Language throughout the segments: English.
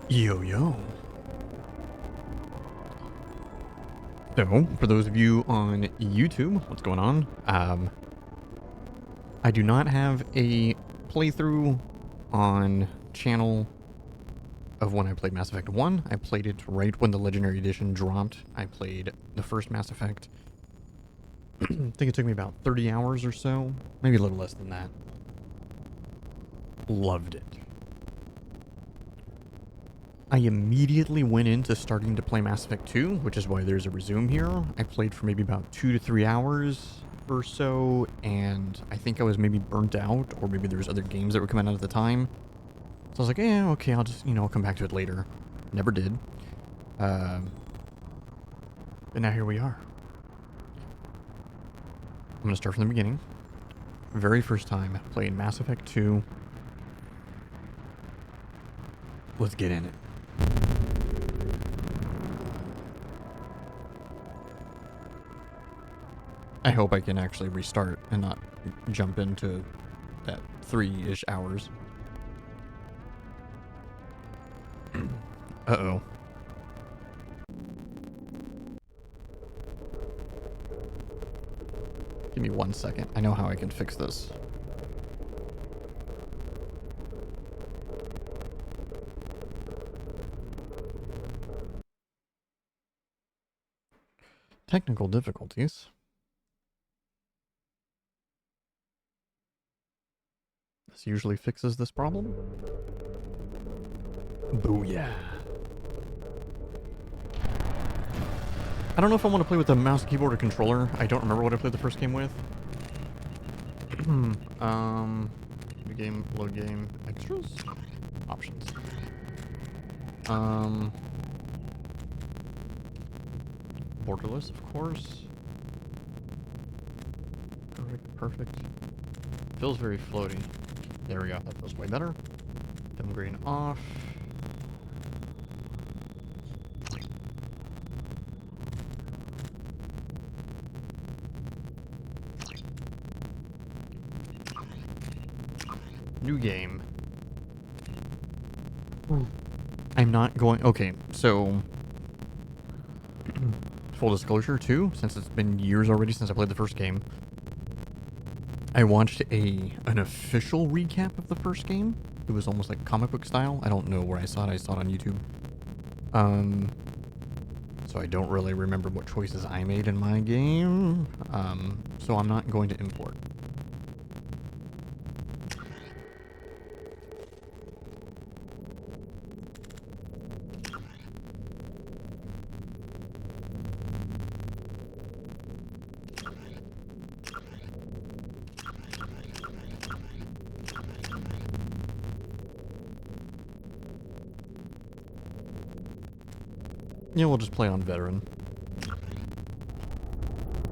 Yo, yo. So, for those of you on YouTube, what's going on? I do not have a playthrough on channel of when I played Mass Effect 1. I played it right when the Legendary Edition dropped. I played the first Mass Effect. I think it took me about 30 hours or so. Maybe a little less than that. Loved it. I immediately went into starting to play Mass Effect 2, which is why there's a resume here. I played for maybe about 2 to 3 hours or so, and I think I was maybe burnt out, or maybe there was other games that were coming out at the time. So I was like, yeah, okay, I'll just, I'll come back to it later. Never did. But now here we are. I'm going to start from the beginning. Very first time playing Mass Effect 2. Let's get in it. I hope I can actually restart and not jump into that 3-ish hours. Uh-oh. Give me 1 second. I know how I can fix this. Technical difficulties. This usually fixes this problem. Booyah. I don't know if I want to play with a mouse, keyboard, or controller. I don't remember what I played the first game with. New game, load game, extras? Options. Borderless, of course. Perfect. Feels very floaty. There we go, that feels way better. Film grain off. New game. I'm not going... Okay, so... full disclosure, too, since it's been years already since I played the first game, I watched an official recap of the first game. It was almost like comic book style. I don't know where I saw it. I saw it on YouTube. So I don't really remember what choices I made in my game. So I'm not going to import. Yeah, we'll just play on veteran.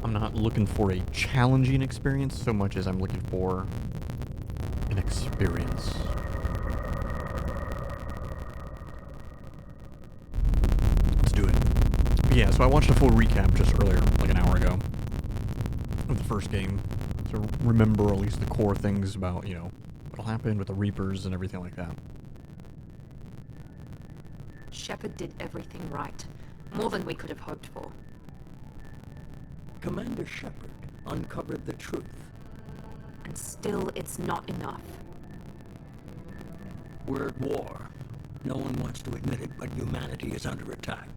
I'm not looking for a challenging experience so much as I'm looking for an experience. Let's do it. But yeah, so I watched a full recap just earlier, like an hour ago, of the first game. To remember at least the core things about, what'll happen with the Reapers and everything like that. Shepard did everything right. More than we could have hoped for. Commander Shepard uncovered the truth. And still, it's not enough. We're at war. No one wants to admit it, but humanity is under attack.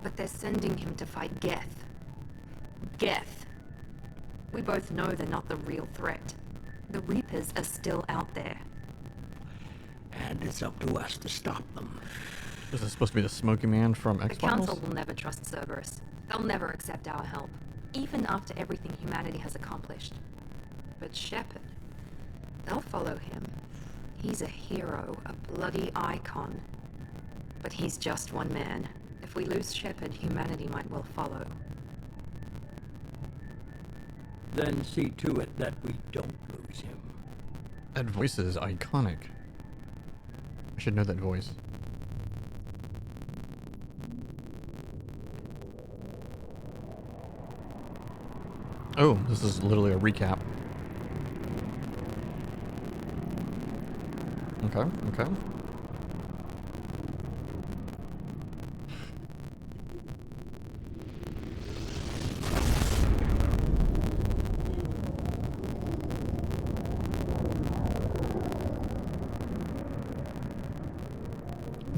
But they're sending him to fight Geth. Geth. We both know they're not the real threat. The Reapers are still out there. And it's up to us to stop them. This is supposed to be the Smoky Man from X-Files? The Council will never trust Cerberus. They'll never accept our help, even after everything humanity has accomplished. But Shepard, they'll follow him. He's a hero, a bloody icon. But he's just one man. If we lose Shepard, humanity might well follow. Then see to it that we don't lose him. That voice is iconic. I should know that voice. Oh, this is literally a recap. Okay.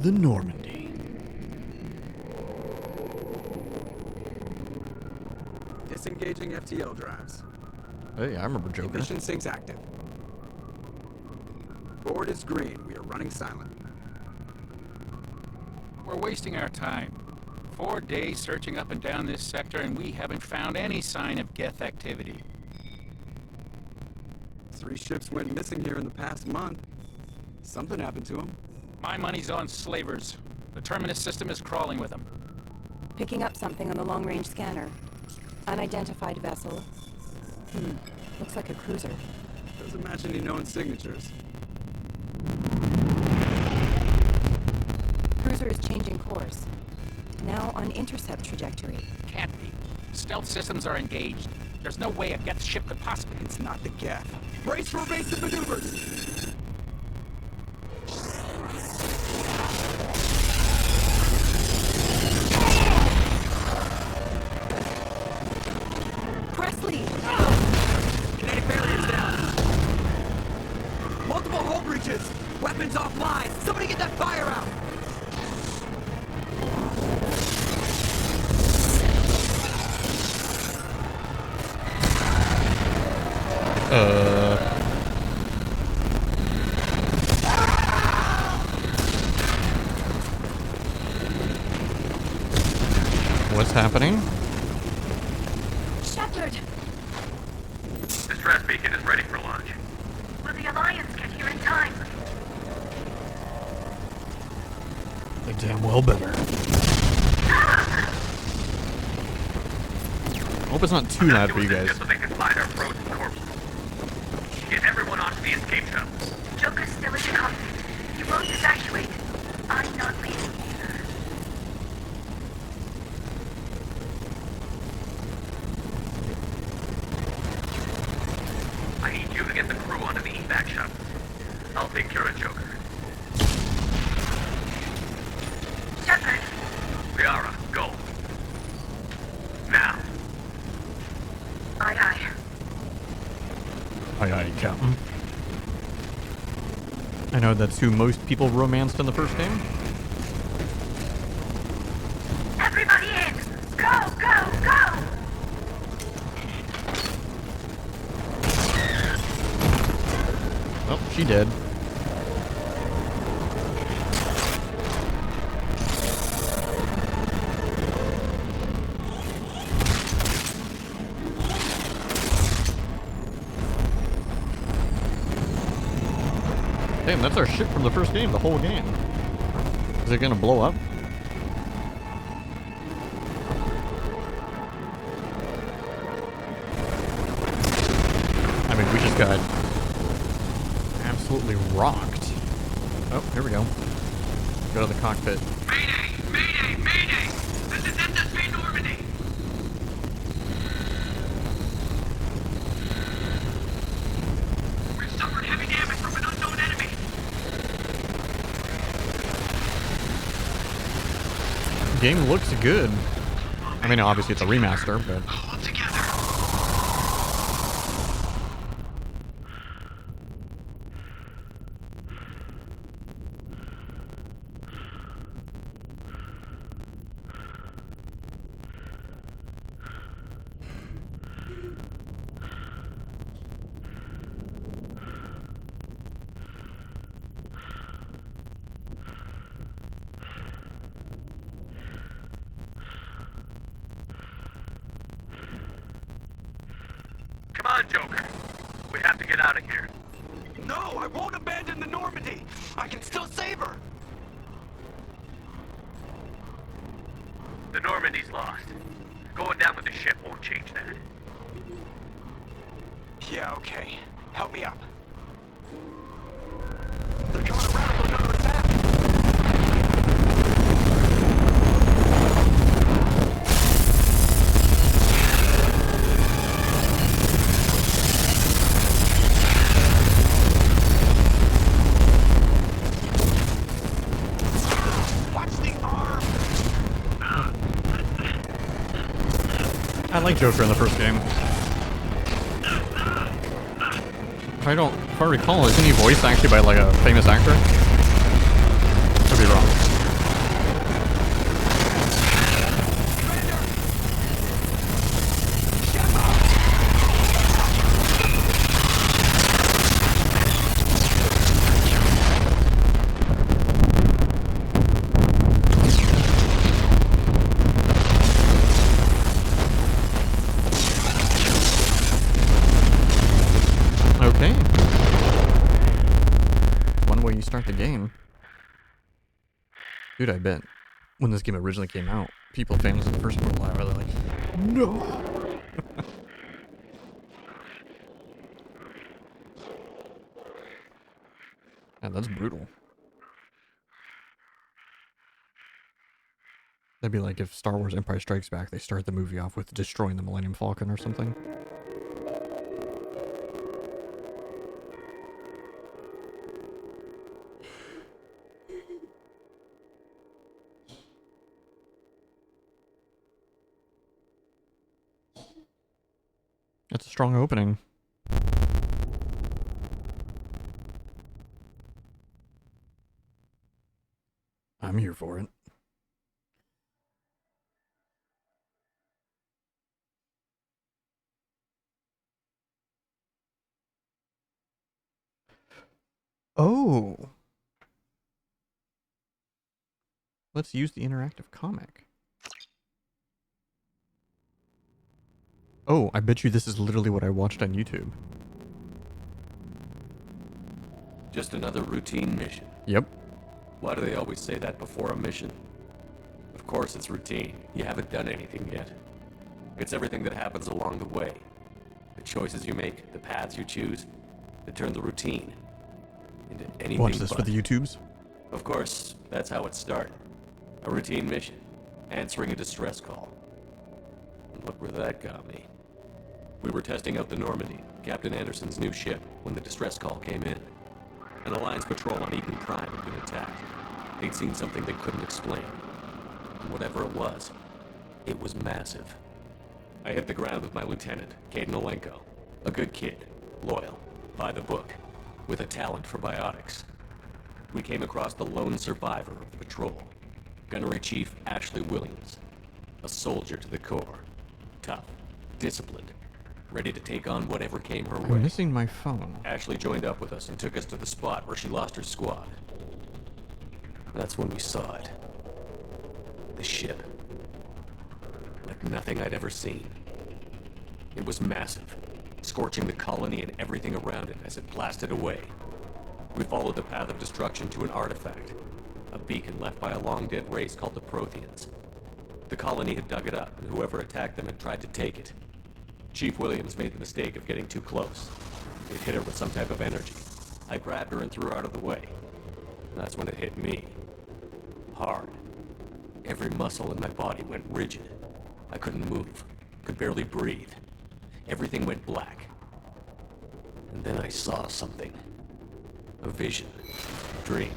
The Normandy. Disengaging FTL drives. Hey, I remember Joker. Ignition sinks active. Board is green. We are running silent. We're wasting our time. 4 days searching up and down this sector, and we haven't found any sign of Geth activity. 3 ships went missing here in the past month. Something happened to them. My money's on slavers. The Terminus system is crawling with them. Picking up something on the long-range scanner. Unidentified vessel. Looks like a cruiser. Doesn't match any known signatures. Cruiser is changing course. Now on intercept trajectory. Can't be. Stealth systems are engaged. There's no way a Geth ship could possibly... It's not the Geth. Brace for evasive maneuvers! Presley! Kinetic barriers down! Multiple hull breaches! Weapons offline! Somebody get that fire out! What's happening? Shepard! Distress beacon is ready for launch. Will the Alliance get here in time? They damn well better. Hope it's not too loud for you guys. Just so they can find our frozen corpses. Get everyone onto the escape shuttle. Joker's still in the cockpit. He won't evacuate. I'm not leaving either. I need you to get the crew onto the evac shuttle. I'll take care of Joker. Shepard! Liara, go. Now. Aye, aye. Aye, aye, Captain. I know that's who most people romanced in the first game. Everybody in! Go, go, go! Oh, she did. Damn, that's our ship from the first game, the whole game. Is it gonna blow up? I mean, we just got absolutely rocked. Oh, here we go. Go to the cockpit. Mayday! Mayday! Mayday! This is SSB Normandy! We've suffered heavy damage from an unknown enemy! Game looks good. I mean, obviously it's a remaster, but... All together! Come on, Joker. We have to get out of here. No, I won't abandon the Normandy! I can still save her! The Normandy's lost. Going down with the ship won't change that. Yeah, okay. Help me up. They're coming around. We're gonna attack! Watch the arm! I like Joker in the first game. If I recall, isn't he voiced actually by like a famous actor? Could be wrong. game. Dude, I bet when this game originally came out, fans of the first Mortal Kombat were like, no! Yeah, that's brutal. That'd be like if Star Wars Empire Strikes Back, they start the movie off with destroying the Millennium Falcon or something. That's a strong opening. I'm here for it. Oh. Let's use the interactive comic. Oh, I bet you this is literally what I watched on YouTube. Just another routine mission. Yep. Why do they always say that before a mission? Of course it's routine. You haven't done anything yet. It's everything that happens along the way. The choices you make, the paths you choose, that turn the routine into anything Watch this but. for the YouTubes. Of course, that's how it started. A routine mission. Answering a distress call. And look where that got me. We were testing out the Normandy, Captain Anderson's new ship, when the distress call came in. An Alliance patrol on Eden Prime had been attacked. They'd seen something they couldn't explain. And whatever it was massive. I hit the ground with my lieutenant, Caden Olenko. A good kid, loyal, by the book, with a talent for biotics. We came across the lone survivor of the patrol, Gunnery Chief Ashley Williams. A soldier to the core. Tough, disciplined, ready to take on whatever came her way. I'm missing my phone. Ashley joined up with us and took us to the spot where she lost her squad. That's when we saw it. The ship. Like nothing I'd ever seen. It was massive, scorching the colony and everything around it as it blasted away. We followed the path of destruction to an artifact, a beacon left by a long-dead race called the Protheans. The colony had dug it up, and whoever attacked them had tried to take it. Chief Williams made the mistake of getting too close. It hit her with some type of energy. I grabbed her and threw her out of the way. That's when it hit me. Hard. Every muscle in my body went rigid. I couldn't move, could barely breathe. Everything went black. And then I saw something. A vision. A dream.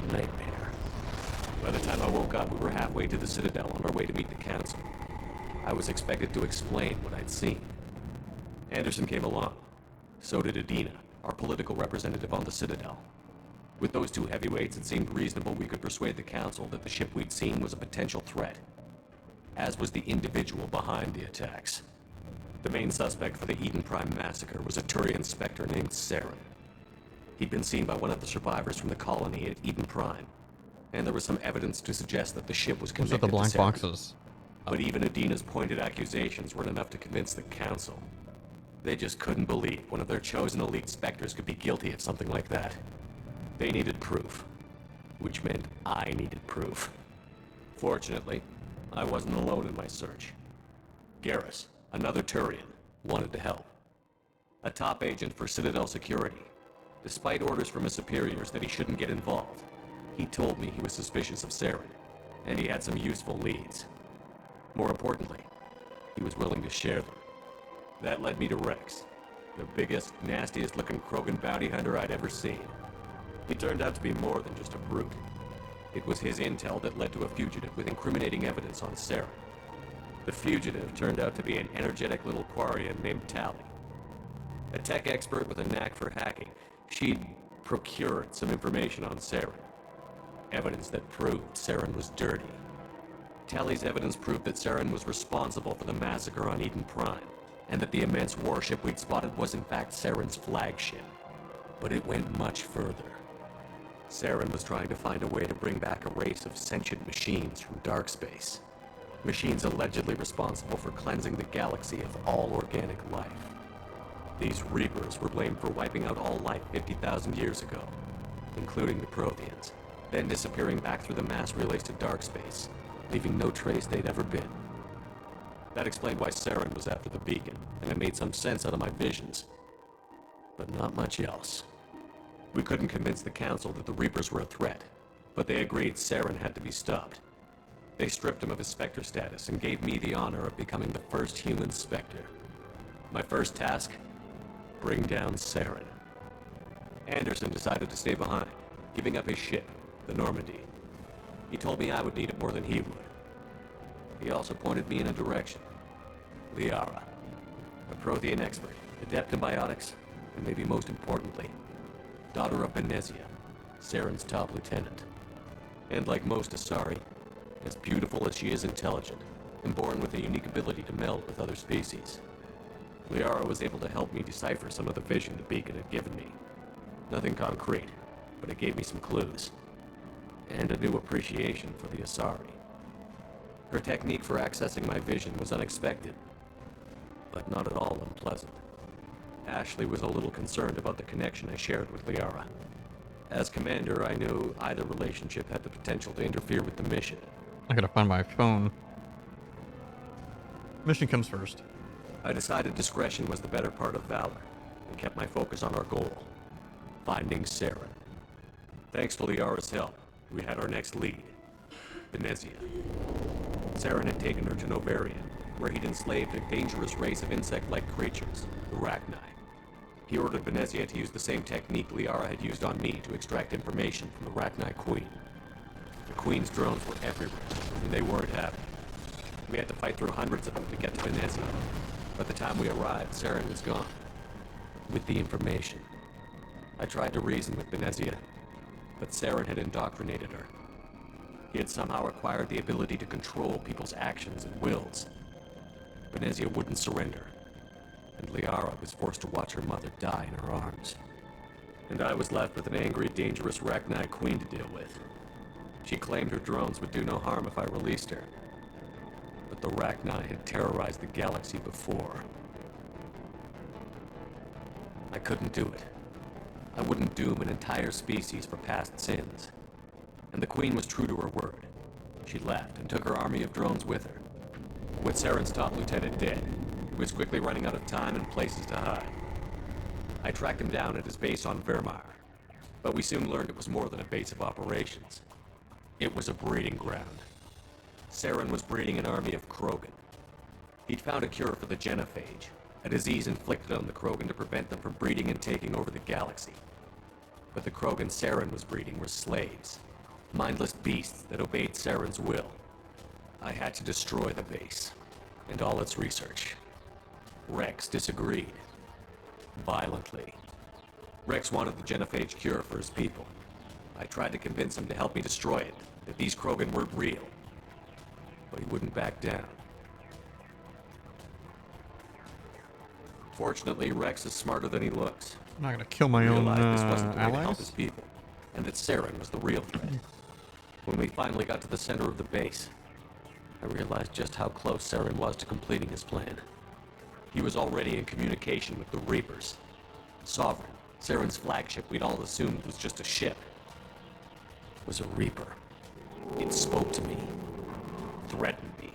A nightmare. By the time I woke up, we were halfway to the Citadel on our way to meet the Council. I was expected to explain what I'd seen. Anderson came along. So did Adina, our political representative on the Citadel. With those two heavyweights, it seemed reasonable we could persuade the Council that the ship we'd seen was a potential threat. As was the individual behind the attacks. The main suspect for the Eden Prime massacre was a Turian Spectre named Saren. He'd been seen by one of the survivors from the colony at Eden Prime, and there was some evidence to suggest that the ship was Those connected are the black to Saren. boxes. But even Adina's pointed accusations weren't enough to convince the Council. They just couldn't believe one of their chosen elite Spectres could be guilty of something like that. They needed proof, which meant I needed proof. Fortunately, I wasn't alone in my search. Garrus, another Turian, wanted to help. A top agent for Citadel Security. Despite orders from his superiors that he shouldn't get involved, he told me he was suspicious of Saren, and he had some useful leads. More importantly, he was willing to share them. That led me to Rex, the biggest, nastiest looking Krogan bounty hunter I'd ever seen. He turned out to be more than just a brute. It was his intel that led to a fugitive with incriminating evidence on Saren. The fugitive turned out to be an energetic little Quarian named Tali. A tech expert with a knack for hacking, she'd procured some information on Saren. Evidence that proved Saren was dirty. Tali's evidence proved that Saren was responsible for the massacre on Eden Prime, and that the immense warship we'd spotted was in fact Saren's flagship. But it went much further. Saren was trying to find a way to bring back a race of sentient machines from dark space. Machines allegedly responsible for cleansing the galaxy of all organic life. These Reapers were blamed for wiping out all life 50,000 years ago. including the Protheans, then disappearing back through the mass relays to dark space, leaving no trace they'd ever been. That explained why Saren was after the beacon, and it made some sense out of my visions. But not much else. We couldn't convince the Council that the Reapers were a threat, but they agreed Saren had to be stopped. They stripped him of his Spectre status and gave me the honor of becoming the first human Spectre. My first task? Bring down Saren. Anderson decided to stay behind, giving up his ship, the Normandy. He told me I would need it more than he would. He also pointed me in a direction. Liara, a Prothean expert, adept in biotics, and maybe most importantly, daughter of Benezia, Saren's top lieutenant. And like most Asari, as beautiful as she is intelligent, and born with a unique ability to meld with other species. Liara was able to help me decipher some of the vision the beacon had given me. Nothing concrete, but it gave me some clues. And a new appreciation for the Asari. Her technique for accessing my vision was unexpected, but not at all unpleasant. Ashley was a little concerned about the connection I shared with Liara. As commander, I knew either relationship had the potential to interfere with the mission. I gotta find my phone. Mission comes first. I decided discretion was the better part of valor, and kept my focus on our goal, finding Saren. Thanks to Liara's help, we had our next lead, Benezia. Saren had taken her to Novarian, where he'd enslaved a dangerous race of insect-like creatures, the Rachni. He ordered Benezia to use the same technique Liara had used on me to extract information from the Rachni Queen. The Queen's drones were everywhere, and they weren't happy. We had to fight through hundreds of them to get to Benezia. By the time we arrived, Saren was gone. With the information. I tried to reason with Benezia, but Saren had indoctrinated her. He had somehow acquired the ability to control people's actions and wills. Benezia wouldn't surrender, and Liara was forced to watch her mother die in her arms. And I was left with an angry, dangerous Rachni Queen to deal with. She claimed her drones would do no harm if I released her. But the Rachni had terrorized the galaxy before. I couldn't do it. I wouldn't doom an entire species for past sins. And the Queen was true to her word. She left and took her army of drones with her. With Saren's top lieutenant dead, he was quickly running out of time and places to hide. I tracked him down at his base on Vermeer, but we soon learned it was more than a base of operations. It was a breeding ground. Saren was breeding an army of Krogan. He'd found a cure for the genophage, a disease inflicted on the Krogan to prevent them from breeding and taking over the galaxy. But the Krogan Saren was breeding were slaves, mindless beasts that obeyed Saren's will. I had to destroy the base, and all its research. Rex disagreed. Violently. Rex wanted the genophage cure for his people. I tried to convince him to help me destroy it, that these Krogan weren't real. But he wouldn't back down. Fortunately, Rex is smarter than he looks. I'm not gonna kill my He own realized this wasn't the way to help his allies. people, and that Saren was the real threat. When we finally got to the center of the base, I realized just how close Saren was to completing his plan. He was already in communication with the Reapers. Sovereign, Saren's flagship we'd all assumed was just a ship, was a Reaper. It spoke to me, threatened me.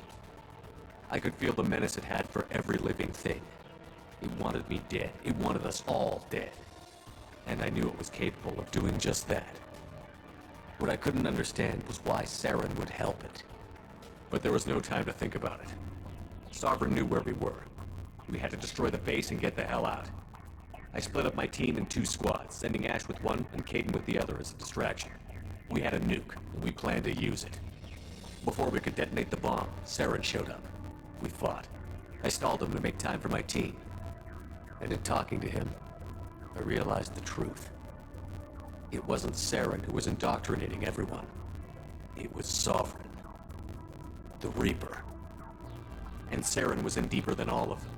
I could feel the menace it had for every living thing. It wanted me dead. It wanted us all dead. And I knew it was capable of doing just that. What I couldn't understand was why Saren would help it. But there was no time to think about it. Sovereign knew where we were. We had to destroy the base and get the hell out. I split up my team in 2 squads, sending Ash with one and Caden with the other as a distraction. We had a nuke, and we planned to use it. Before we could detonate the bomb, Saren showed up. We fought. I stalled him to make time for my team. And in talking to him, I realized the truth. It wasn't Saren who was indoctrinating everyone. It was Sovereign. The Reaper. And Saren was in deeper than all of them.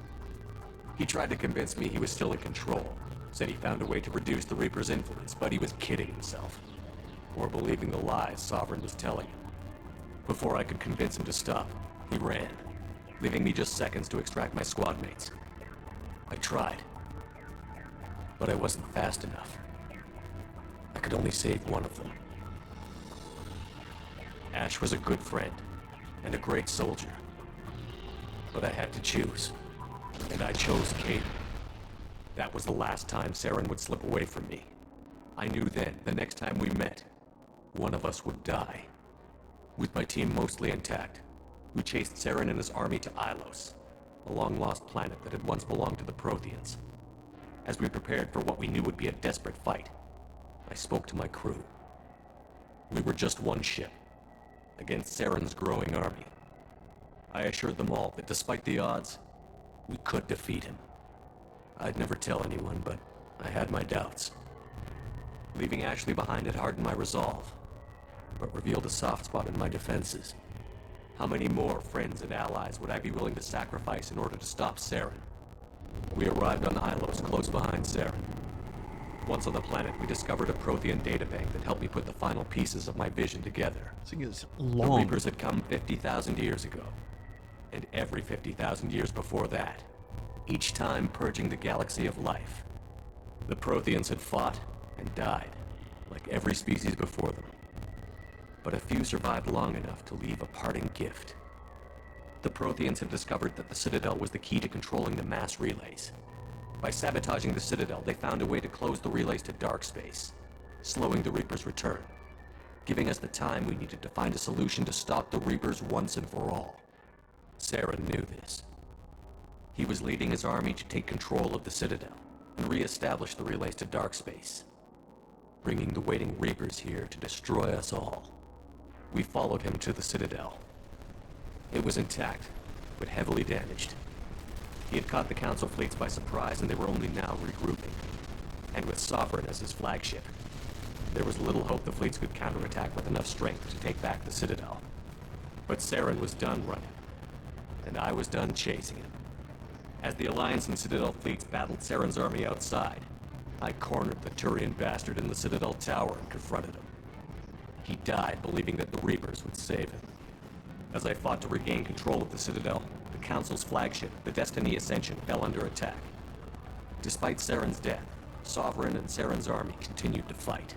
He tried to convince me he was still in control. Said he found a way to reduce the Reaper's influence, but he was kidding himself. Or believing the lies Sovereign was telling him. Before I could convince him to stop, he ran, leaving me just seconds to extract my squad mates. I tried, but I wasn't fast enough. I could only save one of them. Ash was a good friend and a great soldier. But I had to choose, and I chose Kate. That was the last time Saren would slip away from me. I knew then, the next time we met, one of us would die. With my team mostly intact, we chased Saren and his army to Ilos, a long-lost planet that had once belonged to the Protheans. As we prepared for what we knew would be a desperate fight, I spoke to my crew. We were just one ship, against Saren's growing army. I assured them all that despite the odds, we could defeat him. I'd never tell anyone, but I had my doubts. Leaving Ashley behind had hardened my resolve, but revealed a soft spot in my defenses. How many more friends and allies would I be willing to sacrifice in order to stop Saren? We arrived on Ilos close behind Saren. Once on the planet, we discovered a Prothean databank that helped me put the final pieces of my vision together. This thing is The long. Reapers had come 50,000 years ago, and every 50,000 years before that, each time purging the galaxy of life. The Protheans had fought and died, like every species before them. But a few survived long enough to leave a parting gift. The Protheans had discovered that the Citadel was the key to controlling the mass relays. By sabotaging the Citadel, they found a way to close the relays to dark space, slowing the Reapers' return, giving us the time we needed to find a solution to stop the Reapers once and for all. Saren knew this. He was leading his army to take control of the Citadel and re-establish the relays to dark space, bringing the waiting Reapers here to destroy us all. We followed him to the Citadel. It was intact, but heavily damaged. He had caught the Council fleets by surprise, and they were only now regrouping. And with Sovereign as his flagship, there was little hope the fleets could counterattack with enough strength to take back the Citadel. But Saren was done running, and I was done chasing him. As the Alliance and Citadel fleets battled Saren's army outside, I cornered the Turian bastard in the Citadel tower and confronted him. He died believing that the Reapers would save him. As I fought to regain control of the Citadel, the Council's flagship, the Destiny Ascension, fell under attack. Despite Saren's death, Sovereign and Saren's army continued to fight.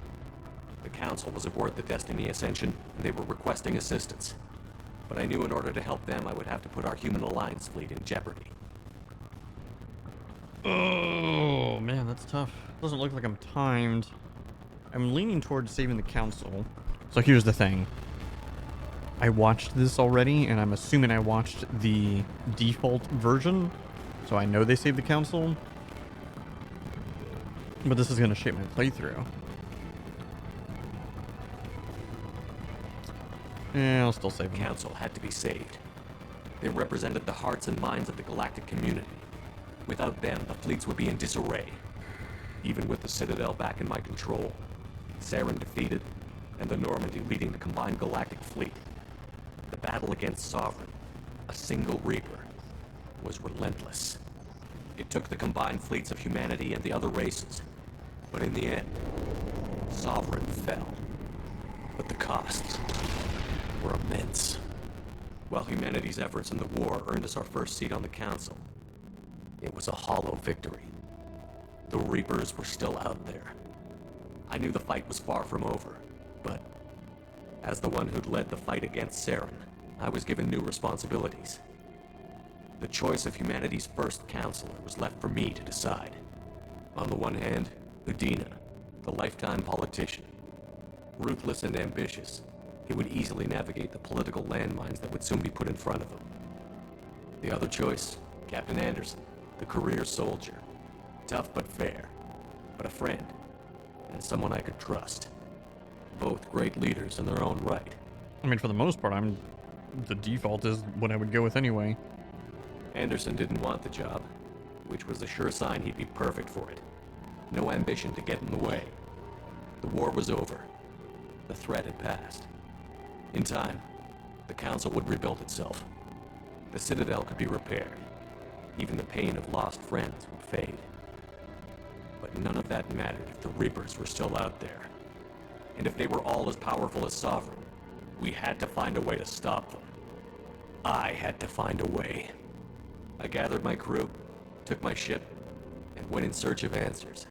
The Council was aboard the Destiny Ascension, and they were requesting assistance. But I knew in order to help them, I would have to put our Human Alliance fleet in jeopardy. Oh, man, that's tough. Doesn't look like I'm timed. I'm leaning towards saving the Council. So here's the thing. I watched this already, and I'm assuming I watched the default version. So I know they saved the Council. But this is going to shape my playthrough. Yeah, I'll still save The them. Council had to be saved. They represented the hearts and minds of the galactic community. Without them, the fleets would be in disarray. Even with the Citadel back in my control, Saren defeated, and the Normandy leading the combined galactic fleet, the battle against Sovereign, a single Reaper, was relentless. It took the combined fleets of humanity and the other races, but in the end, Sovereign fell. But the costs were immense. While humanity's efforts in the war earned us our first seat on the Council, it was a hollow victory. The Reapers were still out there. I knew the fight was far from over, but as the one who'd led the fight against Saren, I was given new responsibilities. The choice of humanity's first counselor was left for me to decide. On the one hand, Udina, the lifetime politician. Ruthless and ambitious, he would easily navigate the political landmines that would soon be put in front of him. The other choice, Captain Anderson, the career soldier. Tough but fair, but a friend, and someone I could trust. Both great leaders in their own right. I mean, for the most part, the default is what I would go with anyway. Anderson didn't want the job, which was a sure sign he'd be perfect for it. No ambition to get in the way. The war was over. The threat had passed. In time, the Council would rebuild itself. The Citadel could be repaired. Even the pain of lost friends would fade. But none of that mattered if the Reapers were still out there. And if they were all as powerful as Sovereign, we had to find a way to stop them. I had to find a way. I gathered my crew, took my ship, and went in search of answers.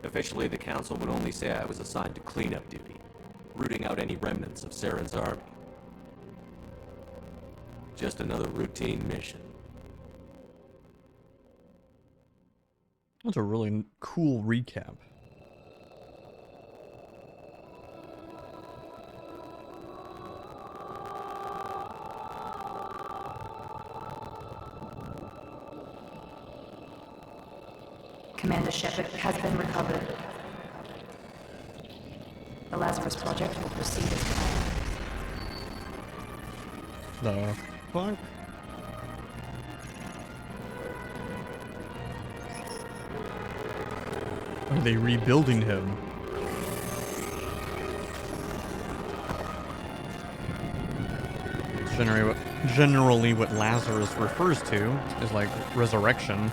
Officially, the Council would only say I was assigned to cleanup duty, rooting out any remnants of Saren's army. Just another routine mission. That's a really cool recap. Commander Shepard has been recovered. The Lazarus Project will proceed as planned. The fuck? Are they rebuilding him? Generally what Lazarus refers to is like resurrection.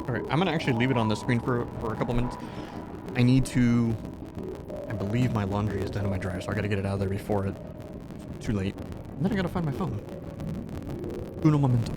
Alright, I'm gonna actually leave it on the screen for a couple minutes. I need to... I believe my laundry is done in my dryer, so I gotta get it out of there before it's too late. And then I gotta find my phone. Uno momento.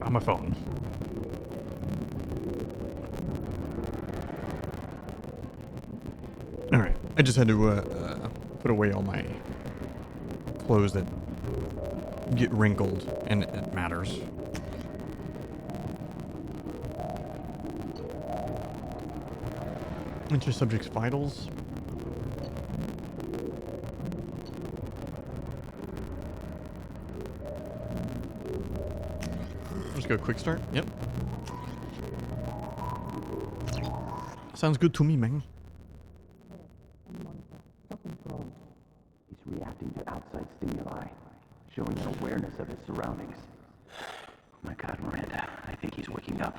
On my phone. Alright, I just had to put away all my clothes that get wrinkled, and it matters. Enter subject's vitals. Just go quick start. Yep. Sounds good to me, man. He's reacting to outside stimuli, showing an awareness of his surroundings. Oh my God, Miranda, I think he's waking up.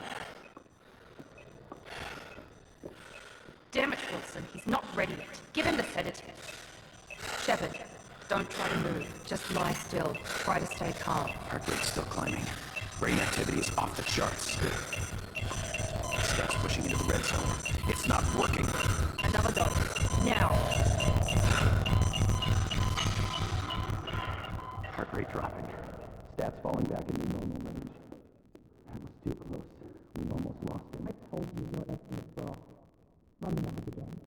Damn it, Wilson. He's not ready yet. Give him the sedative. Shepard, don't try to move. Just lie still. Try to stay calm. Heart rate's still climbing. Brain activity is off the charts. Scout's pushing into the red zone. It's not working. Another dose. Now. Heart rate dropping. Stats falling back into normal range. That was too close. We almost lost him. I told you your estimates were off. Run the numbers again.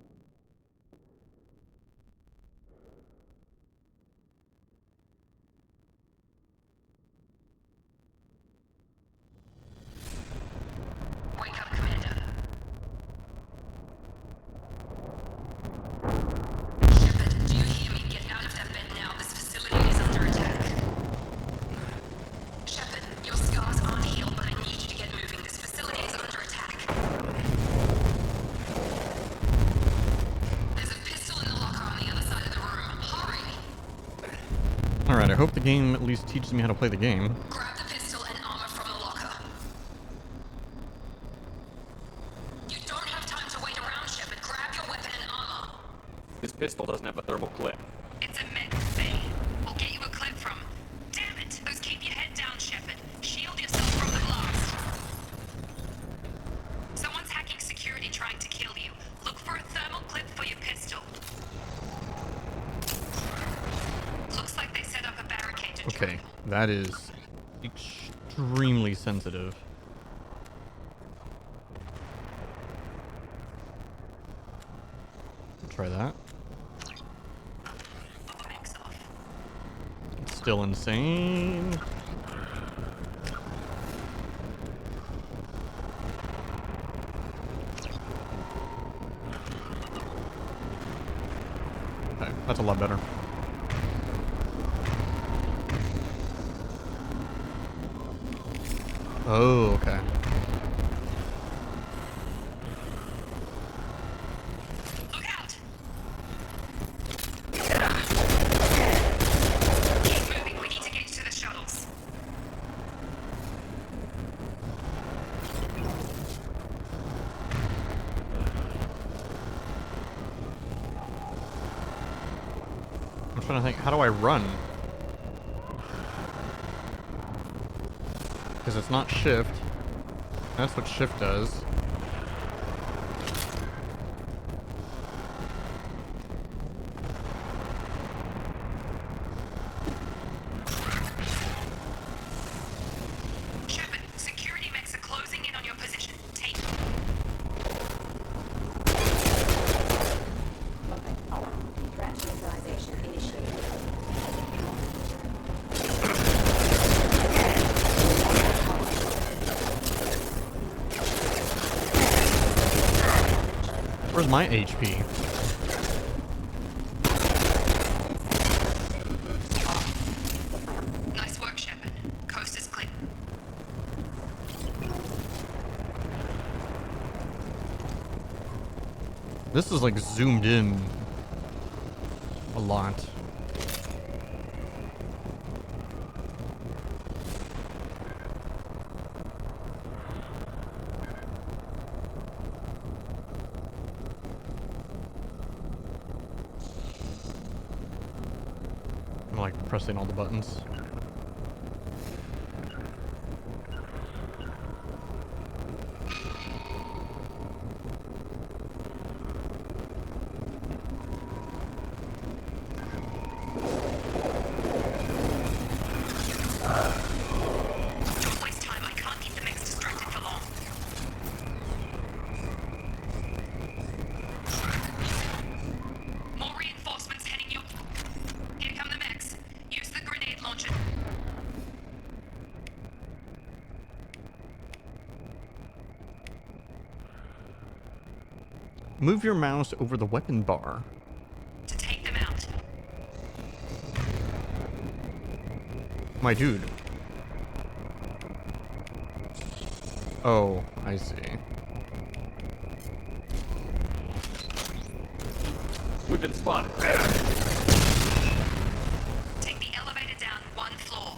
Wake up, Commander. Shepard, do you hear me? Get out of that bed now. This facility is under attack. Shepard, your scars aren't healed, but I need you to get moving. This facility is under attack. There's a pistol in the locker on the other side of the room. Hurry! Alright, I hope the game at least teaches me how to play the game. Grab the pistol and armor from the locker. You don't have time to wait around, Shepard. Grab your weapon and armor. This pistol doesn't have a thermal clip. It's a med bay. We'll get you a clip from. Damn it! Those keep your head down, Shepard. Shield yourself from the blast. Someone's hacking security trying to kill you. Look for a thermal clip for your pistol. Looks like they set up a barricade to Okay, trap. that is extremely sensitive. Try that. Mix off. It's still insane. Okay, that's a lot better. Oh, okay. Look out! Keep moving. We need to get to the shuttles. I'm trying to think, how do I run? Because it's not shift. That's what shift does. Shepard, security mechs are closing in on your position. Take them. Rationalization initiated. Where's my HP? Nice work, Shepard. Coast is clear. This is like zoomed in a lot. I'm like pressing all the buttons. Move your mouse over the weapon bar. To take them out. My dude. Oh, I see. We've been spotted. Take the elevator down 1 floor.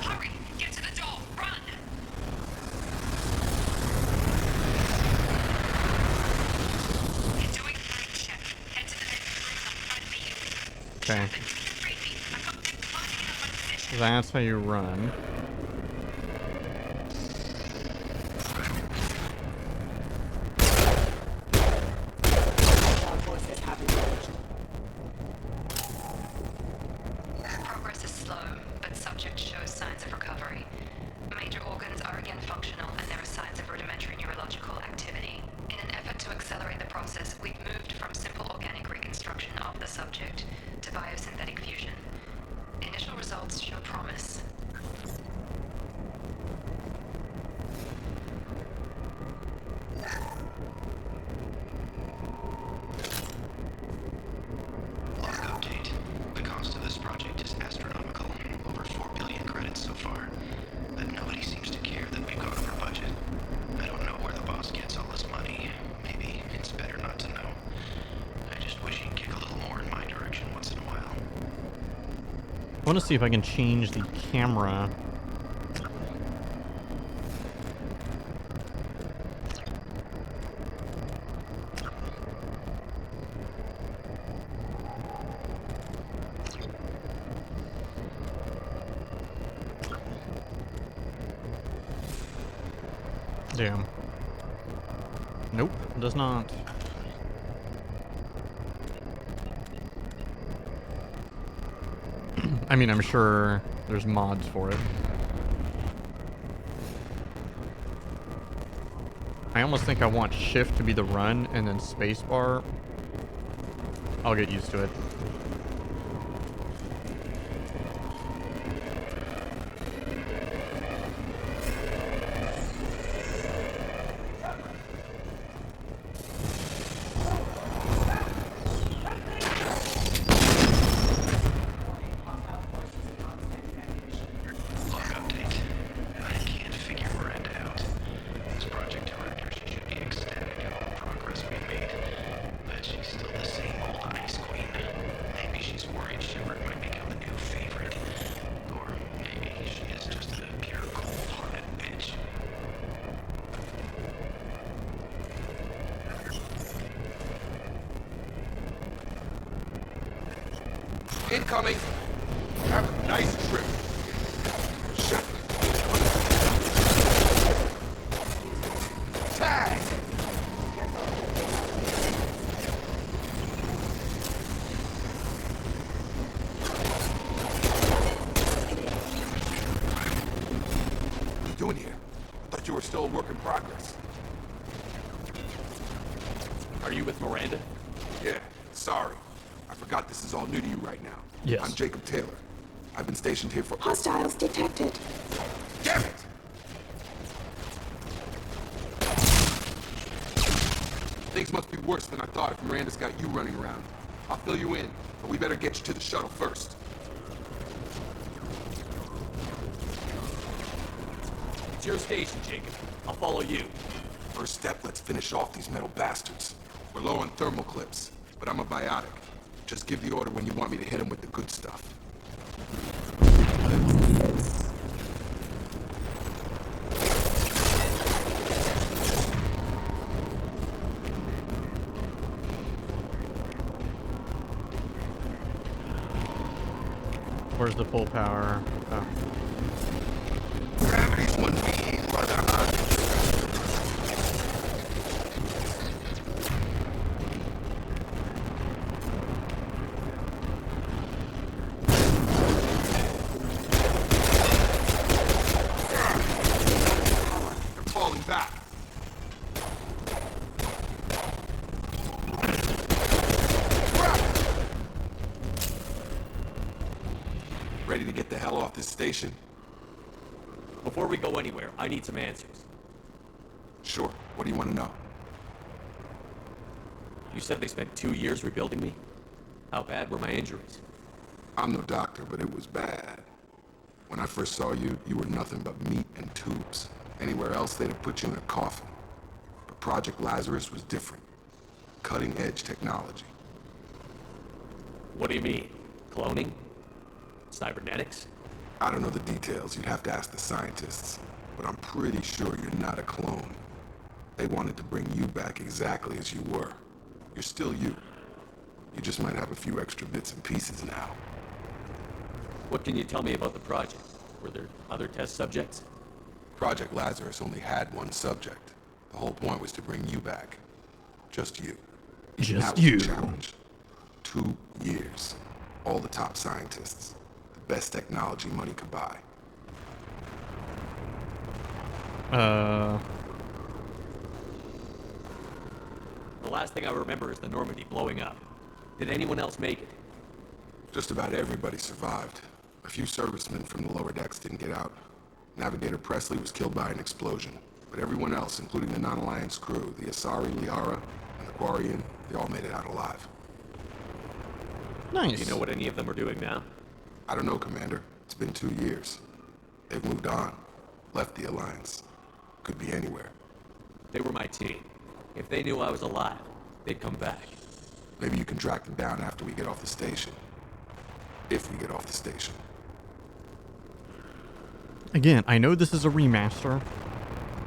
Hurry! Get to the door! Run! You're doing fine, Shep. Head to the next room and I'll try to beat you. Okay. I've got them climbing in on my position. That's how you run. Progress is slow, but subject shows signs of recovery. Major organs are again functional, and there are signs of rudimentary neurological activity. In an effort to accelerate the process, we've moved from simple organic reconstruction of the subject to biosynthetic fusion. Initial results show promise. Log update. The cost of this project is astronomical. Over 4 billion credits so far. But nobody seems to care that we've gone over budget. I don't know where the boss gets all this money. Maybe it's better not to know. I just wish he'd kick a little more in my direction once in a while. I want to see if I can change the camera. Damn. Nope, does not. I mean, I'm sure there's mods for it. I almost think I want shift to be the run and then spacebar. I'll get used to it. Log update. I can't figure Miranda out. As project director, she should be ecstatic at all the progress we made. But she's still the same old ice queen. Maybe she's worried Shepard might become the new favorite. Or maybe she is just a pure cold-hearted bitch. Incoming! Have a nice trip. Shut. Tag! What are you doing here? I thought you were still a work in progress. Are you with Miranda? Yeah, sorry. I forgot this is all new to you right now. Yes. I'm Jacob Taylor. I've been stationed here for... Hostiles detected. Damn it! Things must be worse than I thought if Miranda's got you running around. I'll fill you in, but we better get you to the shuttle first. It's your station, Jacob. I'll follow you. First step, let's finish off these metal bastards. We're low on thermal clips, but I'm a biotic. Just give the order when you want me to hit them with the good stuff. Where's the full power? Oh. Gravity's 1B, brother. They're falling back. get the hell off this station? Before we go anywhere, I need some answers. Sure. What do you want to know? You said they spent 2 years rebuilding me? How bad were my injuries? I'm no doctor, but it was bad. When I first saw you, you were nothing but meat and tubes. Anywhere else, they'd have put you in a coffin. But Project Lazarus was different. Cutting-edge technology. What do you mean? Cloning? Cybernetics? I don't know the details. You'd have to ask the scientists. But I'm pretty sure you're not a clone. They wanted to bring you back exactly as you were. You're still you. You just might have a few extra bits and pieces now. What can you tell me about the project? Were there other test subjects? Project Lazarus only had one subject. The whole point was to bring you back. Just you. Even Just that was a you. challenge. 2 years. All the top scientists. The best technology money could buy. The last thing I remember is the Normandy blowing up. Did anyone else make it? Just about everybody survived. A few servicemen from the lower decks didn't get out. Navigator Presley was killed by an explosion. But everyone else, including the non-Alliance crew, the Asari, Liara, and the Quarian, they all made it out alive. Nice. Do you know what any of them are doing now? I don't know, Commander. It's been 2 years. They've moved on. Left the Alliance. Could be anywhere. They were my team. If they knew I was alive, they'd come back. Maybe you can track them down after we get off the station. If we get off the station. Again, I know this is a remaster,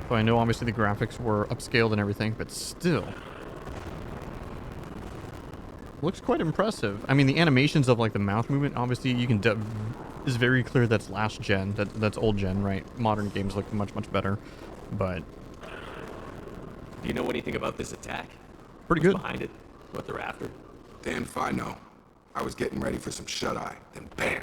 so I know obviously the graphics were upscaled and everything, but still. Looks quite impressive. I mean, the animations of like the mouth movement, obviously you can is very clear that's last gen, that's old gen, right? Modern games look much, much better, but Do you know anything about this attack? pretty What's good. behind it? What they're after? Damn if I know. I was getting ready for some shut-eye, then bam!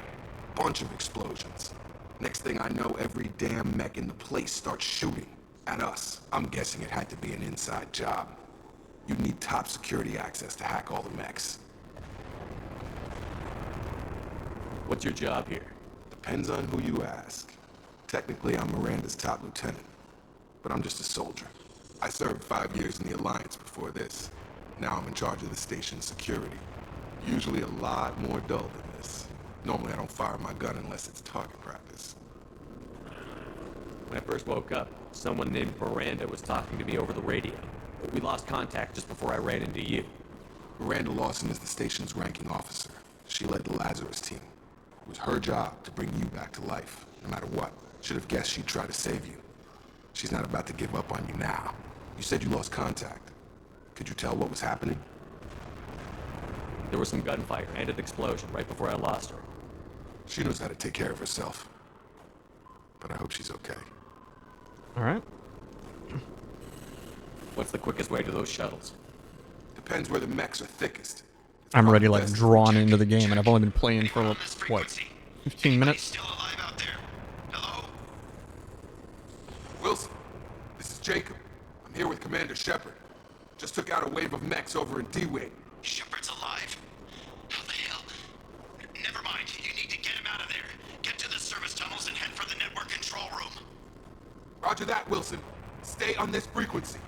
Bunch of explosions. Next thing I know, every damn mech in the place starts shooting at us. I'm guessing it had to be an inside job. You'd need top security access to hack all the mechs. What's your job here? Depends on who you ask. Technically, I'm Miranda's top lieutenant, but I'm just a soldier. I served 5 years in the Alliance before this. Now I'm in charge of the station's security. Usually a lot more dull than this. Normally I don't fire my gun unless it's target practice. When I first woke up, someone named Miranda was talking to me over the radio. But we lost contact just before I ran into you. Miranda Lawson is the station's ranking officer. She led the Lazarus team. It was her job to bring you back to life, no matter what. Should have guessed she'd try to save you. She's not about to give up on you now. You said you lost contact. Could you tell what was happening? There was some gunfire and an explosion right before I lost her. She knows how to take care of herself. But I hope she's okay. All right. What's the quickest way to those shuttles? Depends where the mechs are thickest. I'm already like Best. drawn into the game, and I've only been playing for what, 15 minutes? Still alive out there? Hello? Wilson, this is Jacob. I'm here with Commander Shepard. Just took out a wave of mechs over in D-Wing. Shepard's alive? How the hell? Never mind. You need to get him out of there. Get to the service tunnels and head for the network control room. Roger that, Wilson. Stay on this frequency.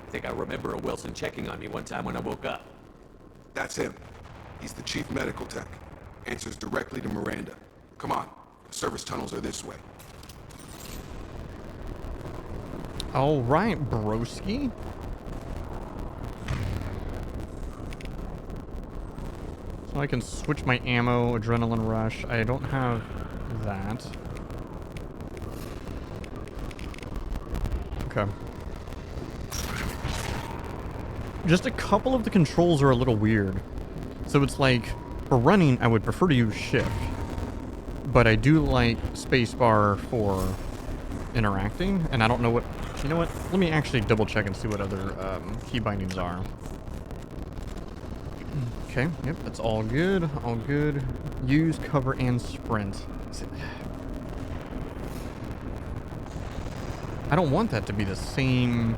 I think I remember a Wilson checking on me one time when I woke up. That's him. He's the chief medical tech. Answers directly to Miranda. Come on. The service tunnels are this way. All right, broski. So I can switch my ammo, adrenaline rush. I don't have that. Okay. Just a couple of the controls are a little weird. So it's like, for running, I would prefer to use shift. But I do like spacebar for interacting, and I don't know what... You know what? Let me actually double check and see what other key bindings are. Okay, yep, that's all good. All good. Use, cover, and sprint. I don't want that to be the same...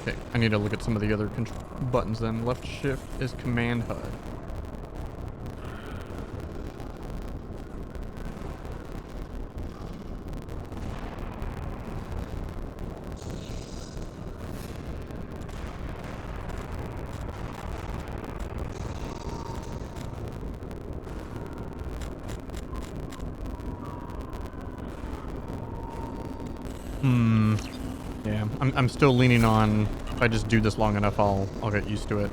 Okay, I need to look at some of the other buttons then. Left shift is command HUD. Yeah, I'm still leaning on, if I just do this long enough, I'll get used to it.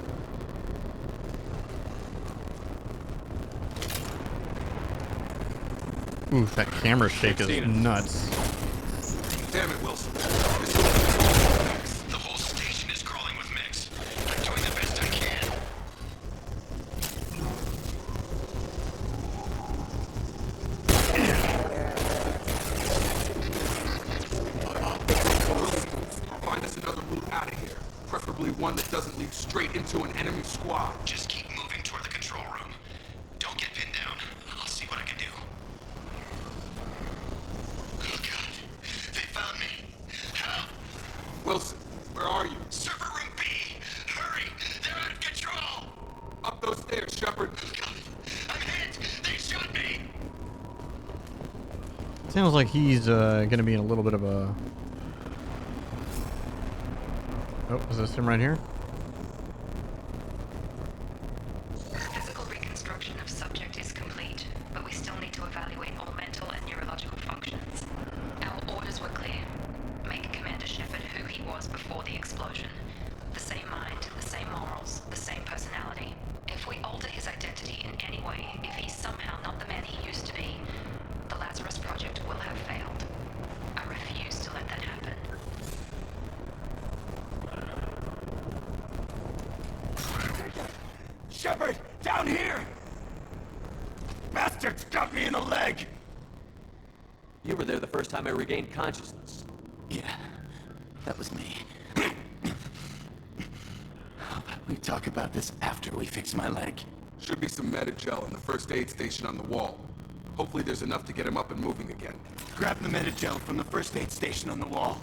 Oof, that camera shake is nuts. Damn it, Wilson. The whole station is crawling with mix. I'm doing the best I can. Find us another route out of here. Preferably one that doesn't lead straight into an enemy squad. Just keep moving toward the control room. Don't get pinned down. I'll see what I can do. Oh God, they found me. Help! Wilson, where are you? Server room B! Hurry! They're out of control! Up those stairs, Shepard. God, I'm hit! They shot me! Sounds like he's gonna be in a little bit of a... Oh, is this him right here? Physical reconstruction of subject is complete, but we still need to evaluate all mental and neurological functions. Our orders were clear. Make Commander Shepard who he was before the explosion. The same mind, the same morals, the same personality. If we alter his identity in any way, if he's somehow not the man he used to be, the Lazarus Project will have failed. I refuse to let that happen. Shepard, down here! Bastards got me in the leg! You were there the first time I regained consciousness. Yeah, that was me. We talk about this after we fix my leg. Should be some Medi-gel in the first aid station on the wall. Hopefully there's enough to get him up and moving again. Grab the Medi-gel from the first aid station on the wall.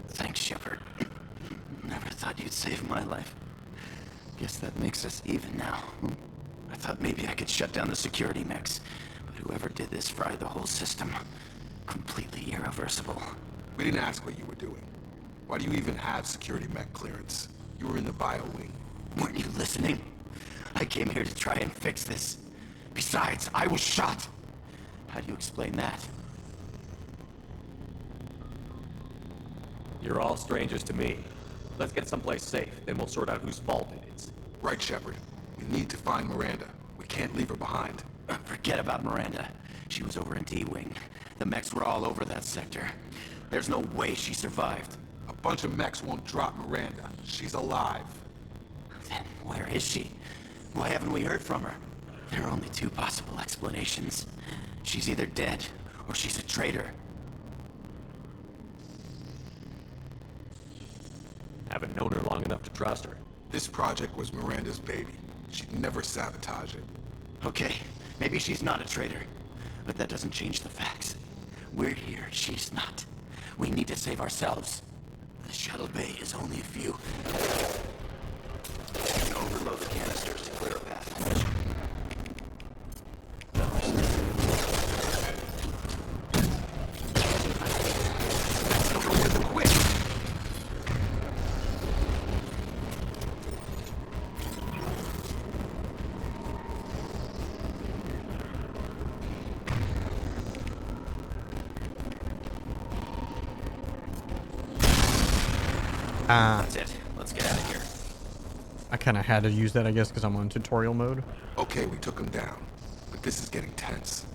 Thanks, Shepard. Never thought you'd save my life. Guess that makes us even now. I thought maybe I could shut down the security mechs, but whoever did this fried the whole system. Completely irreversible. We didn't ask what you were doing. Why do you even have security mech clearance? You were in the bio wing. Weren't you listening? I came here to try and fix this. Besides, I was shot. How do you explain that? You're all strangers to me. Let's get someplace safe, then we'll sort out whose fault it is. Right, Shepard. We need to find Miranda. We can't leave her behind. Forget about Miranda. She was over in D-Wing. The mechs were all over that sector. There's no way she survived. A bunch of mechs won't drop Miranda. She's alive. Then where is she? Why haven't we heard from her? There are only two possible explanations. She's either dead, or she's a traitor. Haven't known her long enough to trust her. This project was Miranda's baby. She'd never sabotage it. Okay, maybe she's not a traitor. But that doesn't change the facts. We're here, she's not. We need to save ourselves. The shuttle bay is only a few. Overload the canisters to clear a path. That's it. Let's get out of here. I kind of had to use that, I guess, because I'm on tutorial mode. Okay, we took him down. But this is getting tense.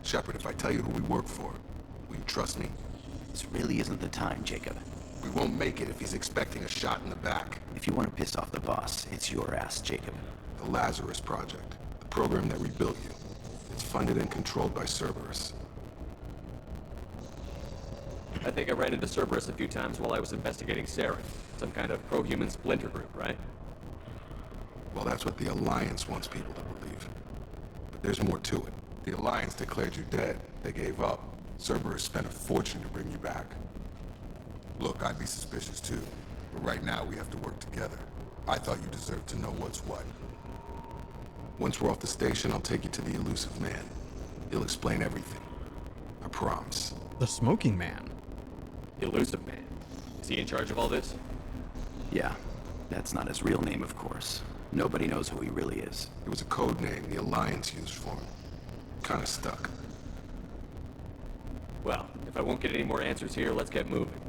Shepard, if I tell you who we work for, will you trust me? This really isn't the time, Jacob. We won't make it if he's expecting a shot in the back. If you want to piss off the boss, it's your ass, Jacob. The Lazarus Project. The program that rebuilt you. It's funded and controlled by Cerberus. I think I ran into Cerberus a few times while I was investigating Saren. Some kind of pro-human splinter group, right? Well, that's what the Alliance wants people to believe. But there's more to it. The Alliance declared you dead. They gave up. Cerberus spent a fortune to bring you back. Look, I'd be suspicious too. But right now, we have to work together. I thought you deserved to know what's what. Once we're off the station, I'll take you to the Elusive Man. He'll explain everything. I promise. The Smoking Man. The Elusive Man. Is he in charge of all this? Yeah, that's not his real name, of course. Nobody knows who he really is. It was a code name the Alliance used for him. Kinda stuck. Well, if I won't get any more answers here, let's get moving.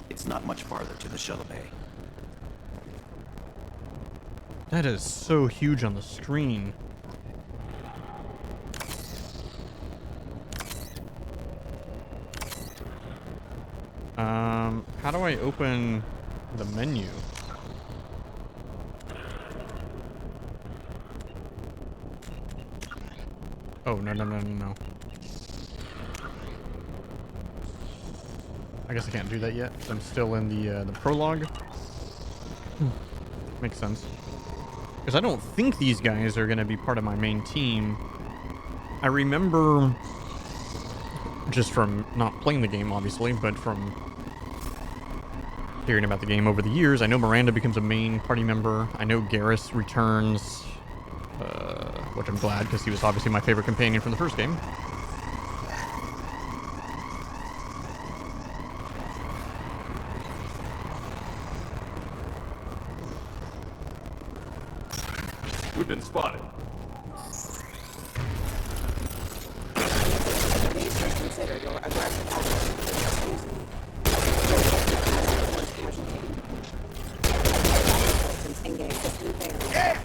It's not much farther to the shuttle bay. That is so huge on the screen. How do I open the menu? Oh, no. I guess I can't do that yet. I'm still in the prologue. Makes sense. Because I don't think these guys are going to be part of my main team. I remember, just from not playing the game, obviously, but from hearing about the game over the years, I know Miranda becomes a main party member. I know Garrus returns, which I'm glad, because he was obviously my favorite companion from the first game. We've been spotted. Consider your aggressive actions. Engage system failure. Yeah!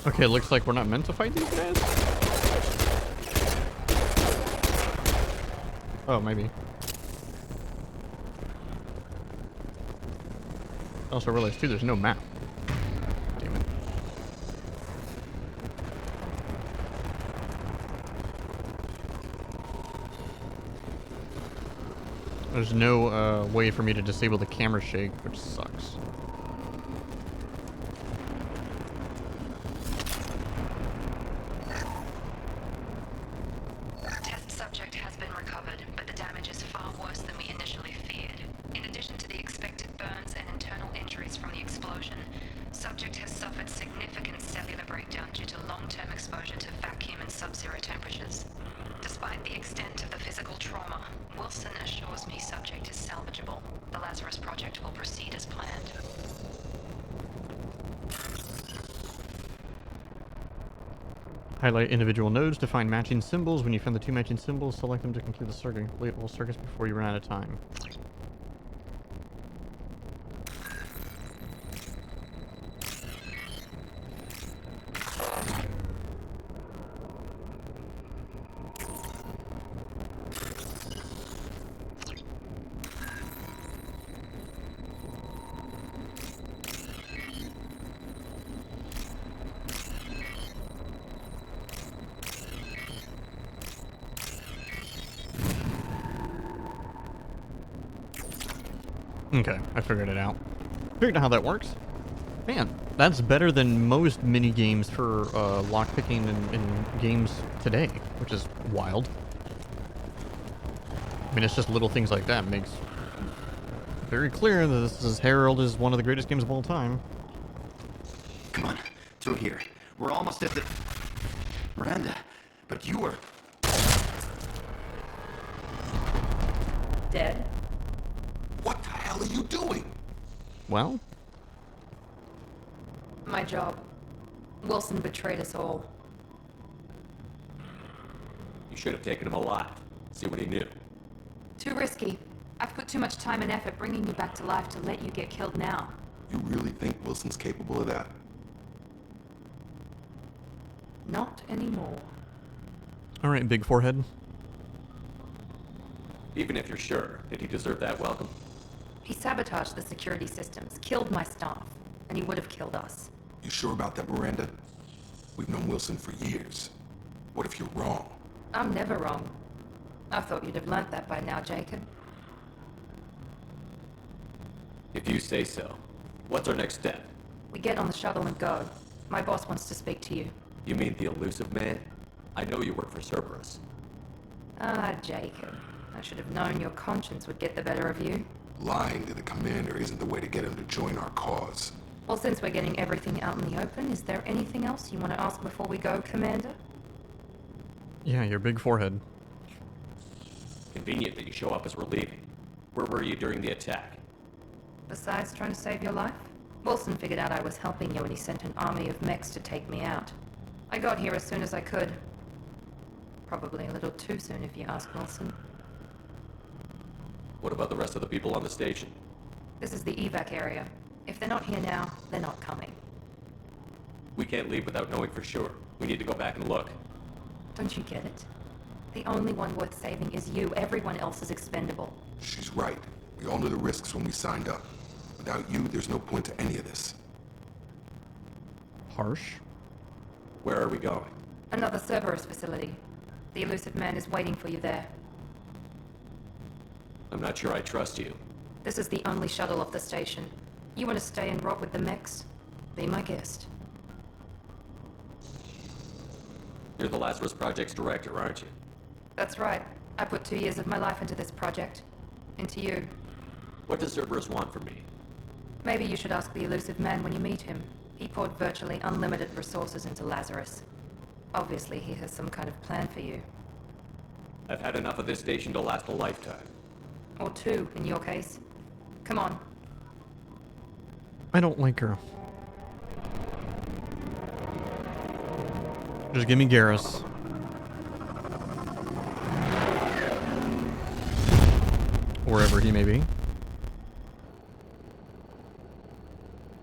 Okay, looks like we're not meant to fight these guys? Oh, maybe. I also realized too, there's no map. Damn it. There's no way for me to disable the camera shake, which sucks. Test subject has been recovered, but the damage is far worse than we initially feared. In addition to the expected burns and internal injuries from the explosion, subject has suffered significant cellular breakdown due to long-term exposure to vacuum and sub-zero temperatures. Despite the extent of the physical trauma, Wilson assures me subject is salvageable. The Lazarus Project will proceed as planned. Highlight individual nodes to find matching symbols. When you find the two matching symbols, select them to complete the circuit. Complete all circuits before you run out of time. Okay, I figured it out. Figured out how that works. Man, that's better than most mini games for lockpicking in games today, which is wild. I mean, it's just little things like that makes very clear that this is Herald is one of the greatest games of all time. Come on, through here. We're almost at the... Miranda, but you were... Dead? What the hell are you doing? Well, My job. Wilson betrayed us all. You should have taken him alive. See what he knew. Too risky. I've put too much time and effort bringing you back to life to let you get killed now. You really think Wilson's capable of that? Not anymore. All right, big forehead. Even if you're sure, did he deserve that welcome? He sabotaged the security systems, killed my staff, and he would have killed us. You sure about that, Miranda? We've known Wilson for years. What if you're wrong? I'm never wrong. I thought you'd have learnt that by now, Jacob. If you say so. What's our next step? We get on the shuttle and go. My boss wants to speak to you. You mean the elusive man? I know you work for Cerberus. Ah, Jacob. I should have known your conscience would get the better of you. Lying to the commander isn't the way to get him to join our cause. Well, since we're getting everything out in the open, is there anything else you want to ask before we go, Commander? Yeah, your big forehead. Convenient that you show up as we're leaving. Where were you during the attack? Besides trying to save your life, Wilson figured out I was helping you and he sent an army of mechs to take me out. I got here as soon as I could. Probably a little too soon if you ask Wilson. What about the rest of the people on the station? This is the evac area. If they're not here now, they're not coming. We can't leave without knowing for sure. We need to go back and look. Don't you get it? The only one worth saving is you. Everyone else is expendable. She's right. We all knew the risks when we signed up. Without you, there's no point to any of this. Harsh. Where are we going? Another Cerberus facility. The elusive man is waiting for you there. I'm not sure I trust you. This is the only shuttle off the station. You want to stay and rot with the mechs? Be my guest. You're the Lazarus Project's director, aren't you? That's right. I put 2 years of my life into this project. Into you. What does Cerberus want from me? Maybe you should ask the elusive man when you meet him. He poured virtually unlimited resources into Lazarus. Obviously, he has some kind of plan for you. I've had enough of this station to last a lifetime. Or 2, in your case. Come on. I don't like her. Just give me Garrus. Wherever he may be.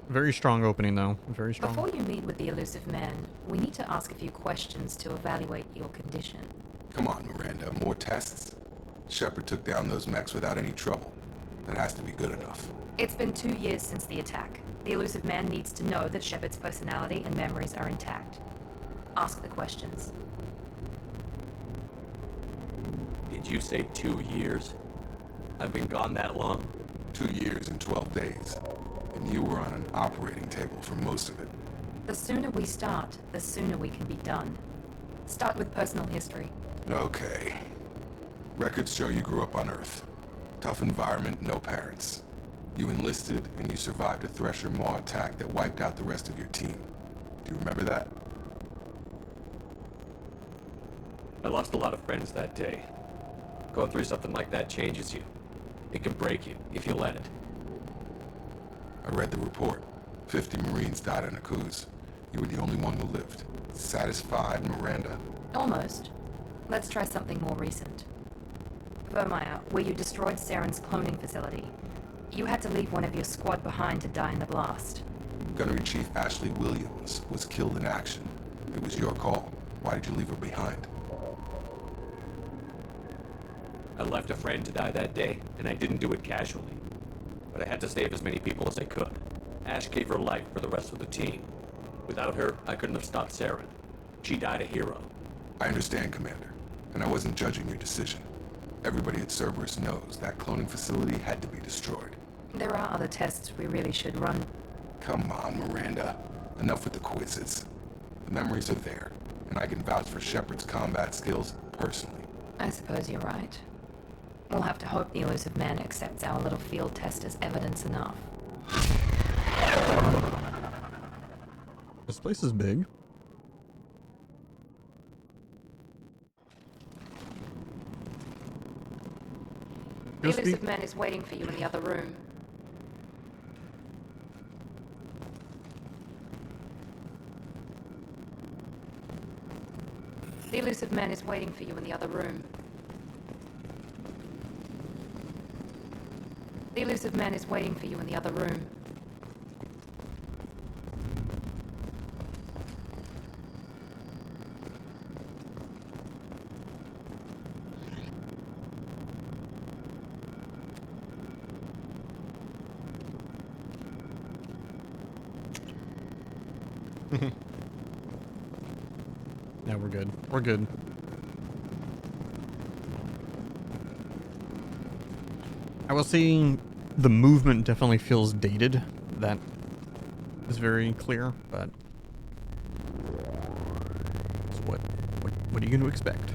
Very strong opening, though. Very strong. Before you meet with the elusive man, we need to ask a few questions to evaluate your condition. Come on, Miranda. More tests? Shepard took down those mechs without any trouble. That has to be good enough. It's been 2 years since the attack. The elusive man needs to know that Shepard's personality and memories are intact. Ask the questions. Did you say 2 years? I've been gone that long? 2 years and 12 days. And you were on an operating table for most of it. The sooner we start, the sooner we can be done. Start with personal history. Okay. Records show you grew up on Earth. Tough environment, no parents. You enlisted, and you survived a Thresher Maw attack that wiped out the rest of your team. Do you remember that? I lost a lot of friends that day. Going through something like that changes you. It can break you, if you let it. I read the report. 50 Marines died in Akuz. You were the only one who lived. Satisfied, Miranda? Almost. Let's try something more recent. Vermeer, where you destroyed Saren's cloning facility. You had to leave one of your squad behind to die in the blast. Gunnery Chief Ashley Williams was killed in action. It was your call. Why did you leave her behind? I left a friend to die that day, and I didn't do it casually. But I had to save as many people as I could. Ash gave her life for the rest of the team. Without her, I couldn't have stopped Saren. She died a hero. I understand, Commander, and I wasn't judging your decision. Everybody at Cerberus knows that cloning facility had to be destroyed. There are other tests we really should run. Come on, Miranda. Enough with the quizzes. The memories are there, and I can vouch for Shepard's combat skills personally. I suppose you're right. We'll have to hope the elusive man accepts our little field test as evidence enough. This place is big. The elusive man is waiting for you in the other room. The elusive man is waiting for you in the other room. The elusive man is waiting for you in the other room. Yeah, we're good. We're good. I will say the movement definitely feels dated. That is very clear, but it's what are you going to expect?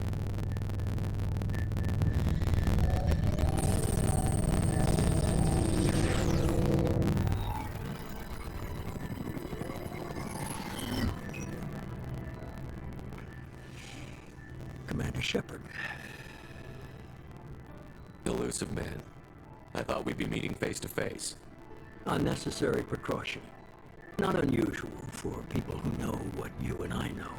Commander Shepard. Elusive man. I thought we'd be meeting face to face. Unnecessary precaution. Not unusual for people who know what you and I know.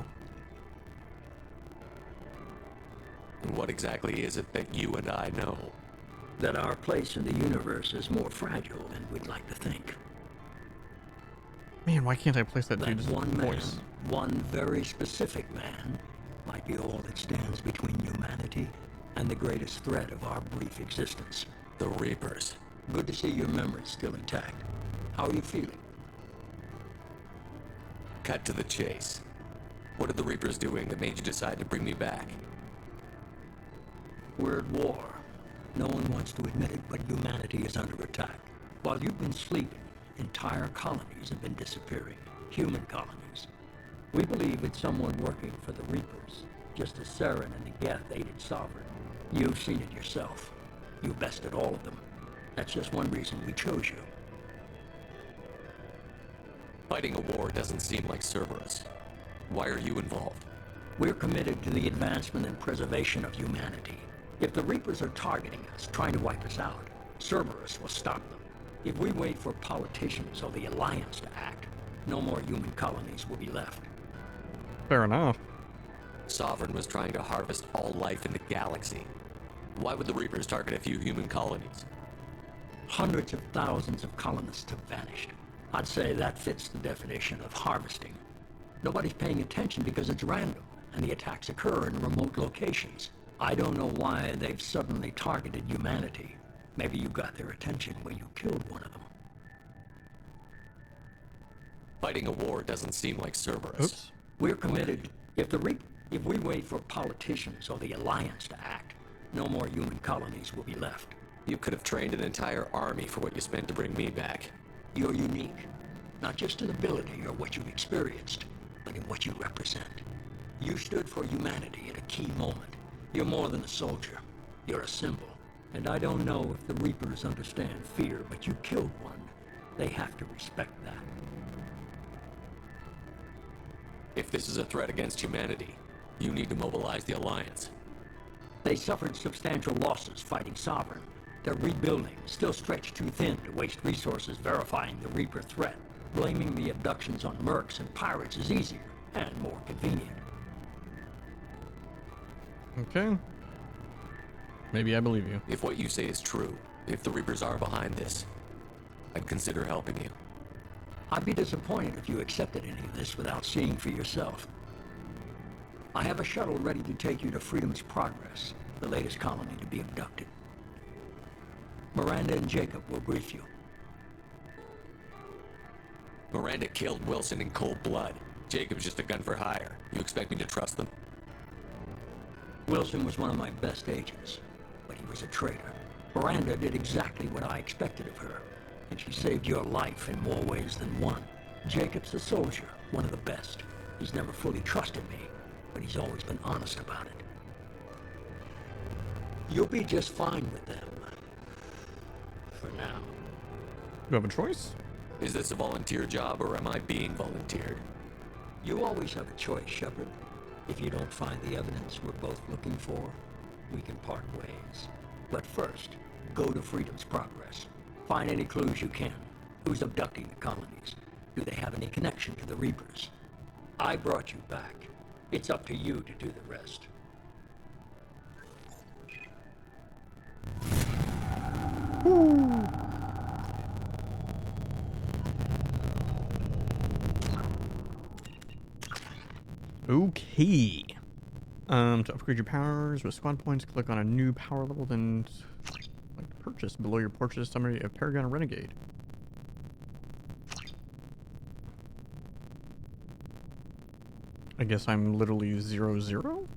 And what exactly is it that you and I know? That our place in the universe is more fragile than we'd like to think. Man, why can't I place that That dude's one man, voice? one very specific man, might be all that stands between humanity and the greatest threat of our brief existence. The Reapers. Good to see your memory's still intact. How are you feeling? Cut to the chase. What are the Reapers doing that made you decide to bring me back? We're at war. No one wants to admit it, but humanity is under attack. While you've been sleeping, entire colonies have been disappearing. Human colonies. We believe it's someone working for the Reapers, just as Saren and the Geth aided Sovereign. You've seen it yourself. You bested all of them. That's just one reason we chose you. Fighting a war doesn't seem like Cerberus. Why are you involved? We're committed to the advancement and preservation of humanity. If the Reapers are targeting us, trying to wipe us out, Cerberus will stop them. If we wait for politicians or the Alliance to act, no more human colonies will be left. Fair enough. Sovereign was trying to harvest all life in the galaxy. Why would the Reapers target a few human colonies? Hundreds of thousands of colonists have vanished. I'd say that fits the definition of harvesting. Nobody's paying attention because it's random, and the attacks occur in remote locations. I don't know why they've suddenly targeted humanity. Maybe you got their attention when you killed one of them. Fighting a war doesn't seem like Cerberus. Oops. We're committed. If we wait for politicians or the Alliance to act, no more human colonies will be left. You could have trained an entire army for what you spent to bring me back. You're unique, not just in ability or what you've experienced, but in what you represent. You stood for humanity at a key moment. You're more than a soldier. You're a symbol. And I don't know if the Reapers understand fear, but you killed one. They have to respect that. If this is a threat against humanity, you need to mobilize the Alliance. They suffered substantial losses fighting Sovereign. They're rebuilding, still stretched too thin to waste resources verifying the Reaper threat. Blaming the abductions on mercs and pirates is easier and more convenient. Okay. Maybe I believe you. If what you say is true, if the Reapers are behind this, I'd consider helping you. I'd be disappointed if you accepted any of this without seeing for yourself. I have a shuttle ready to take you to Freedom's Progress, the latest colony to be abducted. Miranda and Jacob will brief you. Miranda killed Wilson in cold blood. Jacob's just a gun for hire. You expect me to trust them? Wilson was one of my best agents, but he was a traitor. Miranda did exactly what I expected of her, and she saved your life in more ways than one. Jacob's a soldier, one of the best. He's never fully trusted me, but he's always been honest about it. You'll be just fine with them. For now. You have a choice? Is this a volunteer job, or am I being volunteered? You always have a choice, Shepard. If you don't find the evidence we're both looking for, we can part ways. But first, go to Freedom's Progress. Find any clues you can. Who's abducting the colonies? Do they have any connection to the Reapers? I brought you back. It's up to you to do the rest. Okay. To upgrade your powers with squad points, click on a new power level, then like purchase. Below your purchase, summary a Paragon or Renegade. I guess I'm literally 0-0?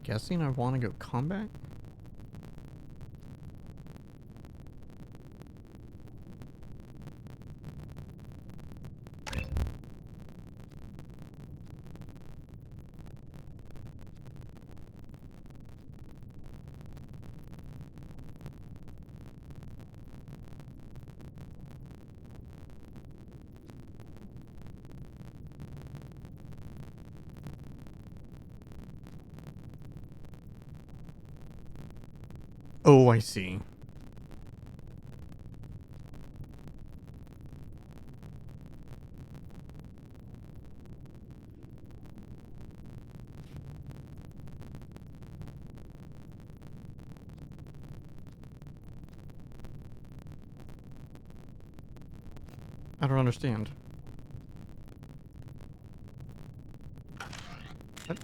Guessing I want to go combat? Oh, I see. I don't understand. What?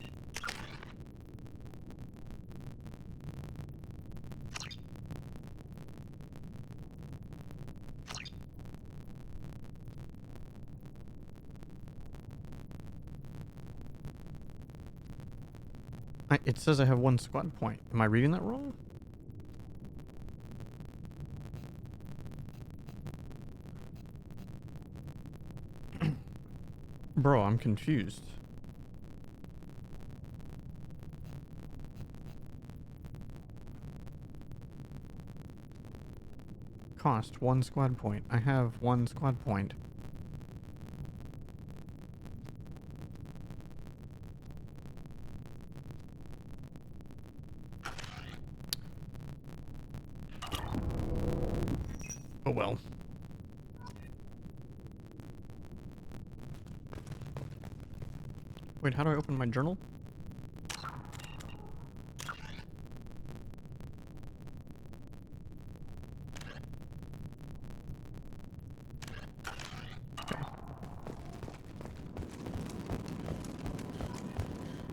It says I have 1 squad point. Am I reading that wrong? Bro, I'm confused. Cost 1 squad point. I have 1 squad point. Oh well. Wait, how do I open my journal? Okay.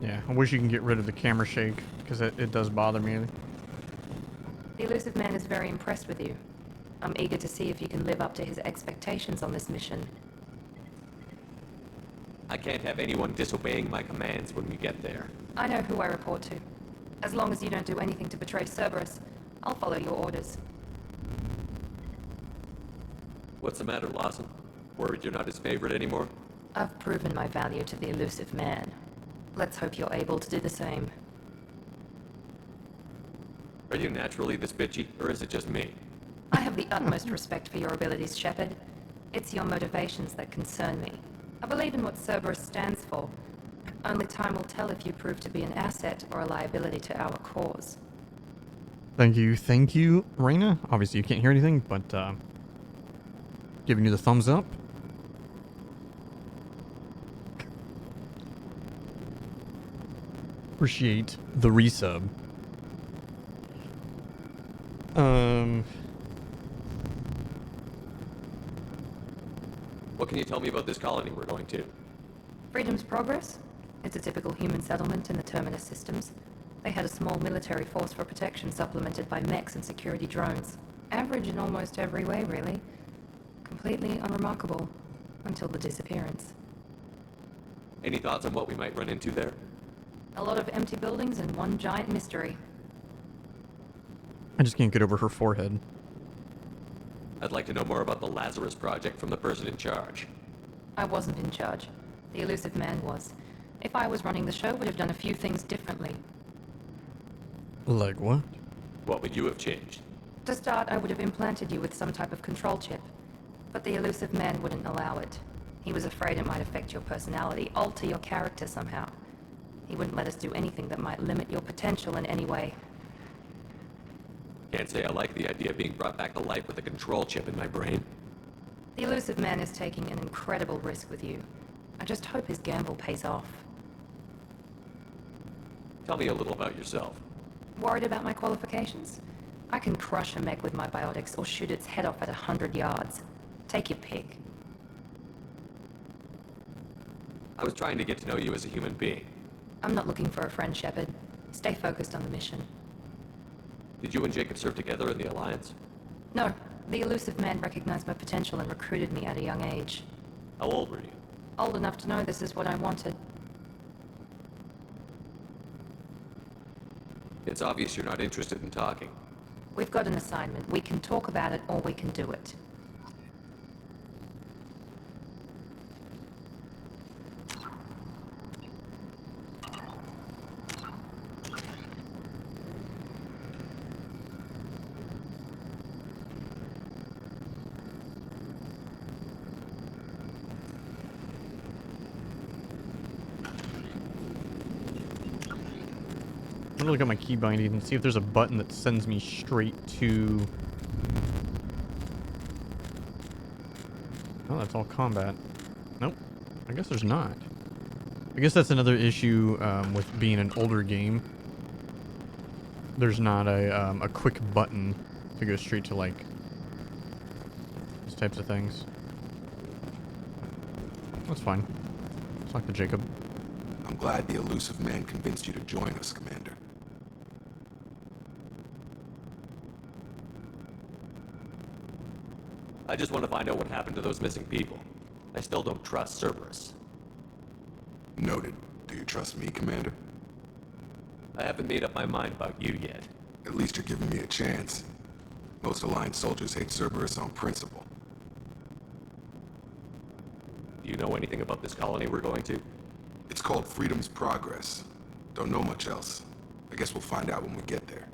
Yeah, I wish you can get rid of the camera shake, because it does bother me. The Elusive Man is very impressed with you. I'm eager to see if you can live up to his expectations on this mission. I can't have anyone disobeying my commands when we get there. I know who I report to. As long as you don't do anything to betray Cerberus, I'll follow your orders. What's the matter, Lawson? Worried you're not his favorite anymore? I've proven my value to the Elusive Man. Let's hope you're able to do the same. Are you naturally this bitchy, or is it just me? I have the utmost respect for your abilities, Shepard. It's your motivations that concern me. I believe in what Cerberus stands for. Only time will tell if you prove to be an asset or a liability to our cause. Thank you, Reyna. Obviously you can't hear anything, but giving you the thumbs up. Appreciate the resub. What can you tell me about this colony we're going to? Freedom's Progress? It's a typical human settlement in the Terminus systems. They had a small military force for protection supplemented by mechs and security drones. Average in almost every way, really. Completely unremarkable. Until the disappearance. Any thoughts on what we might run into there? A lot of empty buildings and one giant mystery. I just can't get over her forehead. I'd like to know more about the Lazarus Project from the person in charge. I wasn't in charge. The Elusive Man was. If I was running the show, would have done a few things differently. Like what? What would you have changed? To start, I would have implanted you with some type of control chip. But the Elusive Man wouldn't allow it. He was afraid it might affect your personality, alter your character somehow. He wouldn't let us do anything that might limit your potential in any way. Can't say I like the idea of being brought back to life with a control chip in my brain. The Elusive Man is taking an incredible risk with you. I just hope his gamble pays off. Tell me a little about yourself. Worried about my qualifications? I can crush a mech with my biotics or shoot its head off at 100 yards. Take your pick. I was trying to get to know you as a human being. I'm not looking for a friend, Shepard. Stay focused on the mission. Did you and Jacob serve together in the Alliance? No, the Elusive Man recognized my potential and recruited me at a young age. How old were you? Old enough to know this is what I wanted. It's obvious you're not interested in talking. We've got an assignment. We can talk about it or we can do it. I'm gonna look at my key binding and see if there's a button that sends me straight to... Oh, that's all combat. Nope. I guess there's not. I guess that's another issue with being an older game. There's not a quick button to go straight to, like, these types of things. That's fine. Let's talk to Jacob. I'm glad the Elusive Man convinced you to join us, Commander. I just want to find out what happened to those missing people. I still don't trust Cerberus. Noted. Do you trust me, Commander? I haven't made up my mind about you yet. At least you're giving me a chance. Most Alliance soldiers hate Cerberus on principle. Do you know anything about this colony we're going to? It's called Freedom's Progress. Don't know much else. I guess we'll find out when we get there.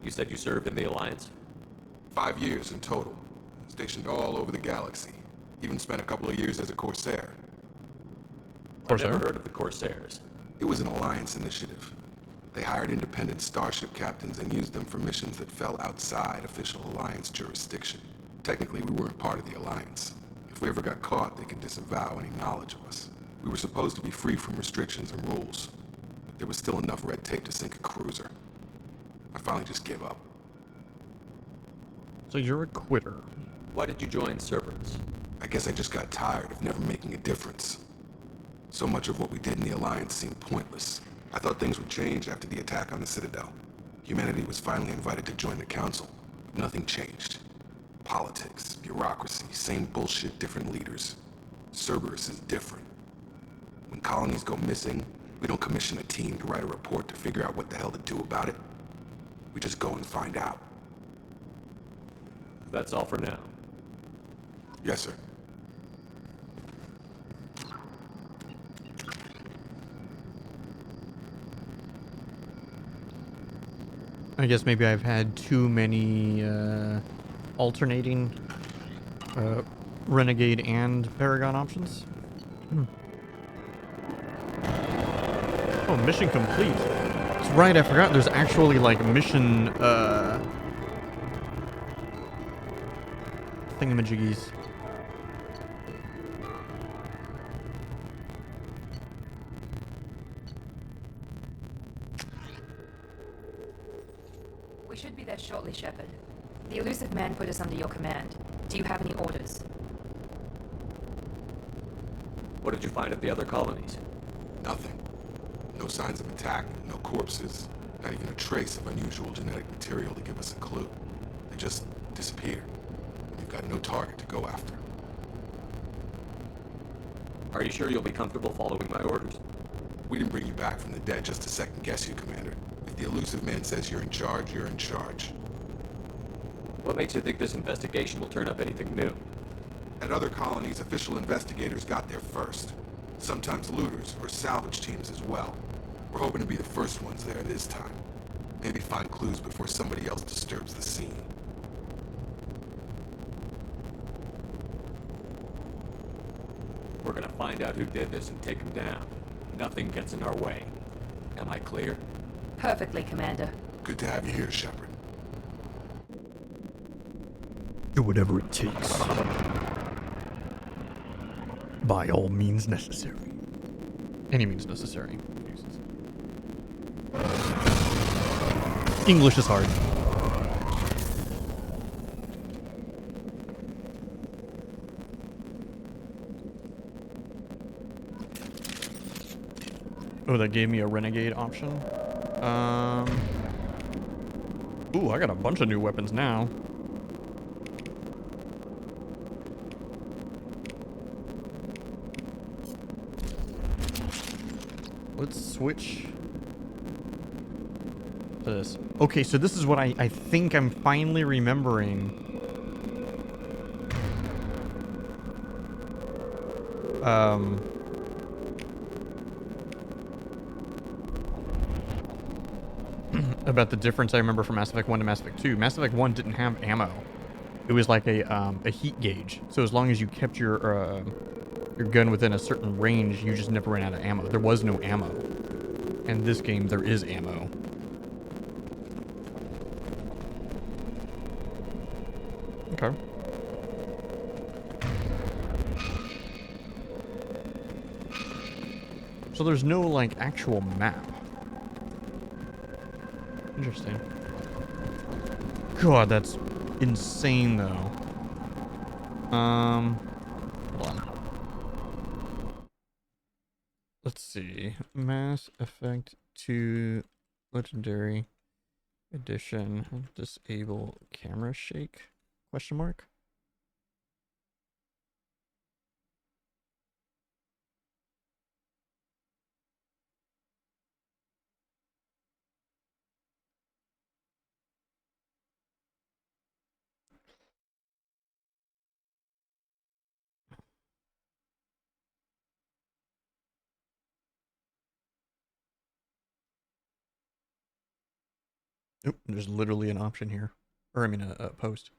You said you served in the Alliance? 5 years in total. Stationed all over the galaxy. Even spent a couple of years as a Corsair. I've never heard of the Corsairs. It was an Alliance initiative. They hired independent starship captains and used them for missions that fell outside official Alliance jurisdiction. Technically, we weren't part of the Alliance. If we ever got caught, they could disavow any knowledge of us. We were supposed to be free from restrictions and rules, but there was still enough red tape to sink a cruiser. I finally just gave up. So you're a quitter. Why did you join Cerberus? I guess I just got tired of never making a difference. So much of what we did in the Alliance seemed pointless. I thought things would change after the attack on the Citadel. Humanity was finally invited to join the Council, but nothing changed. Politics, bureaucracy, same bullshit, different leaders. Cerberus is different. When colonies go missing, we don't commission a team to write a report to figure out what the hell to do about it. We just go and find out. That's all for now. Yes, sir. I guess maybe I've had too many alternating Renegade and Paragon options. Oh, mission complete. That's right, I forgot there's actually like mission thingamajiggies. We should be there shortly, Shepard. The Elusive Man put us under your command. Do you have any orders? What did you find at the other colonies? Nothing. No signs of attack, no corpses, not even a trace of unusual genetic material to give us a clue. They just disappeared. We've got no target to go after. Are you sure you'll be comfortable following my orders? We didn't bring you back from the dead just to second guess you, Commander. If the Elusive Man says you're in charge, you're in charge. What makes you think this investigation will turn up anything new? At other colonies, official investigators got there first. Sometimes looters or salvage teams as well. We're hoping to be the first ones there this time. Maybe find clues before somebody else disturbs the scene. We're gonna find out who did this and take him down. Nothing gets in our way. Am I clear? Perfectly, Commander. Good to have you here, Shepard. Do whatever it takes. By all means necessary. Any means necessary. Jesus. English is hard. Oh, that gave me a renegade option. Ooh, I got a bunch of new weapons now. Let's switch to this. Okay, so this is what I think I'm finally remembering. About the difference I remember from Mass Effect 1 to Mass Effect 2. Mass Effect 1 didn't have ammo. It was like a heat gauge. So as long as you kept your gun within a certain range, you just never ran out of ammo. There was no ammo. In this game, there is ammo. Okay. So there's no, like, actual map. Interesting. God, that's insane, though. Hold on. Let's see. Mass Effect 2 Legendary Edition. Disable camera shake? Question mark? Oop, there's literally an option here. Or, I mean, a post.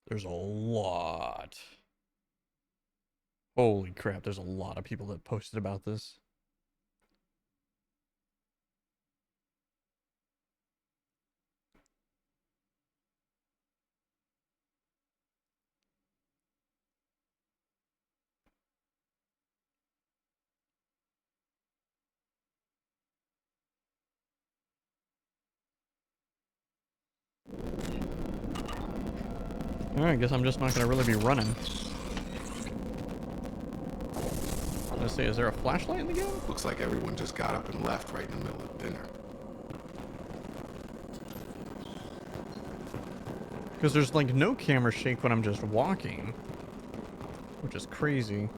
There's a lot. Holy crap, there's a lot of people that posted about this. Alright, I guess I'm just not gonna really be running. Let's see, is there a flashlight in the game? Looks like everyone just got up and left right in the middle of dinner. Because there's like no camera shake when I'm just walking. Which is crazy.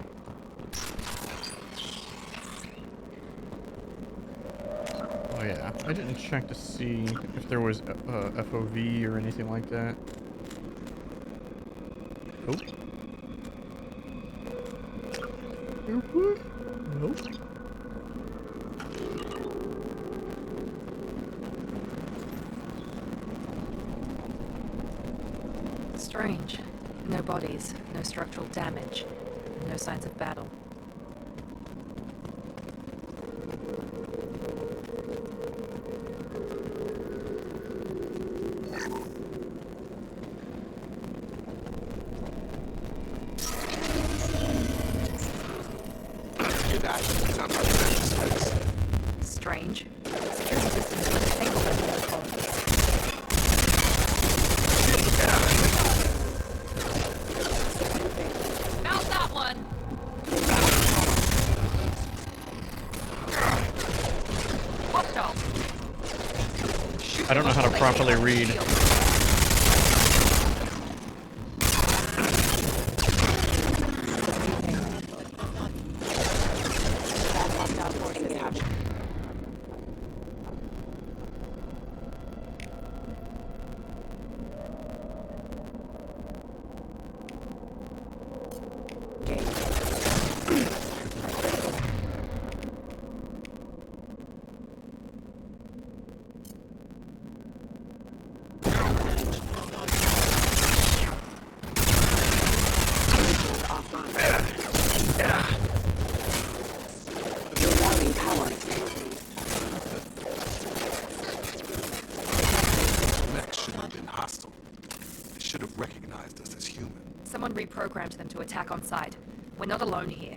Oh yeah, I didn't check to see if there was FOV or anything like that. Oh. Nope. Strange. No bodies, no structural damage, no signs of battle. Strange. Security systems are disabled in all colonies. Found that one! properly read. Someone reprogrammed them to attack on sight. We're not alone here.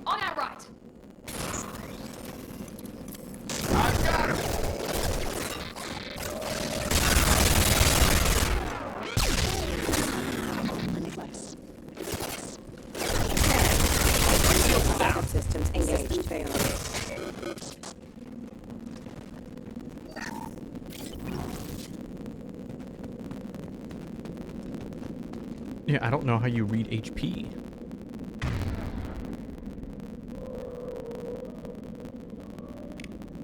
On our right! I've got him! Backup systems engaged. Failed. Yeah, I don't know how you read HP.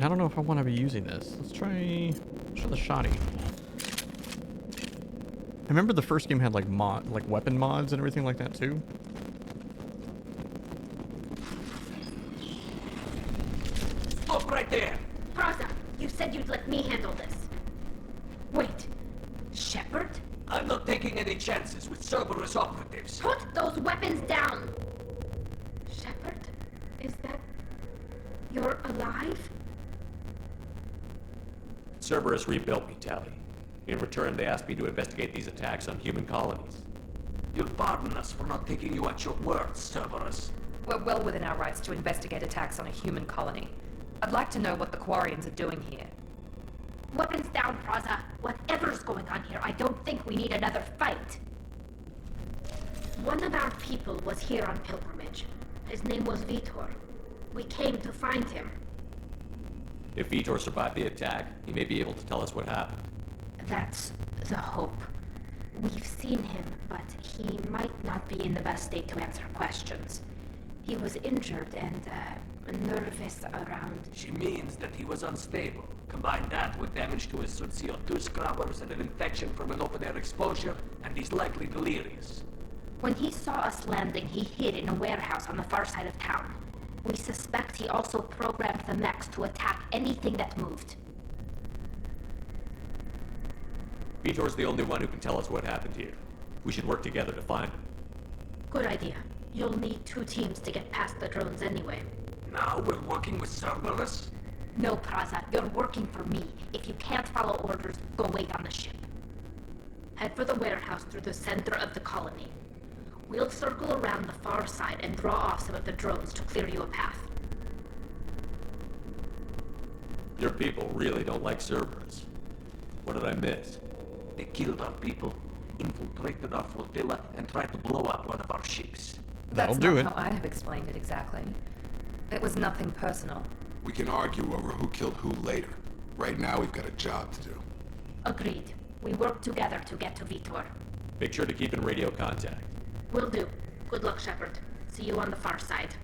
I don't know if I want to be using this. Let's try the shoddy. I remember the first game had like weapon mods and everything like that too. Stop right there! Praza, you said you'd let me handle this. Wait, Shepard? I'm not taking any chances with Cerberus operatives. Put those weapons down! Shepard? Is that... You're alive? Cerberus rebuilt me, Tally. In return, they asked me to investigate these attacks on human colonies. You'll pardon us for not taking you at your word, Cerberus. We're well within our rights to investigate attacks on a human colony. I'd like to know what the Quarians are doing here. Weapons down, Praza. Whatever's going on here, I don't think we need another fight. One of our people was here on pilgrimage. His name was Vitor. We came to find him. If Vitor survived the attack, he may be able to tell us what happened. That's the hope. We've seen him, but he might not be in the best state to answer questions. He was injured and, nervous around... She means that he was unstable. Combine that with damage to his CO2 scrubbers and an infection from an open-air exposure, and he's likely delirious. When he saw us landing, he hid in a warehouse on the far side of town. We suspect he also programmed the mechs to attack anything that moved. Vitor's the only one who can tell us what happened here. We should work together to find him. Good idea. You'll need 2 teams to get past the drones anyway. Now we're working with Cerberus? No, Praza. You're working for me. If you can't follow orders, go wait on the ship. Head for the warehouse through the center of the colony. We'll circle around the far side and draw off some of the drones to clear you a path. Your people really don't like Cerberus. What did I miss? They killed our people, infiltrated our flotilla, and tried to blow up one of our ships. That'll That's do not it. how I have explained it exactly. It was nothing personal. We can argue over who killed who later. Right now, we've got a job to do. Agreed. We work together to get to Vitor. Make sure to keep in radio contact. Will do. Good luck, Shepard. See you on the far side.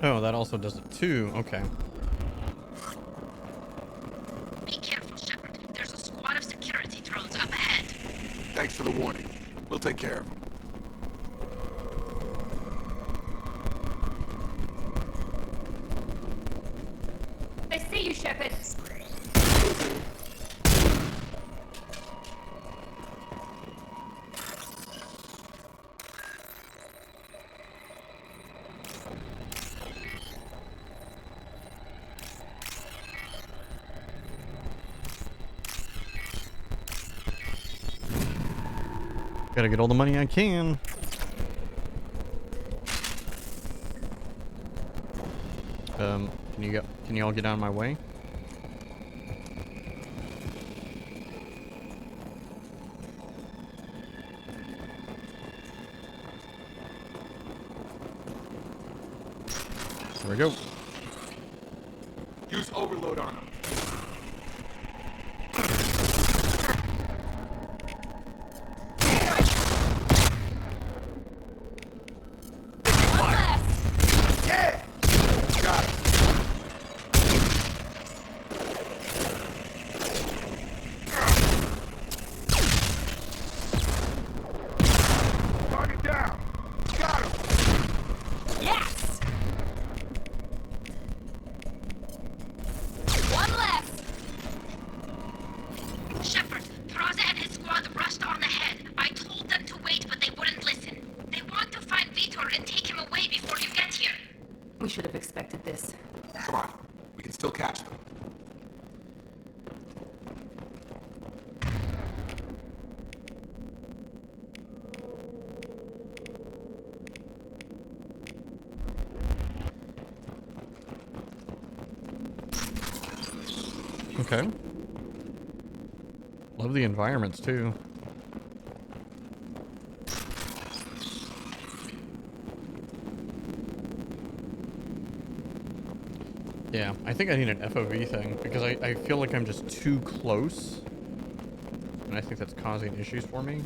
Oh, that also does it too. Okay. Be careful, Shepard. There's a squad of security drones up ahead. Thanks for the warning. We'll take care of them. They see you, Shepard. Gotta get all the money I can. Can you all get out of my way? There we go. Use overload on them. We should have expected this. Come on. We can still catch them. Okay. Love the environments too. Yeah, I think I need an FOV thing because I feel like I'm just too close. And I think that's causing issues for me.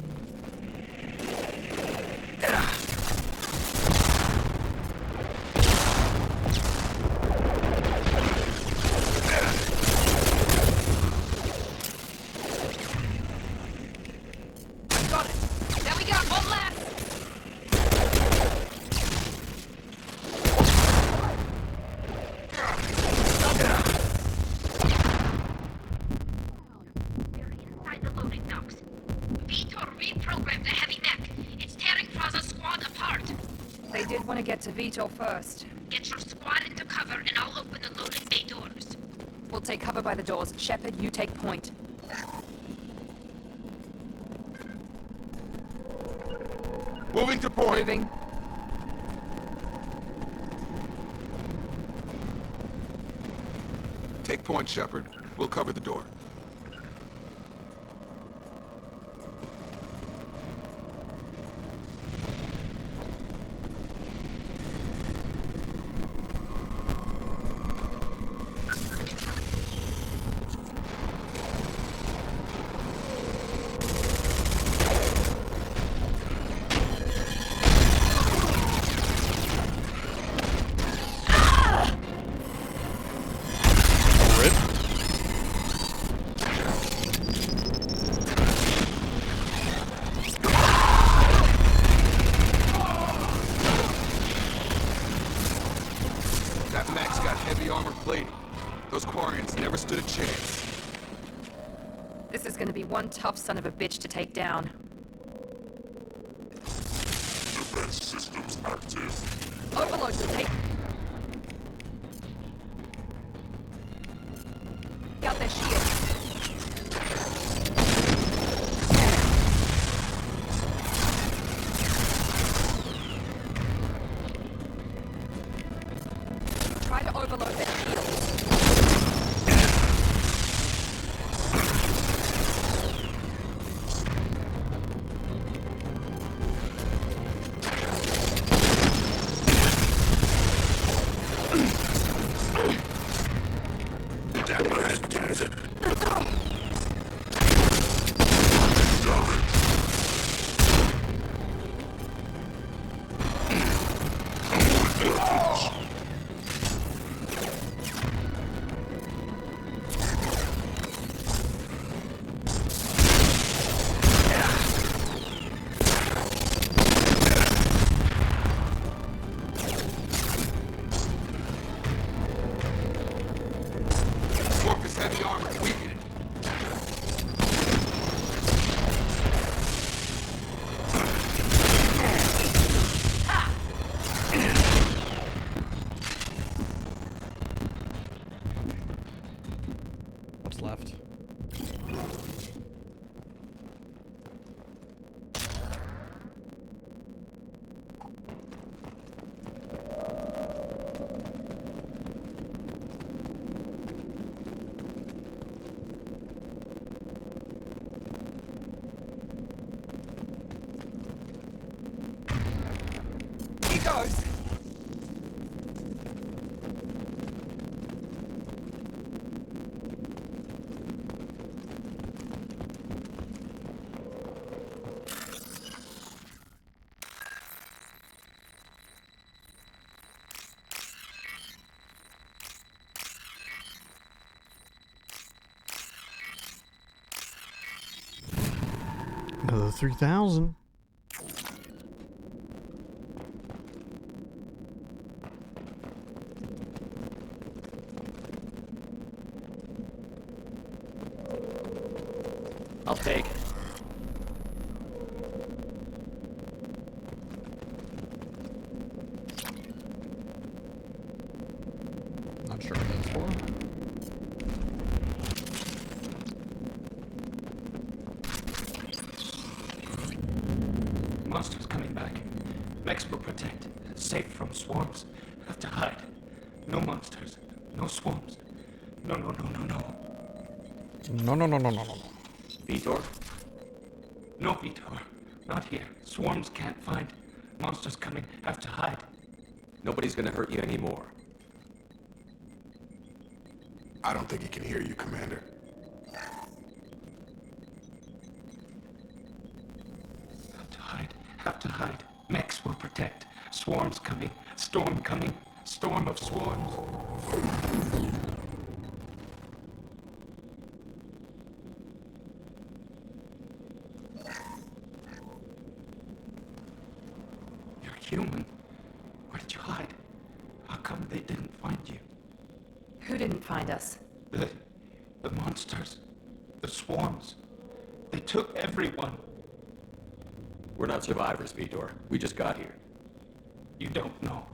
To Vito first. Get your squad into cover and I'll open the loading bay doors. We'll take cover by the doors. Shepard, you take point. Moving to point. Moving. Take point, Shepard. We'll cover the door. One tough son of a bitch to take down. Defense systems active. Overload will take... Got their shield. Try to overload their shields. Another 3,000. I'll take it. Not sure what that's for. Monsters coming back. Mechs will protect. Safe from swarms. Have to hide. No monsters. No swarms. No. No, no, no, no, no, no. Vitor? No, Vitor. Not here. Swarms can't find. Monsters coming. Have to hide. Nobody's gonna hurt you anymore. I don't think he can hear you, Commander. Have to hide. Have to hide. Mechs will protect. Swarms coming. Storm coming. Storm of swarms. You're human. Where did you hide? How come they didn't find you? Who didn't find us? The monsters. The swarms. They took everyone. We're not survivors, Vitor. We just got here. You don't know.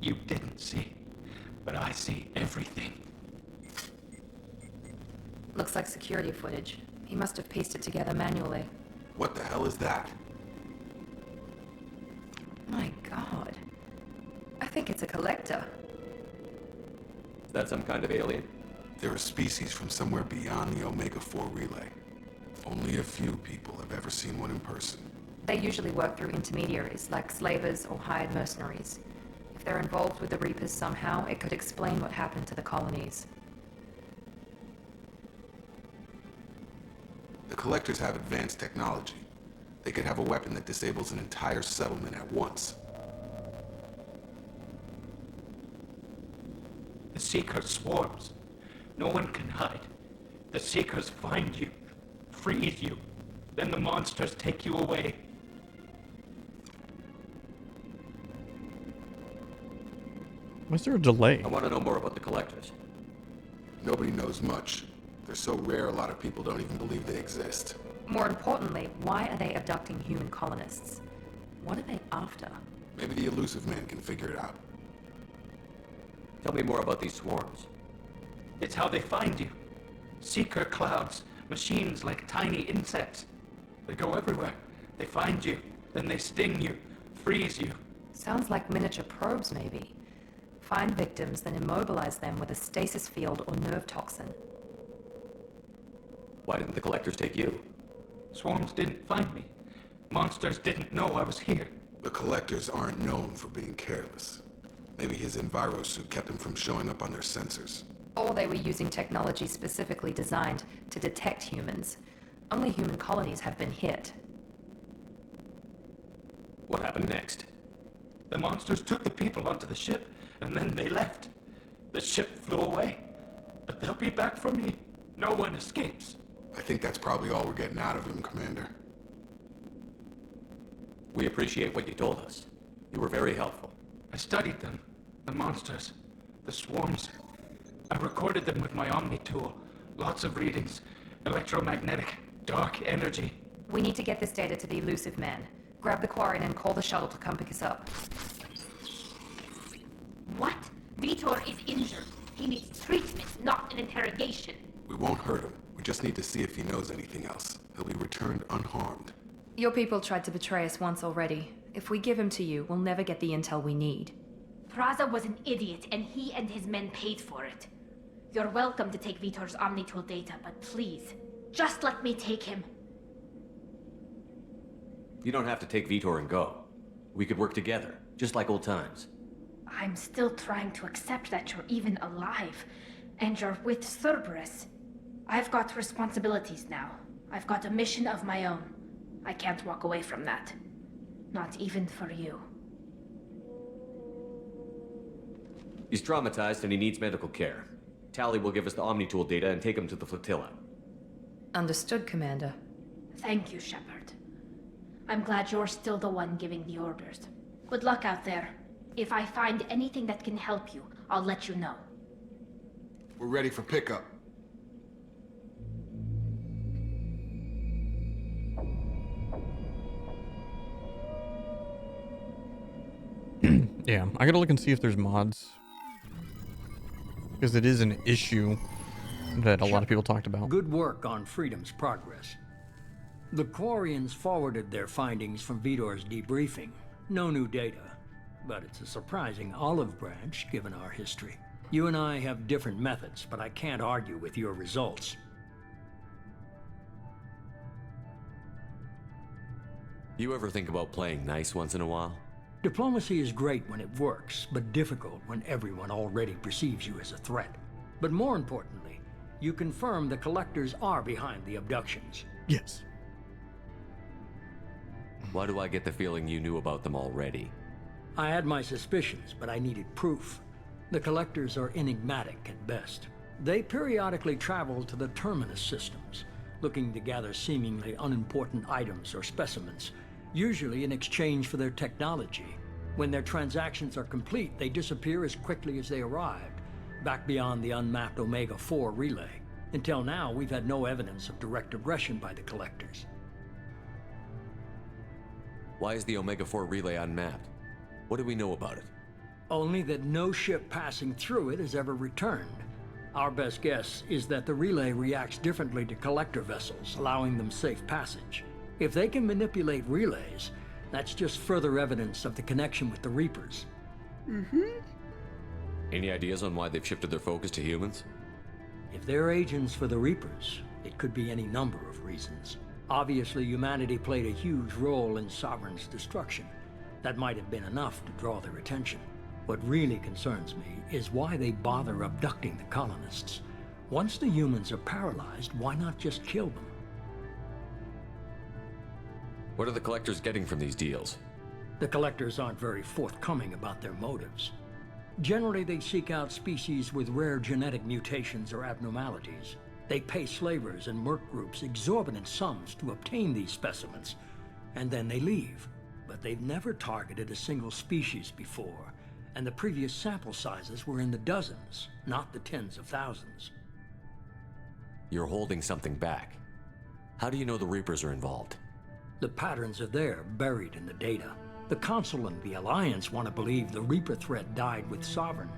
You didn't see. But I see everything. Looks like security footage. He must have pieced it together manually. What the hell is that? My god. I think it's a collector. Is that some kind of alien? They're a species from somewhere beyond the Omega-4 relay. Only a few people have ever seen one in person. They usually work through intermediaries, like slavers or hired mercenaries. If they're involved with the Reapers somehow, it could explain what happened to the colonies. The Collectors have advanced technology. They could have a weapon that disables an entire settlement at once. The Seekers swarms. No one can hide. The Seekers find you, freeze you. Then the monsters take you away. Why is there a delay? I want to know more about the Collectors. Nobody knows much. They're so rare, a lot of people don't even believe they exist. More importantly, why are they abducting human colonists? What are they after? Maybe the Elusive Man can figure it out. Tell me more about these swarms. It's how they find you. Seeker clouds, machines like tiny insects. They go everywhere. They find you, then they sting you, freeze you. Sounds like miniature probes, maybe. Find victims, then immobilize them with a stasis field or nerve toxin. Why didn't the Collectors take you? Swarms didn't find me. Monsters didn't know I was here. The Collectors aren't known for being careless. Maybe his envirosuit kept him from showing up on their sensors. Or they were using technology specifically designed to detect humans. Only human colonies have been hit. What happened next? The monsters took the people onto the ship, and then they left. The ship flew away. But they'll be back for me. No one escapes. I think that's probably all we're getting out of him, Commander. We appreciate what you told us. You were very helpful. I studied them. The monsters. The swarms. I recorded them with my Omni tool. Lots of readings. Electromagnetic. Dark energy. We need to get this data to the Elusive Man. Grab the Quarren and call the shuttle to come pick us up. What? Vitor is injured. He needs treatment, not an interrogation. We won't hurt him. We just need to see if he knows anything else. He'll be returned unharmed. Your people tried to betray us once already. If we give him to you, we'll never get the intel we need. Praza was an idiot, and he and his men paid for it. You're welcome to take Vitor's Omnitool data, but please, just let me take him. You don't have to take Vitor and go. We could work together, just like old times. I'm still trying to accept that you're even alive, and you're with Cerberus. I've got responsibilities now. I've got a mission of my own. I can't walk away from that. Not even for you. He's traumatized and he needs medical care. Tali will give us the Omnitool data and take him to the flotilla. Understood, Commander. Thank you, Shepard. I'm glad you're still the one giving the orders. Good luck out there. If I find anything that can help you, I'll let you know. We're ready for pickup. Yeah, I gotta look and see if there's mods. Because it is an issue that a lot of people talked about. Good work on Freedom's progress. The Quarians forwarded their findings from Vidor's debriefing. No new data, but it's a surprising olive branch given our history. You and I have different methods, but I can't argue with your results. You ever think about playing nice once in a while? Diplomacy is great when it works, but difficult when everyone already perceives you as a threat. But more importantly, you confirm the Collectors are behind the abductions. Yes. Why do I get the feeling you knew about them already? I had my suspicions, but I needed proof. The Collectors are enigmatic at best. They periodically travel to the Terminus systems, looking to gather seemingly unimportant items or specimens, usually in exchange for their technology. When their transactions are complete, they disappear as quickly as they arrived, back beyond the unmapped Omega-4 relay. Until now, we've had no evidence of direct aggression by the Collectors. Why is the Omega-4 relay unmapped? What do we know about it? Only that no ship passing through it has ever returned. Our best guess is that the relay reacts differently to Collector vessels, allowing them safe passage. If they can manipulate relays, that's just further evidence of the connection with the Reapers. Any ideas on why they've shifted their focus to humans? If they're agents for the Reapers, it could be any number of reasons. Obviously, humanity played a huge role in Sovereign's destruction. That might have been enough to draw their attention. What really concerns me is why they bother abducting the colonists. Once the humans are paralyzed, why not just kill them? What are the Collectors getting from these deals? The Collectors aren't very forthcoming about their motives. Generally, they seek out species with rare genetic mutations or abnormalities. They pay slavers and merc groups exorbitant sums to obtain these specimens, and then they leave. But they've never targeted a single species before, and the previous sample sizes were in the dozens, not the tens of thousands. You're holding something back. How do you know the Reapers are involved? The patterns are there, buried in the data. The Council and the Alliance want to believe the Reaper threat died with Sovereign.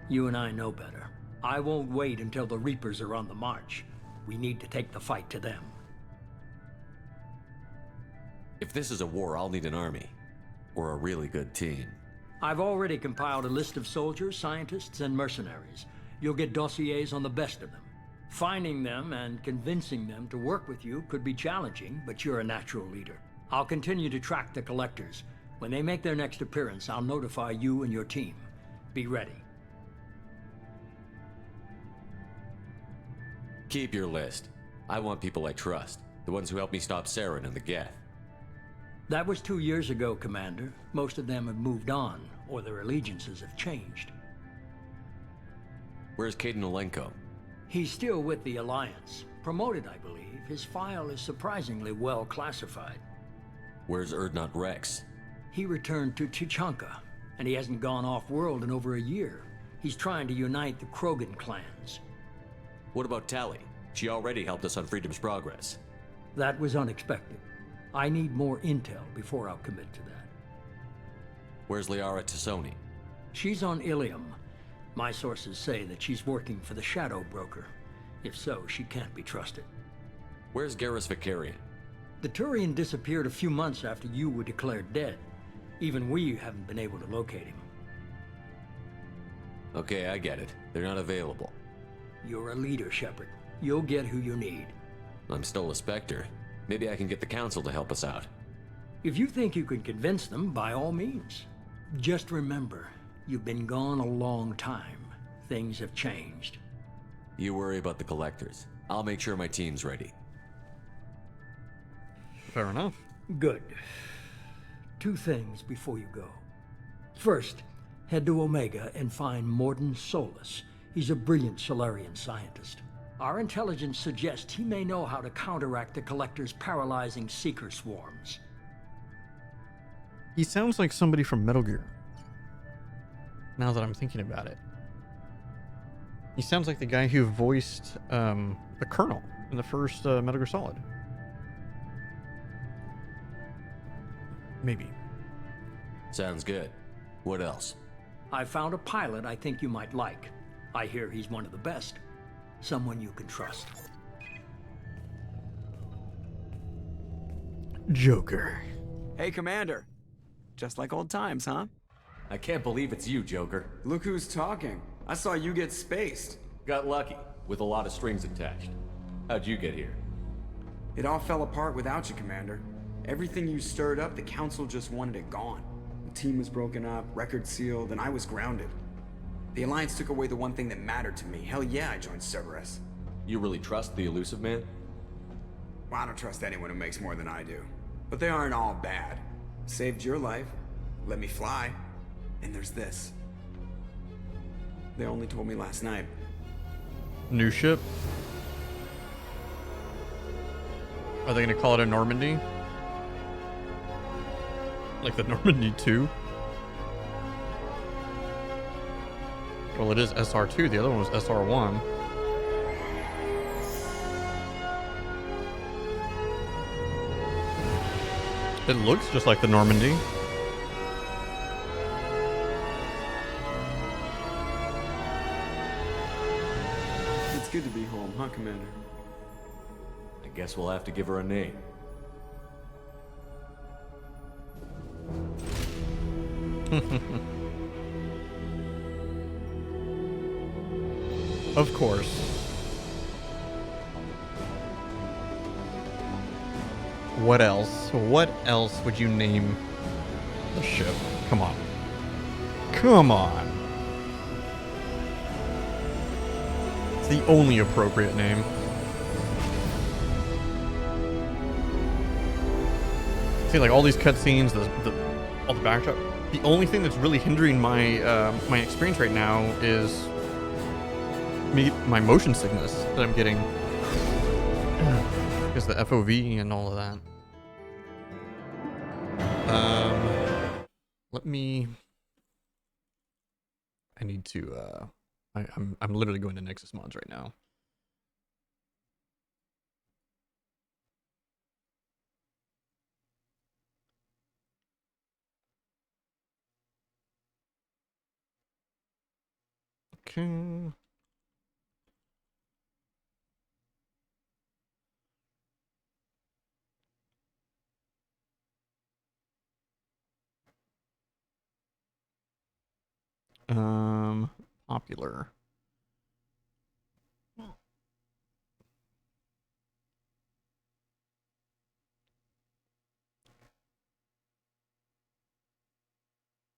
You and I know better. I won't wait until the Reapers are on the march. We need to take the fight to them. If this is a war, I'll need an army. Or a really good team. I've already compiled a list of soldiers, scientists, and mercenaries. You'll get dossiers on the best of them. Finding them and convincing them to work with you could be challenging, but you're a natural leader. I'll continue to track the Collectors. When they make their next appearance, I'll notify you and your team. Be ready. Keep your list. I want people I trust. The ones who helped me stop Saren and the Geth. That was 2 years ago, Commander. Most of them have moved on, or their allegiances have changed. Where's Kaidan Alenko? He's still with the Alliance. Promoted, I believe. His file is surprisingly well classified. Where's Urdnot Rex? He returned to Tuchanka, and he hasn't gone off-world in over a year. He's trying to unite the Krogan clans. What about Tali? She already helped us on Freedom's Progress. That was unexpected. I need more intel before I'll commit to that. Where's Liara Tassoni? She's on Ilium. My sources say that she's working for the Shadow Broker. If so, she can't be trusted. Where's Garrus Vakarian? The Turian disappeared a few months after you were declared dead. Even we haven't been able to locate him. Okay, I get it. They're not available. You're a leader, Shepard. You'll get who you need. I'm still a Spectre. Maybe I can get the Council to help us out. If you think you can convince them, by all means. Just remember, you've been gone a long time. Things have changed. You worry about the Collectors. I'll make sure my team's ready. Fair enough. Good. 2 things before you go. First, head to Omega and find Mordin Solus. He's a brilliant Solarian scientist. Our intelligence suggests he may know how to counteract the Collector's paralyzing Seeker swarms. He sounds like somebody from Metal Gear. Now that I'm thinking about it. He sounds like the guy who voiced the Colonel in the first Metal Gear Solid. Maybe. Sounds good. What else? I found a pilot I think you might like. I hear he's one of the best. Someone you can trust. Joker. Hey, Commander. Just like old times, huh? I can't believe it's you, Joker. Look who's talking. I saw you get spaced. Got lucky, with a lot of strings attached. How'd you get here? It all fell apart without you, Commander. Everything you stirred up, the Council just wanted it gone. The team was broken up, record sealed, and I was grounded. The Alliance took away the one thing that mattered to me. Hell yeah, I joined Cerberus. You really trust the Illusive Man? Well, I don't trust anyone who makes more than I do. But they aren't all bad. Saved your life, let me fly, and there's this. They only told me last night. New ship? Are they gonna call it a Normandy? Like the Normandy 2? Well, it is SR2. The other one was SR1. It looks just like the Normandy. It's good to be home, huh, Commander? I guess we'll have to give her a name. Of course. What else? What else would you name the ship? Come on. Come on. It's the only appropriate name. See, like all these cutscenes, all the backdrop. The only thing that's really hindering my my experience right now is my motion sickness that I'm getting. Because the FOV and all of that. Let me. I need to. I'm literally going to Nexus Mods right now. Okay. Popular.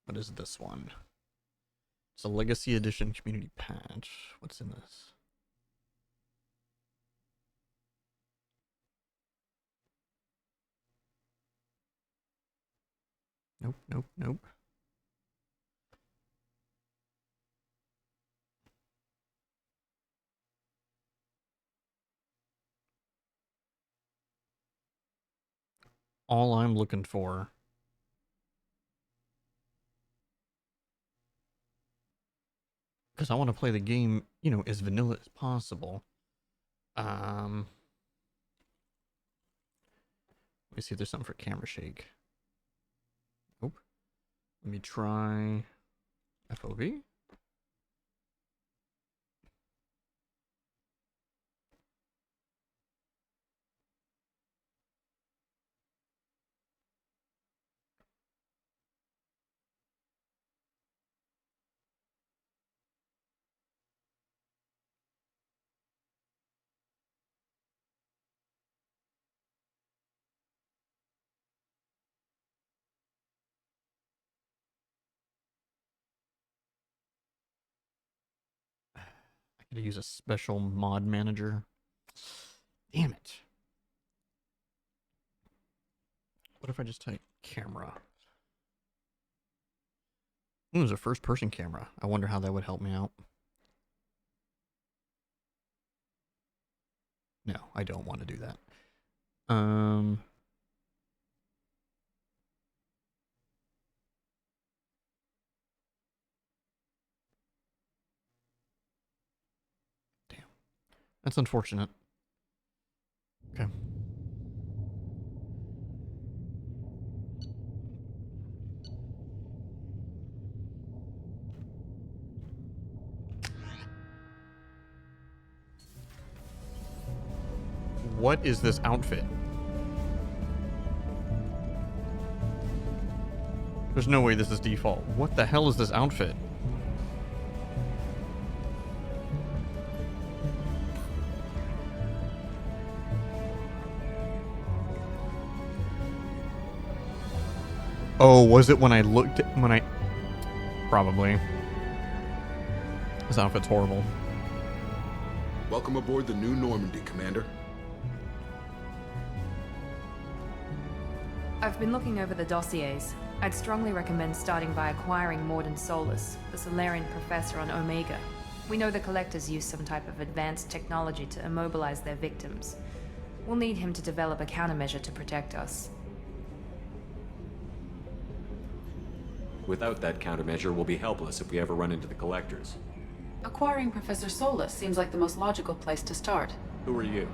What is this one? It's a Legacy Edition community patch. What's in this? Nope, nope, nope. All I'm looking for because I want to play the game, you know, as vanilla as possible. Let me see if there's something for camera shake. Nope. Let me try FOV. I gotta use a special mod manager. Damn it. What if I just type camera? Ooh, there's a first person camera. I wonder how that would help me out. No, I don't want to do that. That's unfortunate. Okay. What is this outfit? There's no way this is default. What the hell is this outfit? Oh, was it when I looked at, when I... Probably. This outfit's horrible. Welcome aboard the New Normandy, Commander. I've been looking over the dossiers. I'd strongly recommend starting by acquiring Morden Solus, the Solarian professor on Omega. We know the Collectors use some type of advanced technology to immobilize their victims. We'll need him to develop a countermeasure to protect us. Without that countermeasure, we'll be helpless if we ever run into the Collectors. Acquiring Professor Solus seems like the most logical place to start. Who are you?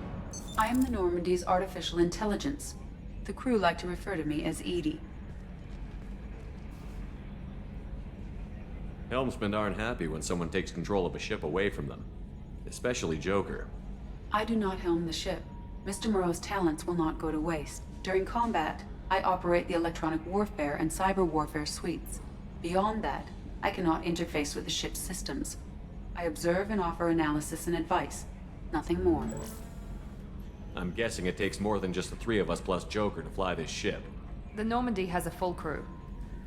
I am the Normandy's artificial intelligence. The crew like to refer to me as Edie. Helmsmen aren't happy when someone takes control of a ship away from them. Especially Joker. I do not helm the ship. Mr. Moreau's talents will not go to waste. During combat, I operate the electronic warfare and cyber warfare suites. Beyond that, I cannot interface with the ship's systems. I observe and offer analysis and advice. Nothing more. I'm guessing it takes more than just the three of us plus Joker to fly this ship. The Normandy has a full crew.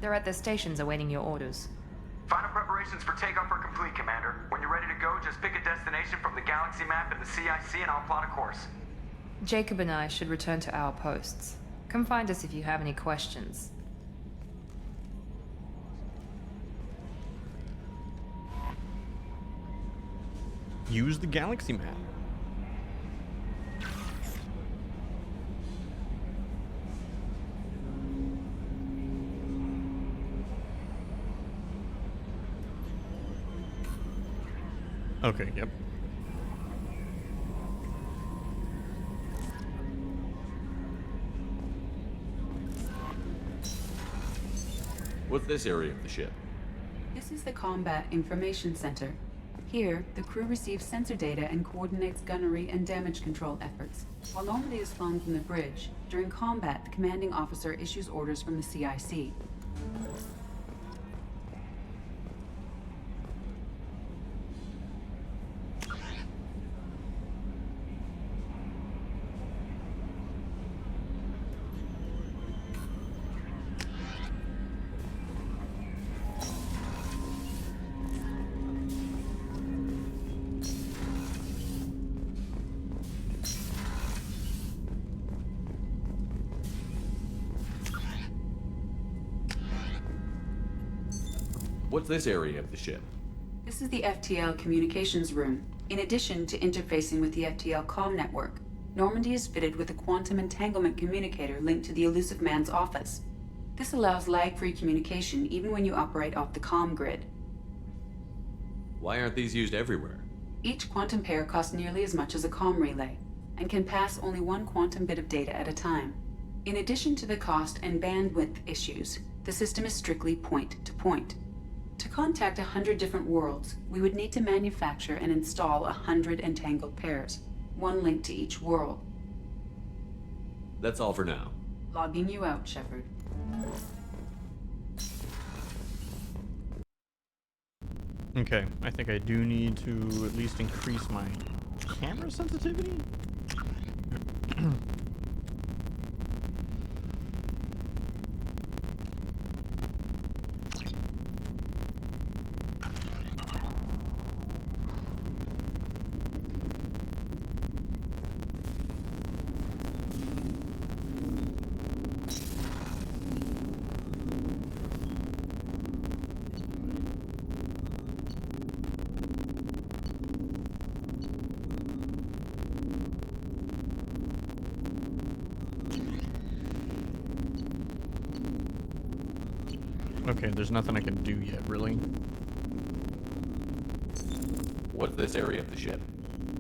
They're at their stations awaiting your orders. Final preparations for takeoff are complete, Commander. When you're ready to go, just pick a destination from the galaxy map in the CIC and I'll plot a course. Jacob and I should return to our posts. Come find us if you have any questions. Use the galaxy map. Okay, yep. What's this area of the ship? This is the Combat Information Center. Here, the crew receives sensor data and coordinates gunnery and damage control efforts. While Normandy is flown from the bridge, during combat, the commanding officer issues orders from the CIC. What's this area of the ship? This is the FTL communications room. In addition to interfacing with the FTL comm network, Normandy is fitted with a quantum entanglement communicator linked to the Elusive Man's office. This allows lag-free communication even when you operate off the comm grid. Why aren't these used everywhere? Each quantum pair costs nearly as much as a comm relay, and can pass only one quantum bit of data at a time. In addition to the cost and bandwidth issues, the system is strictly point-to-point. To contact 100 different worlds, we would need to manufacture and install 100 entangled pairs, one link to each world. That's all for now. Logging you out, Shepard. Okay, I think I do need to at least increase my camera sensitivity. Okay, there's nothing I can do yet, really. What's this area of the ship?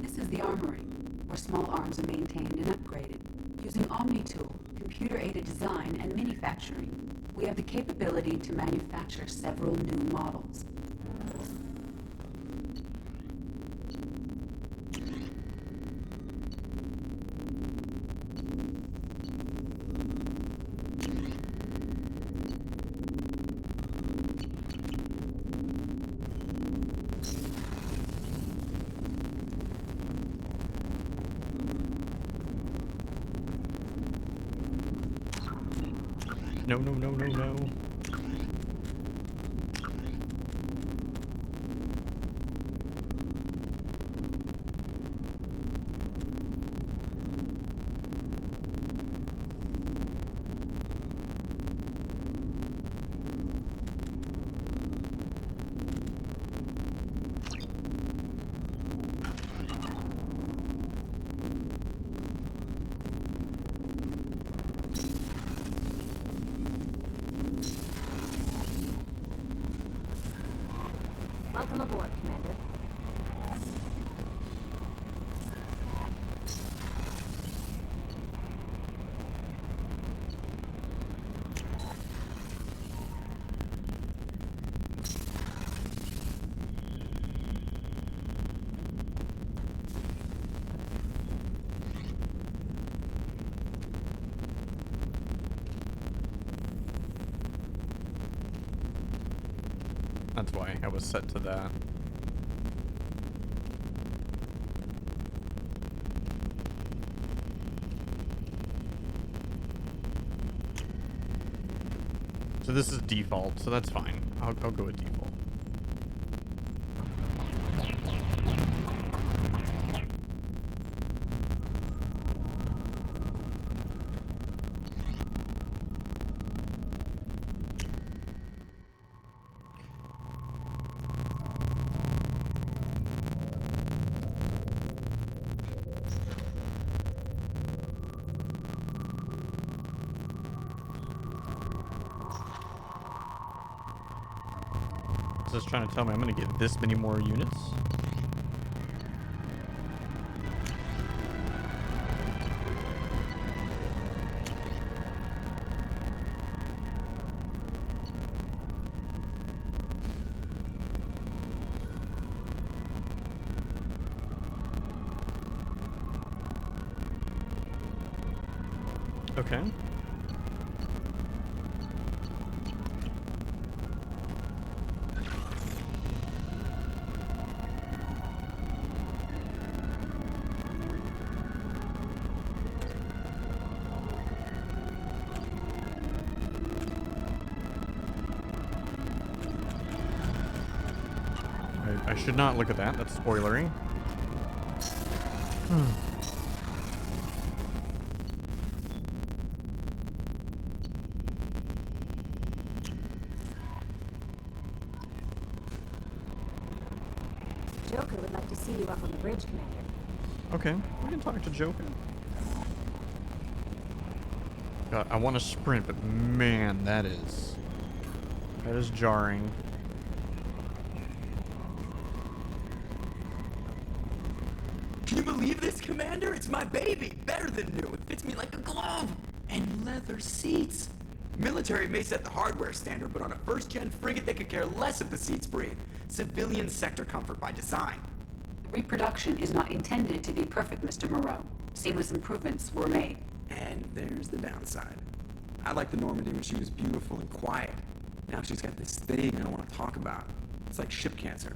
This This is the armory, where small arms are maintained and upgraded. Using OmniTool, computer-aided design, and manufacturing, we have the capability to manufacture several new models. No, no, no, no, no. Welcome aboard, Commander. That's why I was set to that. So this is default, so that's fine. I'll go with default. Is this trying to tell me I'm going to get this many more units? Okay. I should not look at that. That's spoilery. Joker would like to see you up on the bridge, Commander. Okay, we can talk to Joker. God, I want to sprint, but man, that is jarring. Can you believe this, Commander? It's my baby. Better than new. It fits me like a glove. And leather seats. Military may set the hardware standard, but on a first-gen frigate, they could care less if the seats breathe. Civilian sector comfort by design. The reproduction is not intended to be perfect, Mr. Moreau. Seamless improvements were made. And there's the downside. I liked the Normandy when she was beautiful and quiet. Now she's got this thing I don't want to talk about. It's like ship cancer.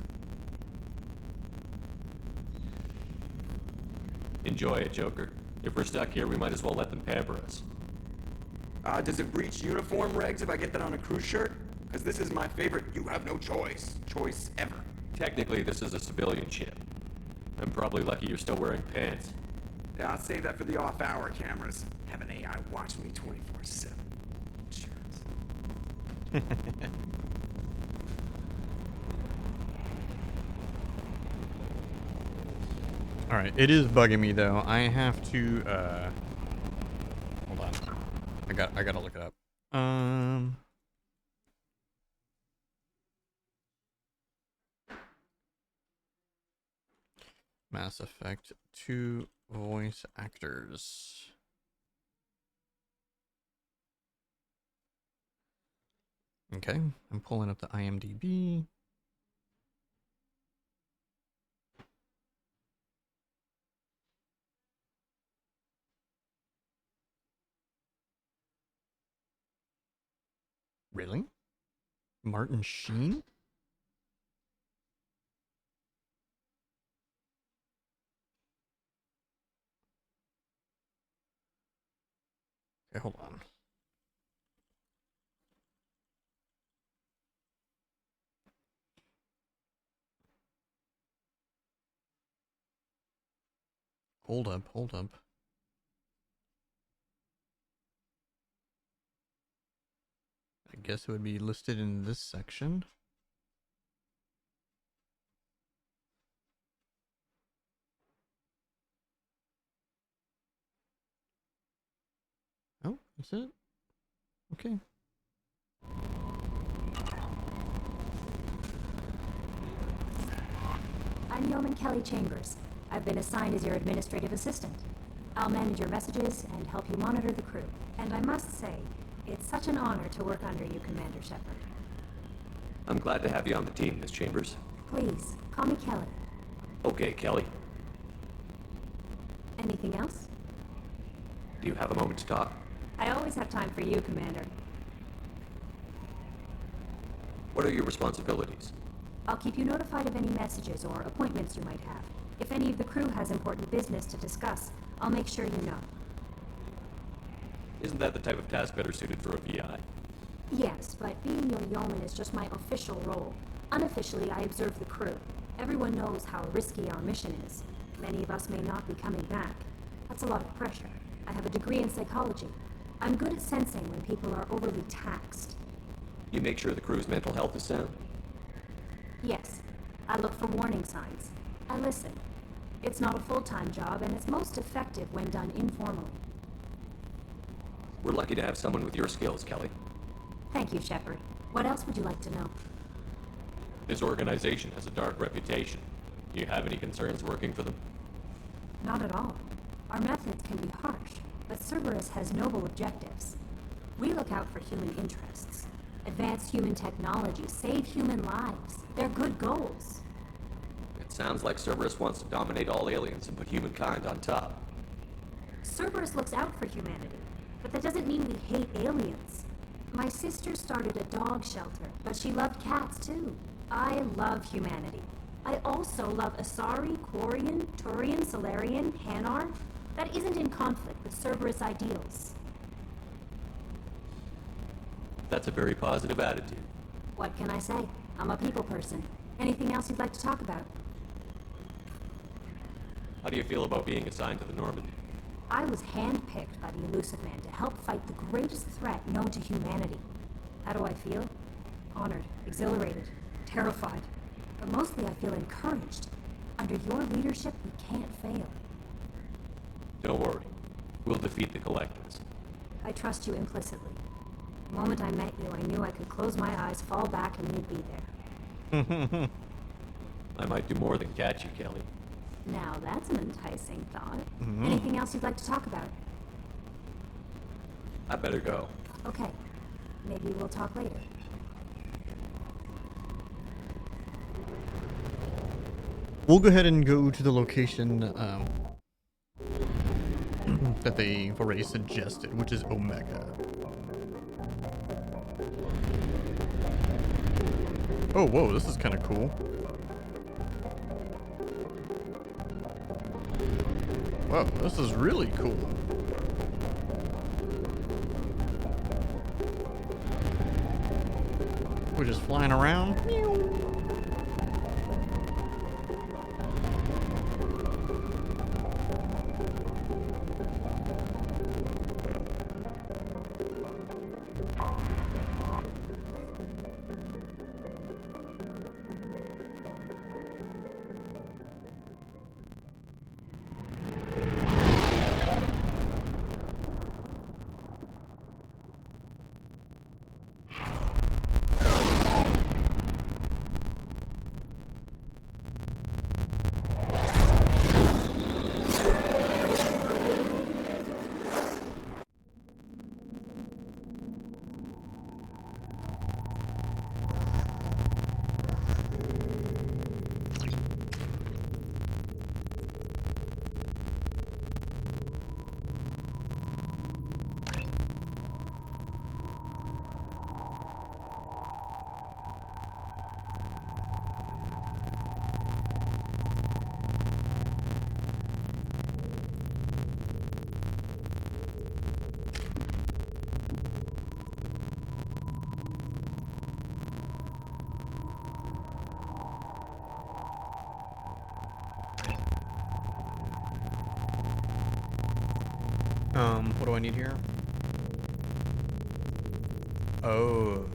Enjoy it, Joker. If we're stuck here, we might as well let them pamper us. Does it breach uniform regs if I get that on a cruise shirt? Because this is my favorite you have no choice ever. Technically, this is a civilian ship. I'm probably lucky you're still wearing pants. Yeah, I'll save that for the off-hour cameras. Have an AI watch me 24/7. Insurance. All right, it is bugging me though. I have to hold on. I gotta look it up. Mass Effect 2 voice actors. Okay, I'm pulling up the IMDb. Really? Martin Sheen? Okay, hold on. Hold up, hold up. I guess it would be listed in this section. Oh, that's it? Okay. I'm Yeoman Kelly Chambers. I've been assigned as your administrative assistant. I'll manage your messages and help you monitor the crew. And I must say, it's such an honor to work under you, Commander Shepard. I'm glad to have you on the team, Miss Chambers. Please, call me Kelly. Okay, Kelly. Anything else? Do you have a moment to talk? I always have time for you, Commander. What are your responsibilities? I'll keep you notified of any messages or appointments you might have. If any of the crew has important business to discuss, I'll make sure you know. Isn't that the type of task better suited for a VI? Yes, but being your yeoman is just my official role. Unofficially, I observe the crew. Everyone knows how risky our mission is. Many of us may not be coming back. That's a lot of pressure. I have a degree in psychology. I'm good at sensing when people are overly taxed. You make sure the crew's mental health is sound? Yes. I look for warning signs. I listen. It's not a full-time job, and it's most effective when done informally. We're lucky to have someone with your skills, Kelly. Thank you, Shepard. What else would you like to know? This organization has a dark reputation. Do you have any concerns working for them? Not at all. Our methods can be harsh, but Cerberus has noble objectives. We look out for human interests. Advance human technology, save human lives. They're good goals. It sounds like Cerberus wants to dominate all aliens and put humankind on top. Cerberus looks out for humanity, but that doesn't mean we hate aliens. My sister started a dog shelter, but she loved cats too. I love humanity. I also love Asari, Quarian, Turian, Solarian, Hanar. That isn't in conflict with Cerberus ideals. That's a very positive attitude. What can I say? I'm a people person. Anything else you'd like to talk about? How do you feel about being assigned to the Normandy? I was handpicked by the Illusive Man to help fight the greatest threat known to humanity. How do I feel? Honored, exhilarated, terrified. But mostly I feel encouraged. Under your leadership, we can't fail. Don't worry. We'll defeat the Collectors. I trust you implicitly. The moment I met you, I knew I could close my eyes, fall back, and you'd be there. I might do more than catch you, Kelly. Now that's an enticing thought. Anything else you'd like to talk about? I better go. Okay. Maybe we'll talk later. We'll go ahead and go to the location that they've already suggested, which is Omega. Oh, whoa, this is kind of cool. Whoa, this is really cool. We're just flying around. What do I need here? Oh.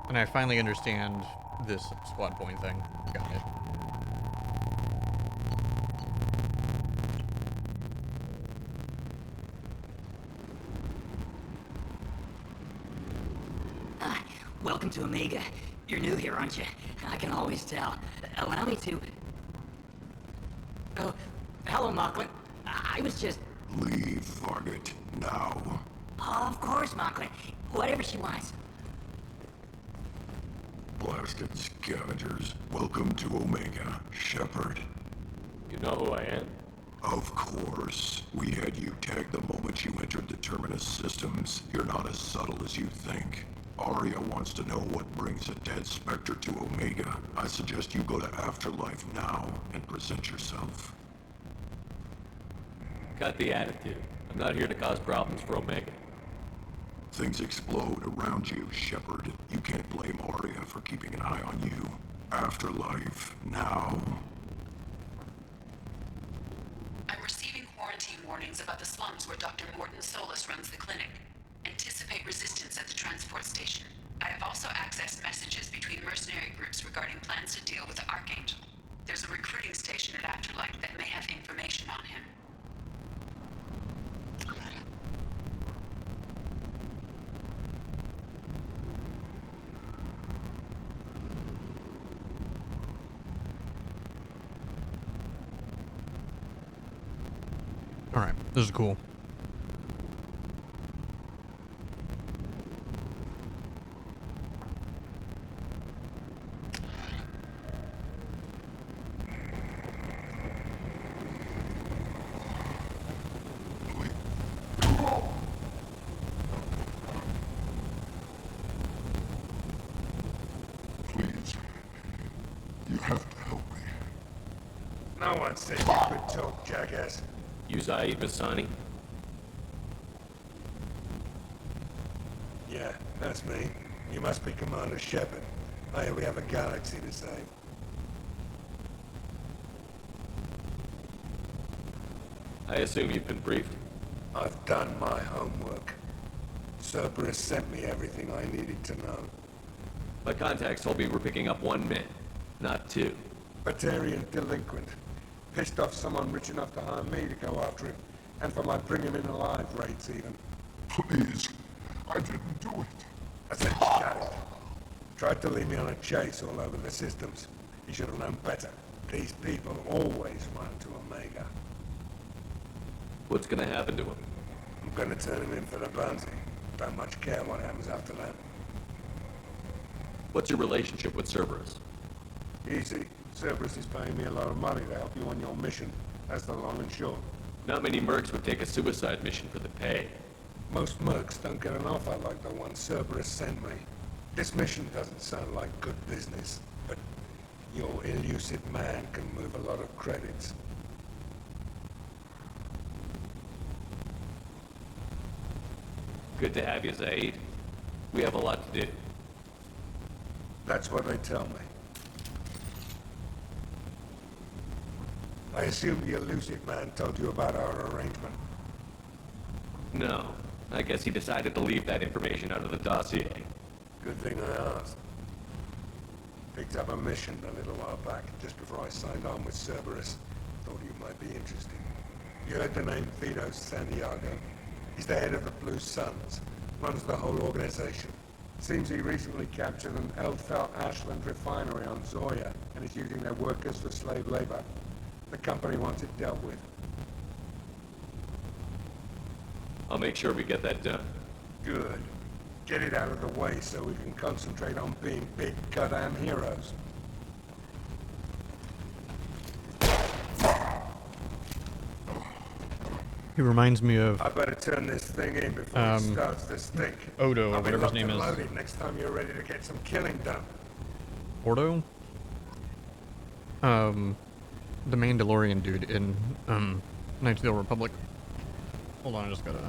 And I finally understand this squad point thing. Got it. Welcome to Omega. You're new here, aren't you? I can always tell. Allow me to... Oh, hello, Mocklin. I was just... Leave Varget now. Oh, of course, Mocklin. Whatever she wants. Blasted scavengers. Welcome to Omega, Shepard. You know who I am? Of course. We had you tagged the moment you entered the Terminus systems. You're not as subtle as you think. Aria wants to know what brings a dead Spectre to Omega. I suggest you go to Afterlife now and present yourself. Got the attitude. I'm not here to cause problems for Omega. Things explode around you, Shepard. You can't blame Aria for keeping an eye on you. Afterlife, now. I'm receiving quarantine warnings about the slums where Dr. Morton Solus runs the clinic. Anticipate resistance at the transport station. I have also accessed messages between mercenary groups regarding plans to deal with the Archangel. There's a recruiting station at Afterlife that may have information on him. Alright, this is cool. Please. You have to help me. No one said you could talk, jackass. You Zaid Masani? Yeah, that's me. You must be Commander Shepard. I hear we have a galaxy to save. I assume you've been briefed? I've done my homework. Cerberus sent me everything I needed to know. My contacts told me we're picking up one man, not two. Batarian delinquent. Pissed off someone rich enough to hire me to go after him. And for my bring him in alive rates even. Please. I didn't do it. I said shut it. Tried to lead me on a chase all over the systems. He should have known better. These people always run to Omega. What's gonna happen to him? I'm gonna turn him in for the bounty. Don't much care what happens after that. What's your relationship with Cerberus? Easy. Cerberus is paying me a lot of money to help you on your mission. That's the long and short. Not many mercs would take a suicide mission for the pay. Most mercs don't get an offer like the one Cerberus sent me. This mission doesn't sound like good business, but your elusive man can move a lot of credits. Good to have you, Zaid. We have a lot to do. That's what they tell me. I assume the elusive man told you about our arrangement. No. I guess he decided to leave that information out of the dossier. Good thing I asked. Picked up a mission a little while back, just before I signed on with Cerberus. Thought you might be interested. You heard the name Vito Santiago. He's the head of the Blue Suns. Runs the whole organization. Seems he recently captured an Eldfell Ashland refinery on Zoya and is using their workers for slave labor. The company wants it dealt with. I'll make sure we get that done. Good. Get it out of the way so we can concentrate on being big goddamn heroes. He reminds me of I better turn this thing in before it starts to stink. Odo, or I'll be whatever his locked name and is. loaded next time you're ready to get some killing done. Ordo? The Mandalorian dude in Knights of the Old Republic. Hold on, I just gotta...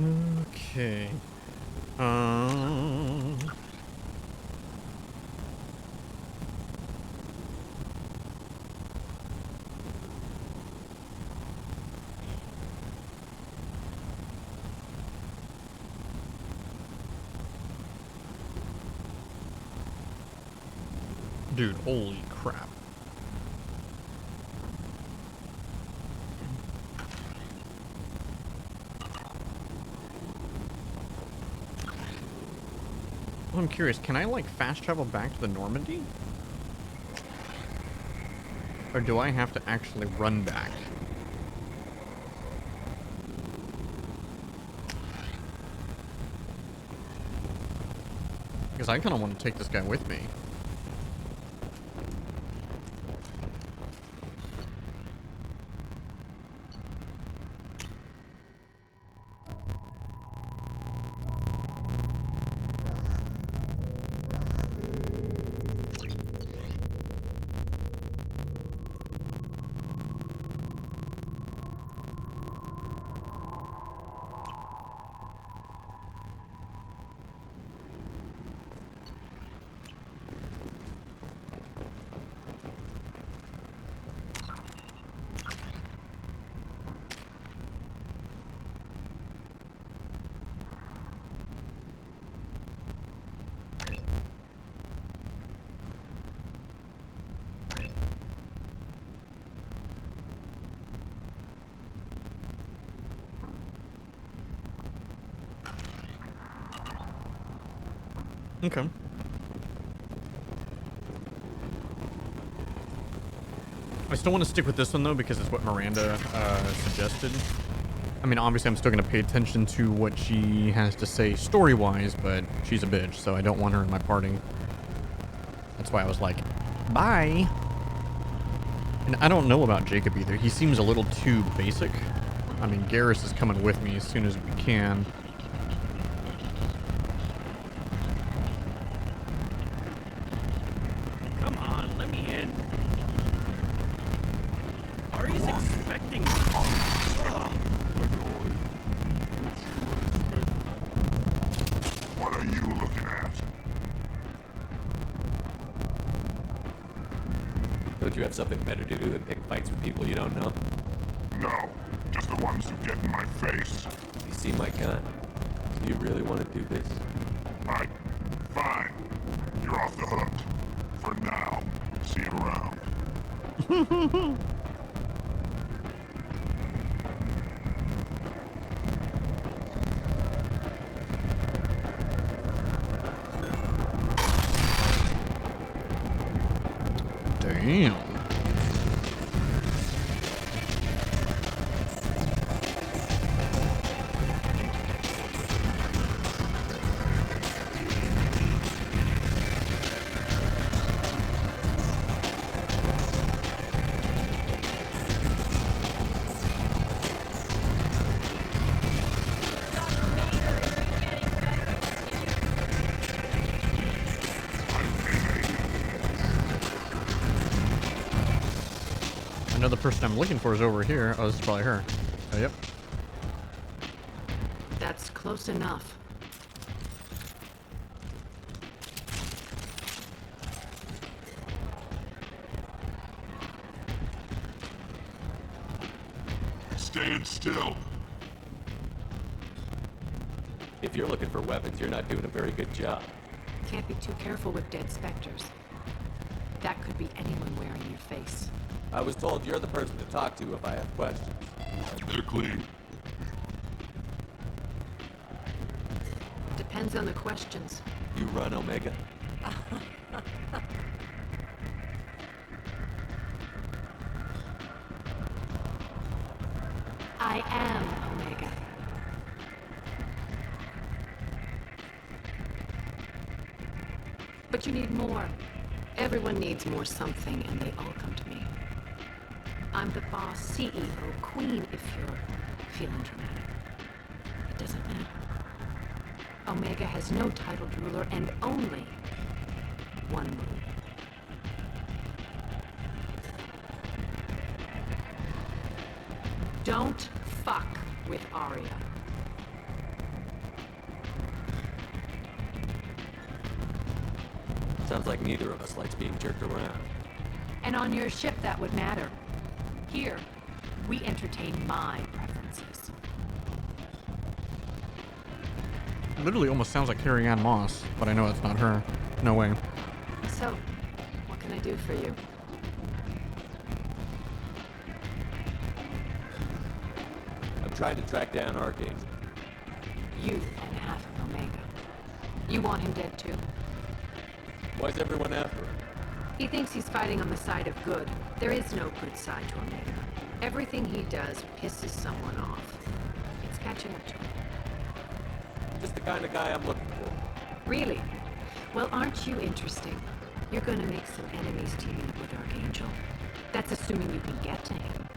Okay. Dude, holy crap. Well, I'm curious, can I like fast travel back to the Normandy? Or do I have to actually run back? Because I kind of want to take this guy with me. Okay. I still want to stick with this one though because it's what Miranda suggested. I mean, obviously I'm still going to pay attention to what she has to say story-wise, but she's a bitch, so I don't want her in my party. That's why I was like, bye. And I don't know about Jacob either. He seems a little too basic. I mean, Garrus is coming with me as soon as we can. Come on, let me in. Ari's expecting me. What are you looking at? Don't you have something better to do than pick fights with people you don't know? No, just the ones who get in my face. You see my gun? Do you really want to do this? Fine. You're off the hook. For now. See you around. Damn. Another person I'm looking for is over here. Oh, this is probably her. Oh, yep. That's close enough. stand still. If you're looking for weapons, you're not doing a very good job. Can't be too careful with dead specters. That could be anyone wearing your face. I was told you're the person to talk to if I have questions. They're clean. Depends on the questions. You run, Omega? I am Omega. But you need more. Everyone needs more something, and they all come to me. I'm the boss, CEO, queen, if you're feeling dramatic. It doesn't matter. Omega has no titled ruler and only one rule. Don't fuck with Arya. Sounds like neither of us likes being jerked around. And on your ship, that would matter. Here, we entertain my preferences. Literally almost sounds like Carrie Ann Moss, but I know that's not her. No way. So, what can I do for you? I'm trying to track down Archangel. You and half of Omega. You want him dead too? Why's everyone after him? He thinks he's fighting on the side of good. There is no good side to Omega. Everything he does pisses someone off. It's catching up to him. Just the kind of guy I'm looking for. Really? Well, aren't you interesting? You're gonna make some enemies teaming up with Archangel. That's assuming you can get to him.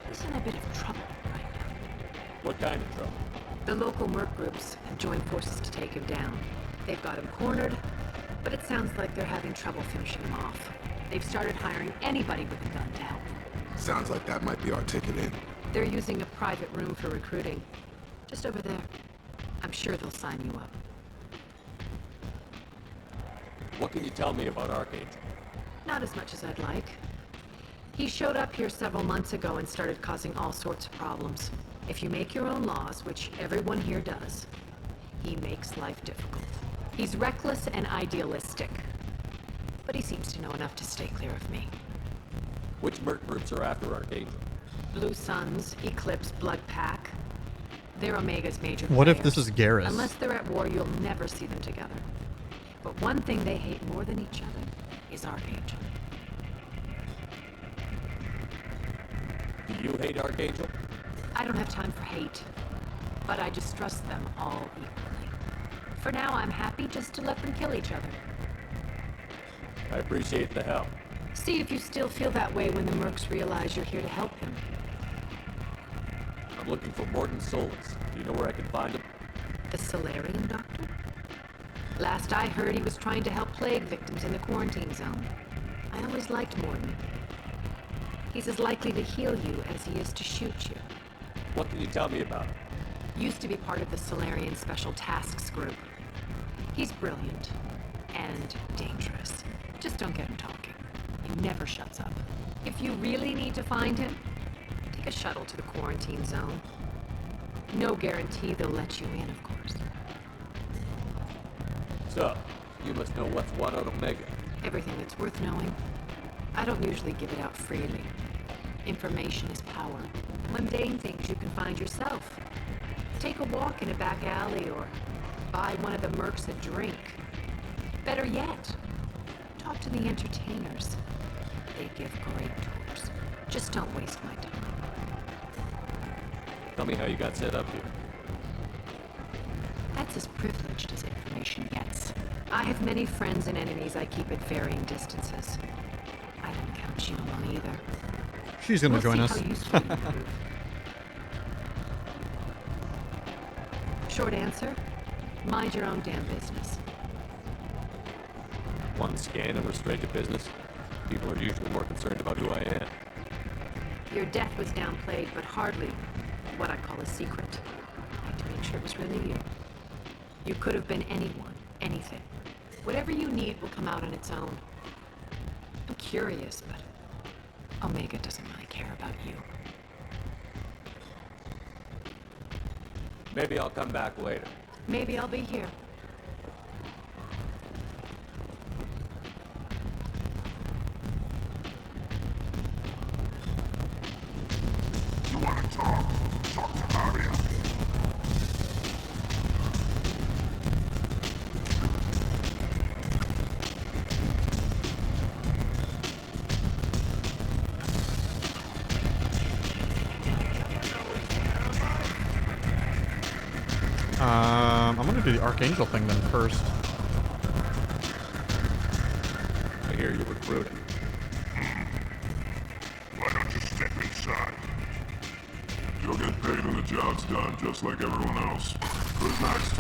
He's in a bit of trouble right now. What kind of trouble? The local merc groups have joined forces to take him down. They've got him cornered, but it sounds like they're having trouble finishing him off. They've started hiring anybody with a gun to help. Sounds like that might be our ticket in. They're using a private room for recruiting. Just over there. I'm sure they'll sign you up. What can you tell me about Archangel? Not as much as I'd like. He showed up here several months ago and started causing all sorts of problems. If you make your own laws, which everyone here does, he makes life difficult. He's reckless and idealistic. But he seems to know enough to stay clear of me. Which merc groups are after Archangel? Blue Suns, Eclipse, Blood Pack. They're Omega's major What if players. this is Garrus? Unless they're at war, you'll never see them together. But one thing they hate more than each other is Archangel. Do you hate Archangel? I don't have time for hate, but I distrust them all equally. For now, I'm happy just to let them kill each other. I appreciate the help. See if you still feel that way when the mercs realize you're here to help him. I'm looking for Morton Solus. Do you know where I can find him? The Solarian doctor? Last I heard, he was trying to help plague victims in the quarantine zone. I always liked Morton. He's as likely to heal you as he is to shoot you. What can you tell me about him? Used to be part of the Solarian Special Tasks Group. He's brilliant and dangerous. Just don't get him talking. He never shuts up. If you really need to find him, take a shuttle to the quarantine zone. No guarantee they'll let you in, of course. So, you must know what's what on Omega. Everything that's worth knowing. I don't usually give it out freely. Information is power. Mundane things you can find yourself. Take a walk in a back alley or buy one of the mercs a drink. Better yet, talk to the entertainers. They give great tours. Just don't waste my time. Tell me how you got set up here. That's as privileged as information gets. I have many friends and enemies I keep at varying distances. I don't count you among either. She's gonna We'll join see us. how useful you prove. Short answer, mind your own damn business. One scan and we're straight to business. People are usually more concerned about who I am. Your death was downplayed, but hardly what I call a secret. I had to make sure it was really you. You could have been anyone, anything. Whatever you need will come out on its own. I'm curious, but Omega doesn't really care about you. Maybe I'll come back later. Maybe I'll be here. You want to talk? Talk to Aria. I'm gonna do the Archangel thing then first. I hear you're recruiting. Why don't you step inside? You'll get paid when the job's done, just like everyone else. Who's next?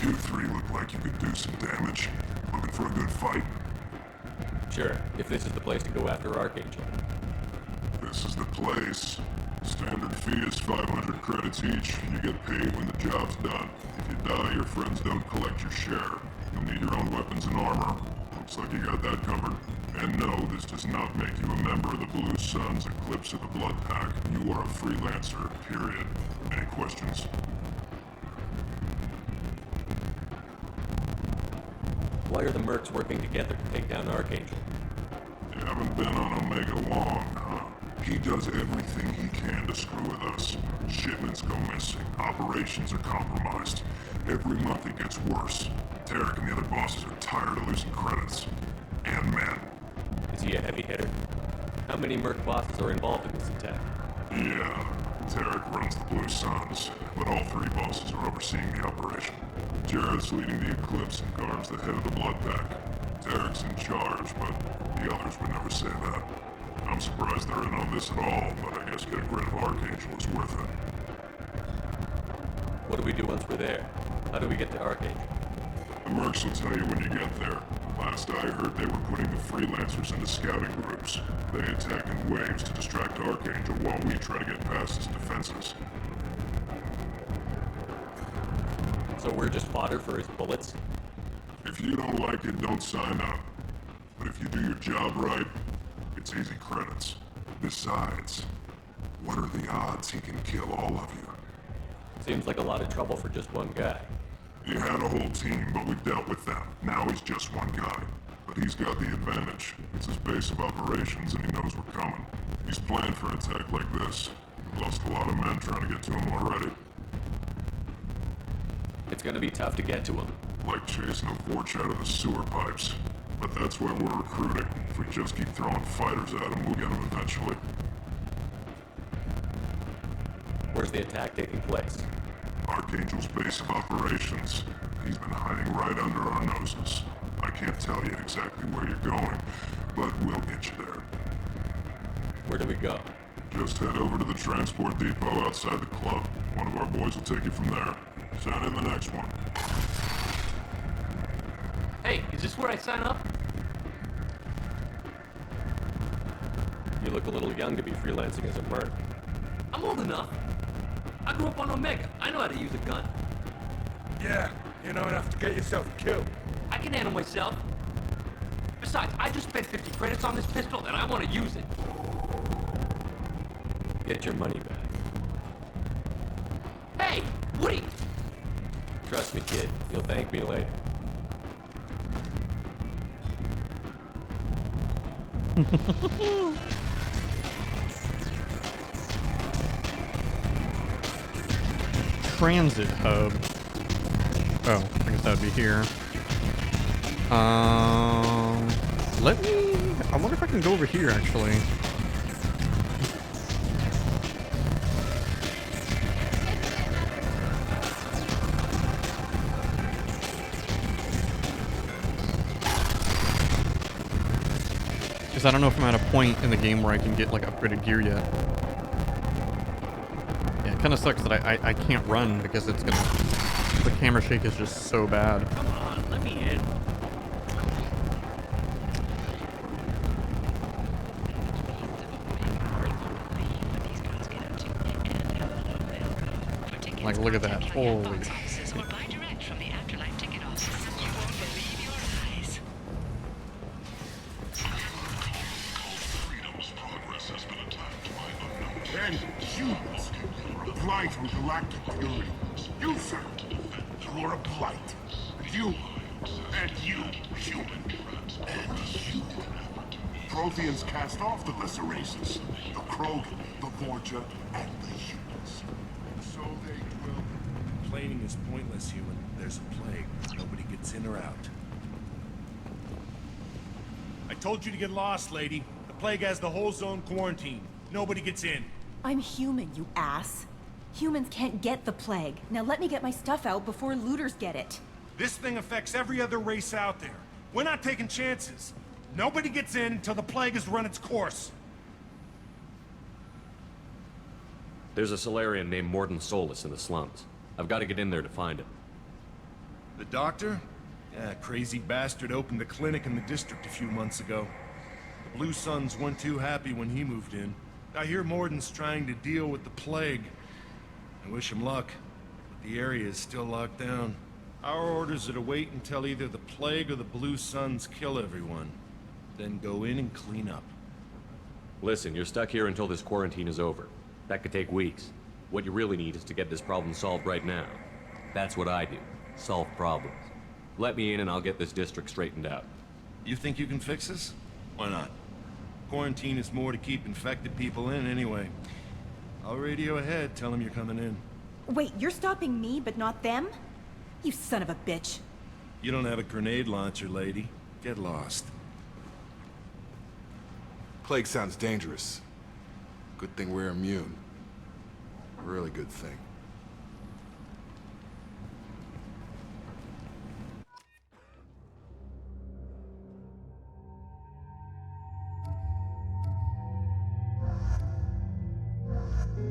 You three look like you could do some damage. Looking for a good fight? Sure, if this is the place to go after Archangel. This is the place. Standard fee is 500 credits each. You get paid when the job's done. If you die, your friends don't collect your share. You'll need your own weapons and armor. Looks like you got that covered. And no, this does not make you a member of the Blue Suns Eclipse of the Blood Pack. You are a freelancer, period. Any questions? Why are the mercs working together to take down Archangel? You haven't been on Omega long, huh? He does everything he can to screw with us. Shipments go missing. Operations are compromised. Every month it gets worse. Tarek and the other bosses are tired of losing credits. And men. Is he a heavy hitter? How many merc bosses are involved in this attack? Yeah, Tarek runs the Blue Suns, but all three bosses are overseeing the operation. Jared's leading the Eclipse and guards the head of the Blood Pack. Tarek's in charge, but the others would never say that. I'm surprised they're in on this at all, but I guess getting rid of Archangel is worth it. What do we do once we're there? How do we get to Archangel? The mercs will tell you when you get there. Last I heard, they were putting the freelancers into scouting groups. They attack in waves to distract Archangel while we try to get past his defenses. So we're just fodder for his bullets? If you don't like it, don't sign up. But if you do your job right, it's easy credits. Besides, what are the odds he can kill all of you? Seems like a lot of trouble for just one guy. He had a whole team, but we dealt with them. Now he's just one guy. But he's got the advantage. It's his base of operations and he knows we're coming. He's planned for an attack like this. We've lost a lot of men trying to get to him already. It's gonna be tough to get to him. Like chasing a Vorch out of the sewer pipes. But that's why we're recruiting. If we just keep throwing fighters at him, we'll get him eventually. Where's the attack taking place? Archangel's base of operations. He's been hiding right under our noses. I can't tell you exactly where you're going, but we'll get you there. Where do we go? Just head over to the transport depot outside the club. One of our boys will take you from there. Send in the next one. Hey, is this where I sign up? You look a little young to be freelancing as a merc. I'm old enough. I grew up on Omega. I know how to use a gun. Yeah, you know enough to get yourself killed. I can handle myself. Besides, I just spent 50 credits on this pistol and I want to use it. Get your money back. Hey, Woody! Trust me, kid. You'll thank me later. Transit hub. Oh, I guess that would be here. Let me... I wonder if I can go over here, actually. Because I don't know if I'm at a point in the game where I can get, like, upgraded gear yet. Yeah, it kind of sucks that I can't run because it's gonna... The camera shake is just so bad. Come on, let me in. Like, look at that. Holy shit. And you blight on galactic purity. You, sir, you're a blight. And you, human. And you. Protheans cast off the lesser races. The Krogan, the Vorcha, and the humans. So they will... Complaining is pointless, human. There's a plague. Nobody gets in or out. I told you to get lost, lady. The plague has the whole zone quarantined. Nobody gets in. I'm human, you ass. Humans can't get the plague. Now let me get my stuff out before looters get it. This thing affects every other race out there. We're not taking chances. Nobody gets in until the plague has run its course. There's a Solarian named Mordin Solus in the slums. I've got to get in there to find him. The doctor? Yeah, crazy bastard opened a clinic in the district a few months ago. The Blue Suns weren't too happy when he moved in. I hear Mordin's trying to deal with the plague. I wish him luck, but the area is still locked down. Our orders are to wait until either the plague or the Blue Suns kill everyone. Then go in and clean up. Listen, you're stuck here until this quarantine is over. That could take weeks. What you really need is to get this problem solved right now. That's what I do. Solve problems. Let me in and I'll get this district straightened out. You think you can fix this? Why not? Quarantine is more to keep infected people in anyway. I'll radio ahead, tell them you're coming in. Wait, you're stopping me, but not them? You son of a bitch. You don't have a grenade launcher, lady. Get lost. Plague sounds dangerous. Good thing we're immune. A really good thing.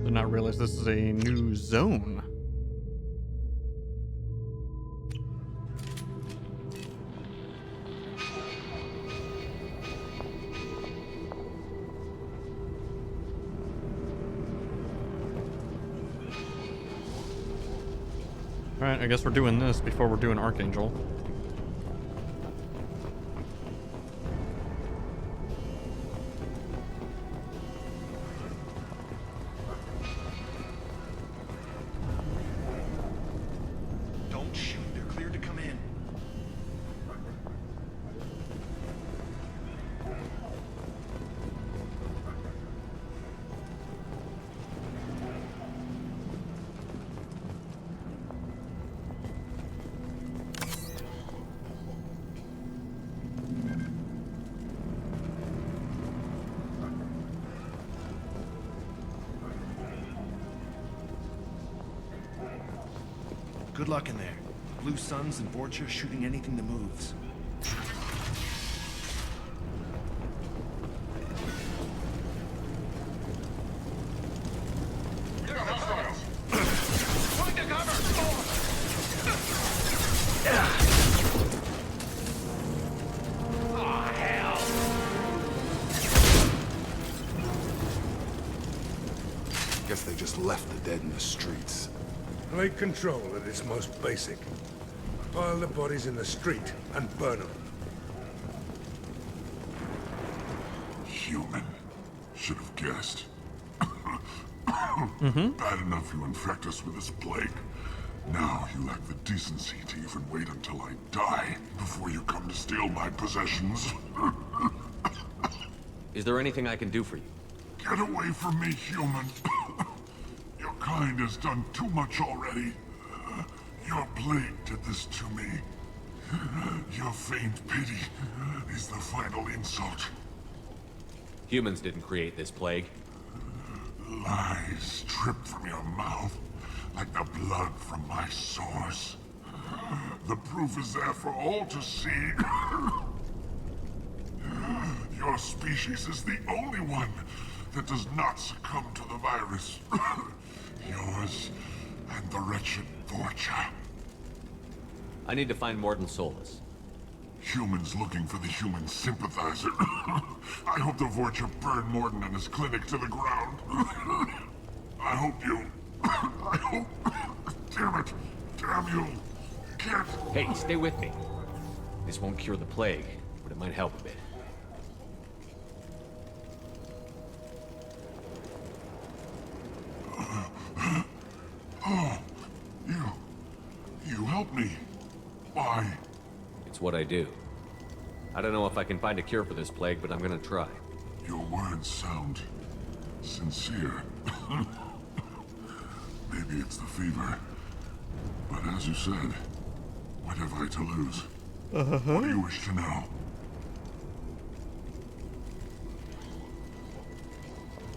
Did not realize this is a new zone. Alright, I guess we're doing this before we're doing Archangel. Don't shoot, they're cleared to come in. Good luck in there. Blue Suns and Vorcha shooting anything that moves. Guess they just left the dead in the streets. Plague control at its most basic. Pile the bodies in the street and burn them. Human. Should have guessed. Bad enough you infect us with this plague. Now you lack the decency to even wait until I die before you come to steal my possessions. Is there anything I can do for you? Get away from me, human. Your kind has done too much already. Your plague did this to me. Your feigned pity is the final insult. Humans didn't create this plague. Lies drip from your mouth like the blood from my sores. The proof is there for all to see. Your species is the only one that does not succumb to the virus. Yours and the wretched Vorcha. I need to find Mordin Solus. Humans looking for the human sympathizer. I hope the Vorcha burn Mordin and his clinic to the ground. I hope you... I hope... Damn it. Damn you. Can't... Hey, stay with me. This won't cure the plague, but it might help a bit. help me. Why? It's what I do. I don't know if I can find a cure for this plague, but I'm gonna try. Your words sound sincere. Maybe it's the fever. But as you said, what have I to lose? What do you wish to know?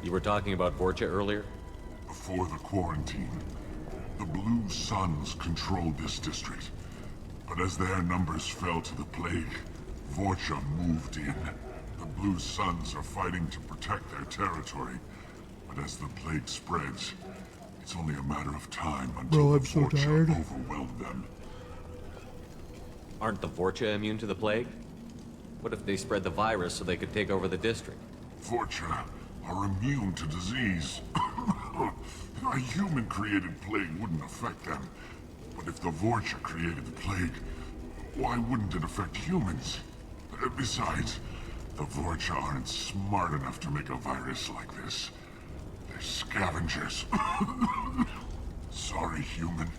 You were talking about Vorcha earlier? Before the quarantine, the Blue Suns controlled this district. But as their numbers fell to the plague, Vorcha moved in. The Blue Suns are fighting to protect their territory. But as the plague spreads, it's only a matter of time until the Vorcha overwhelm them. Aren't the Vorcha immune to the plague? What if they spread the virus so they could take over the district? Vorcha are immune to disease. A human-created plague wouldn't affect them. But if the Vorcha created the plague, why wouldn't it affect humans? Besides, the Vorcha aren't smart enough to make a virus like this. They're scavengers. Sorry, human.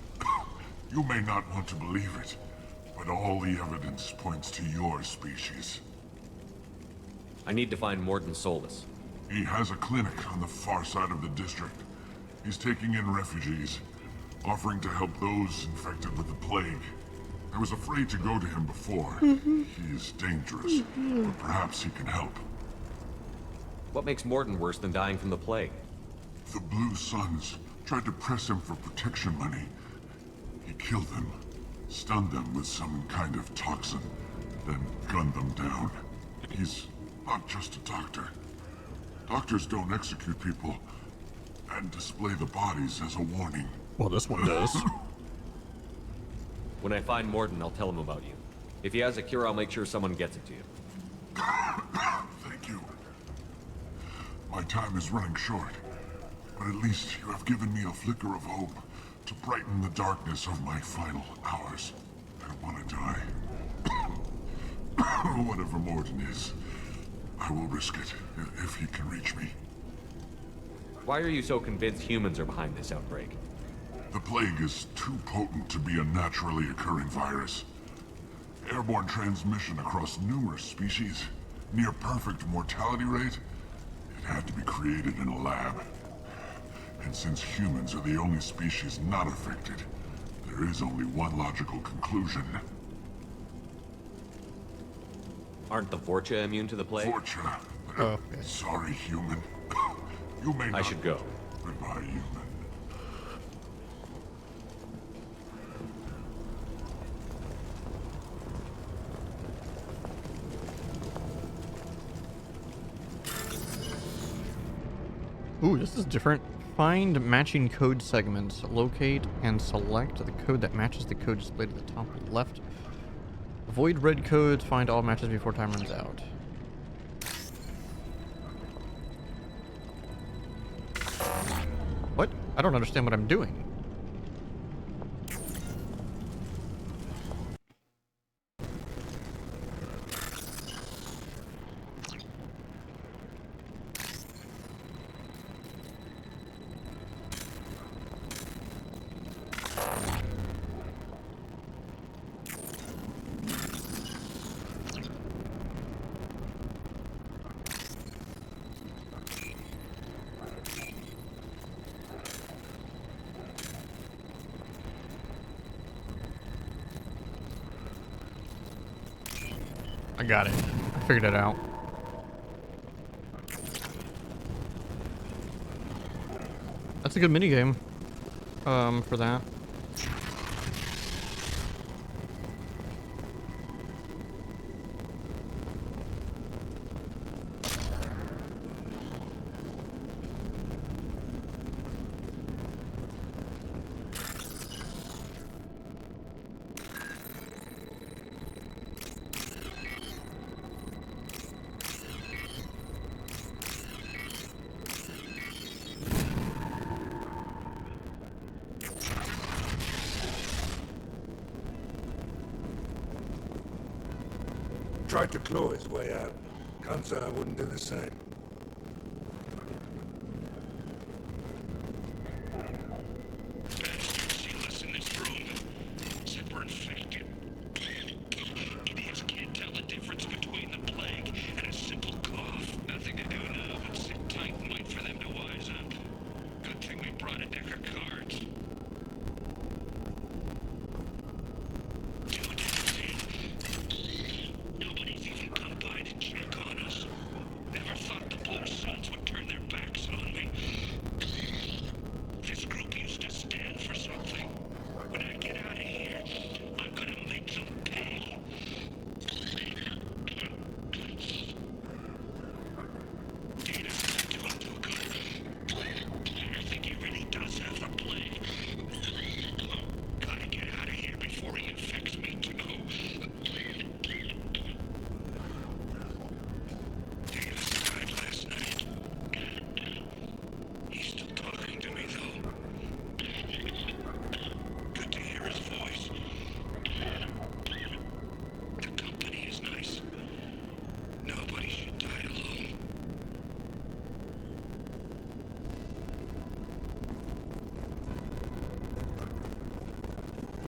You may not want to believe it, but all the evidence points to your species. I need to find Mordin Solus. He has a clinic on the far side of the district. He's taking in refugees, offering to help those infected with the plague. I was afraid to go to him before. He is dangerous, but perhaps he can help. What makes Mordin worse than dying from the plague? The Blue Suns tried to press him for protection money. He killed them, stunned them with some kind of toxin, then gunned them down. He's not just a doctor. Doctors don't execute people and display the bodies as a warning. Well, this one does. When I find Mordin, I'll tell him about you. If he has a cure, I'll make sure someone gets it to you. Thank you. My time is running short, but at least you have given me a flicker of hope to brighten the darkness of my final hours. I don't want to die. Whatever Mordin is, I will risk it if he can reach me. Why are you so convinced humans are behind this outbreak? The plague is too potent to be a naturally occurring virus. Airborne transmission across numerous species, near perfect mortality rate. It had to be created in a lab. And since humans are the only species not affected, there is only one logical conclusion. Aren't the Vorcha immune to the plague? Vorcha. Sorry, human. You may not... I should go. Goodbye, human. Ooh, this is different. Find matching code segments. Locate and select the code that matches the code displayed at the top left. Avoid red codes. Find all matches before time runs out. What? I don't understand what I'm doing. I got it. I figured it out. That's a good minigame. For that. Tried to claw his way out. Can't say I wouldn't do the same. Seen us in this room. Except we're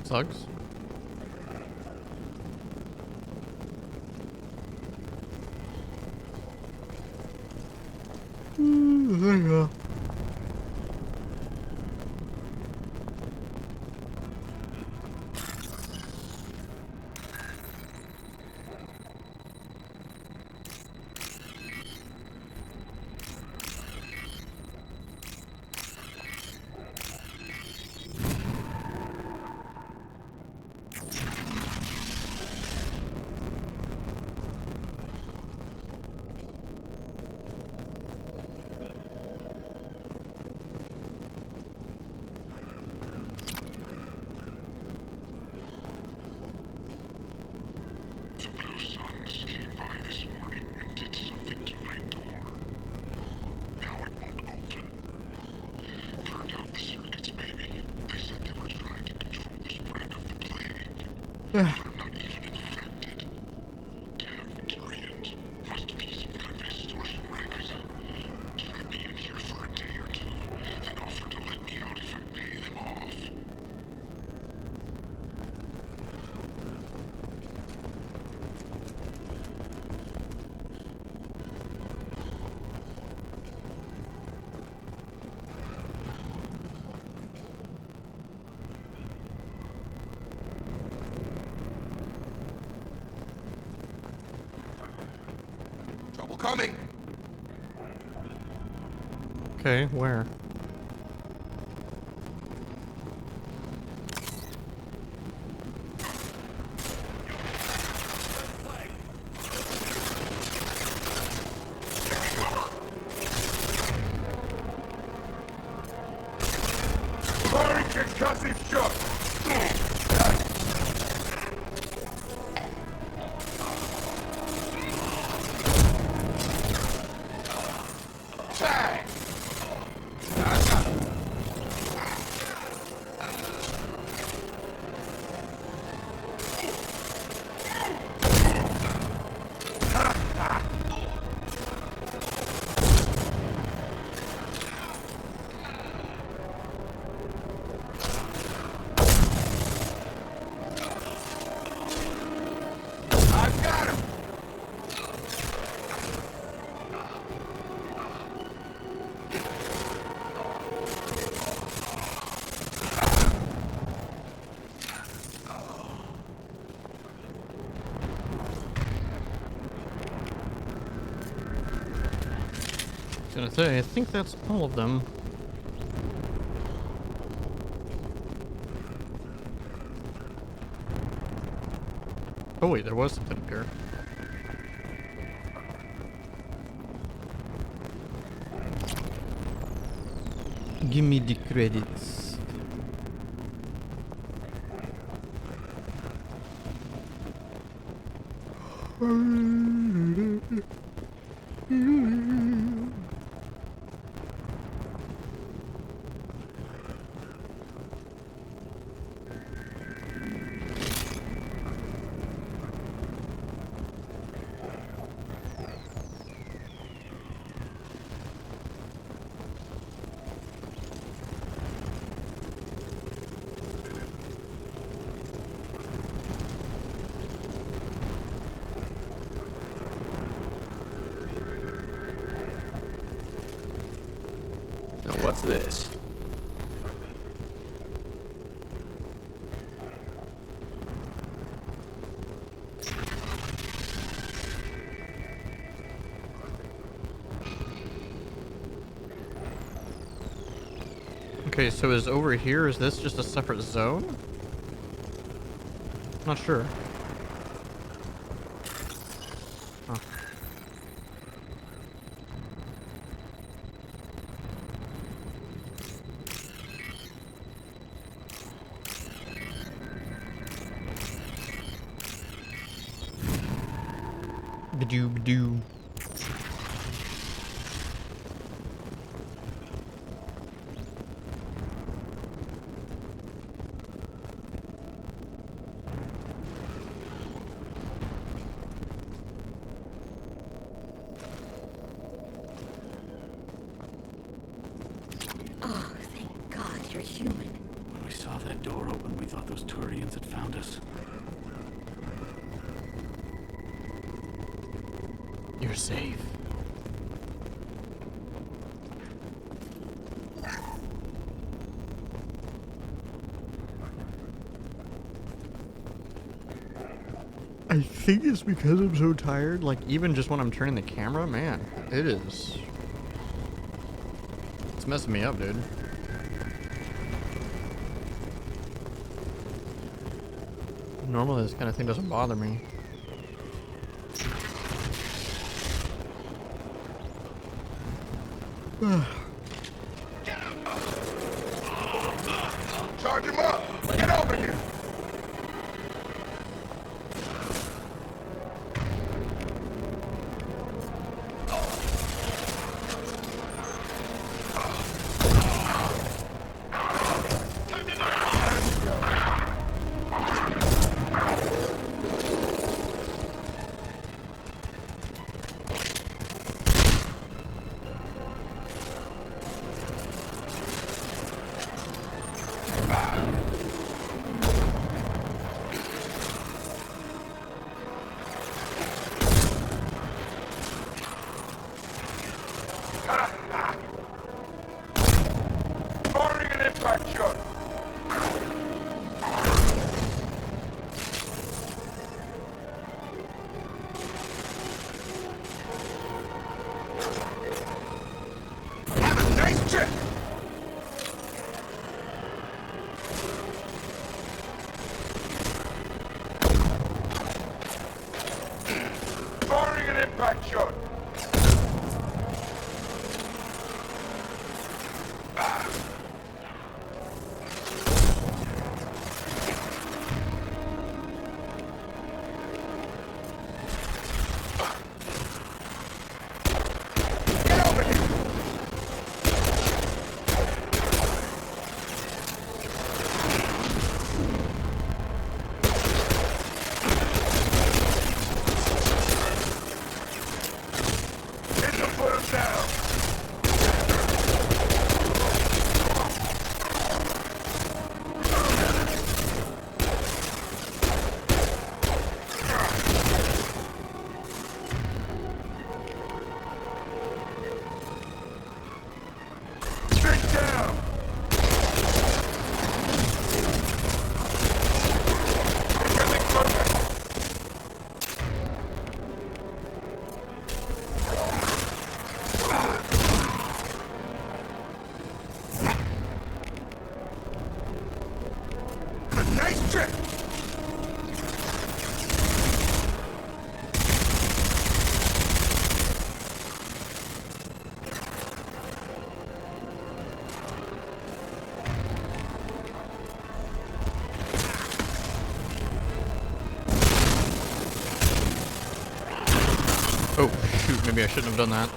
Sucks. There you go. Trouble coming! Okay, where? Firing concussive shot! I was gonna say, I think that's all of them. Oh wait, there was something up here. Give me the credits. Now what's this? Okay, so is over here, is this just a separate zone? Not sure. Huh. Badoo badoo. Oh, thank God you're human. When we saw that door open We thought those Turians had found us. You're safe. I think it's because I'm so tired. Like, even just when I'm turning the camera, man, it is. It's messing me up, dude. Normally, this kind of thing doesn't bother me. Charge him up! Get over here! Firing an impact shot! Have a nice trip! Firing an impact shot! Nice trip! Oh, shoot, maybe I shouldn't have done that.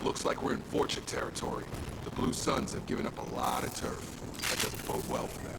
Looks like we're in Fortune territory. The Blue Suns have given up a lot of turf. That doesn't bode well for them.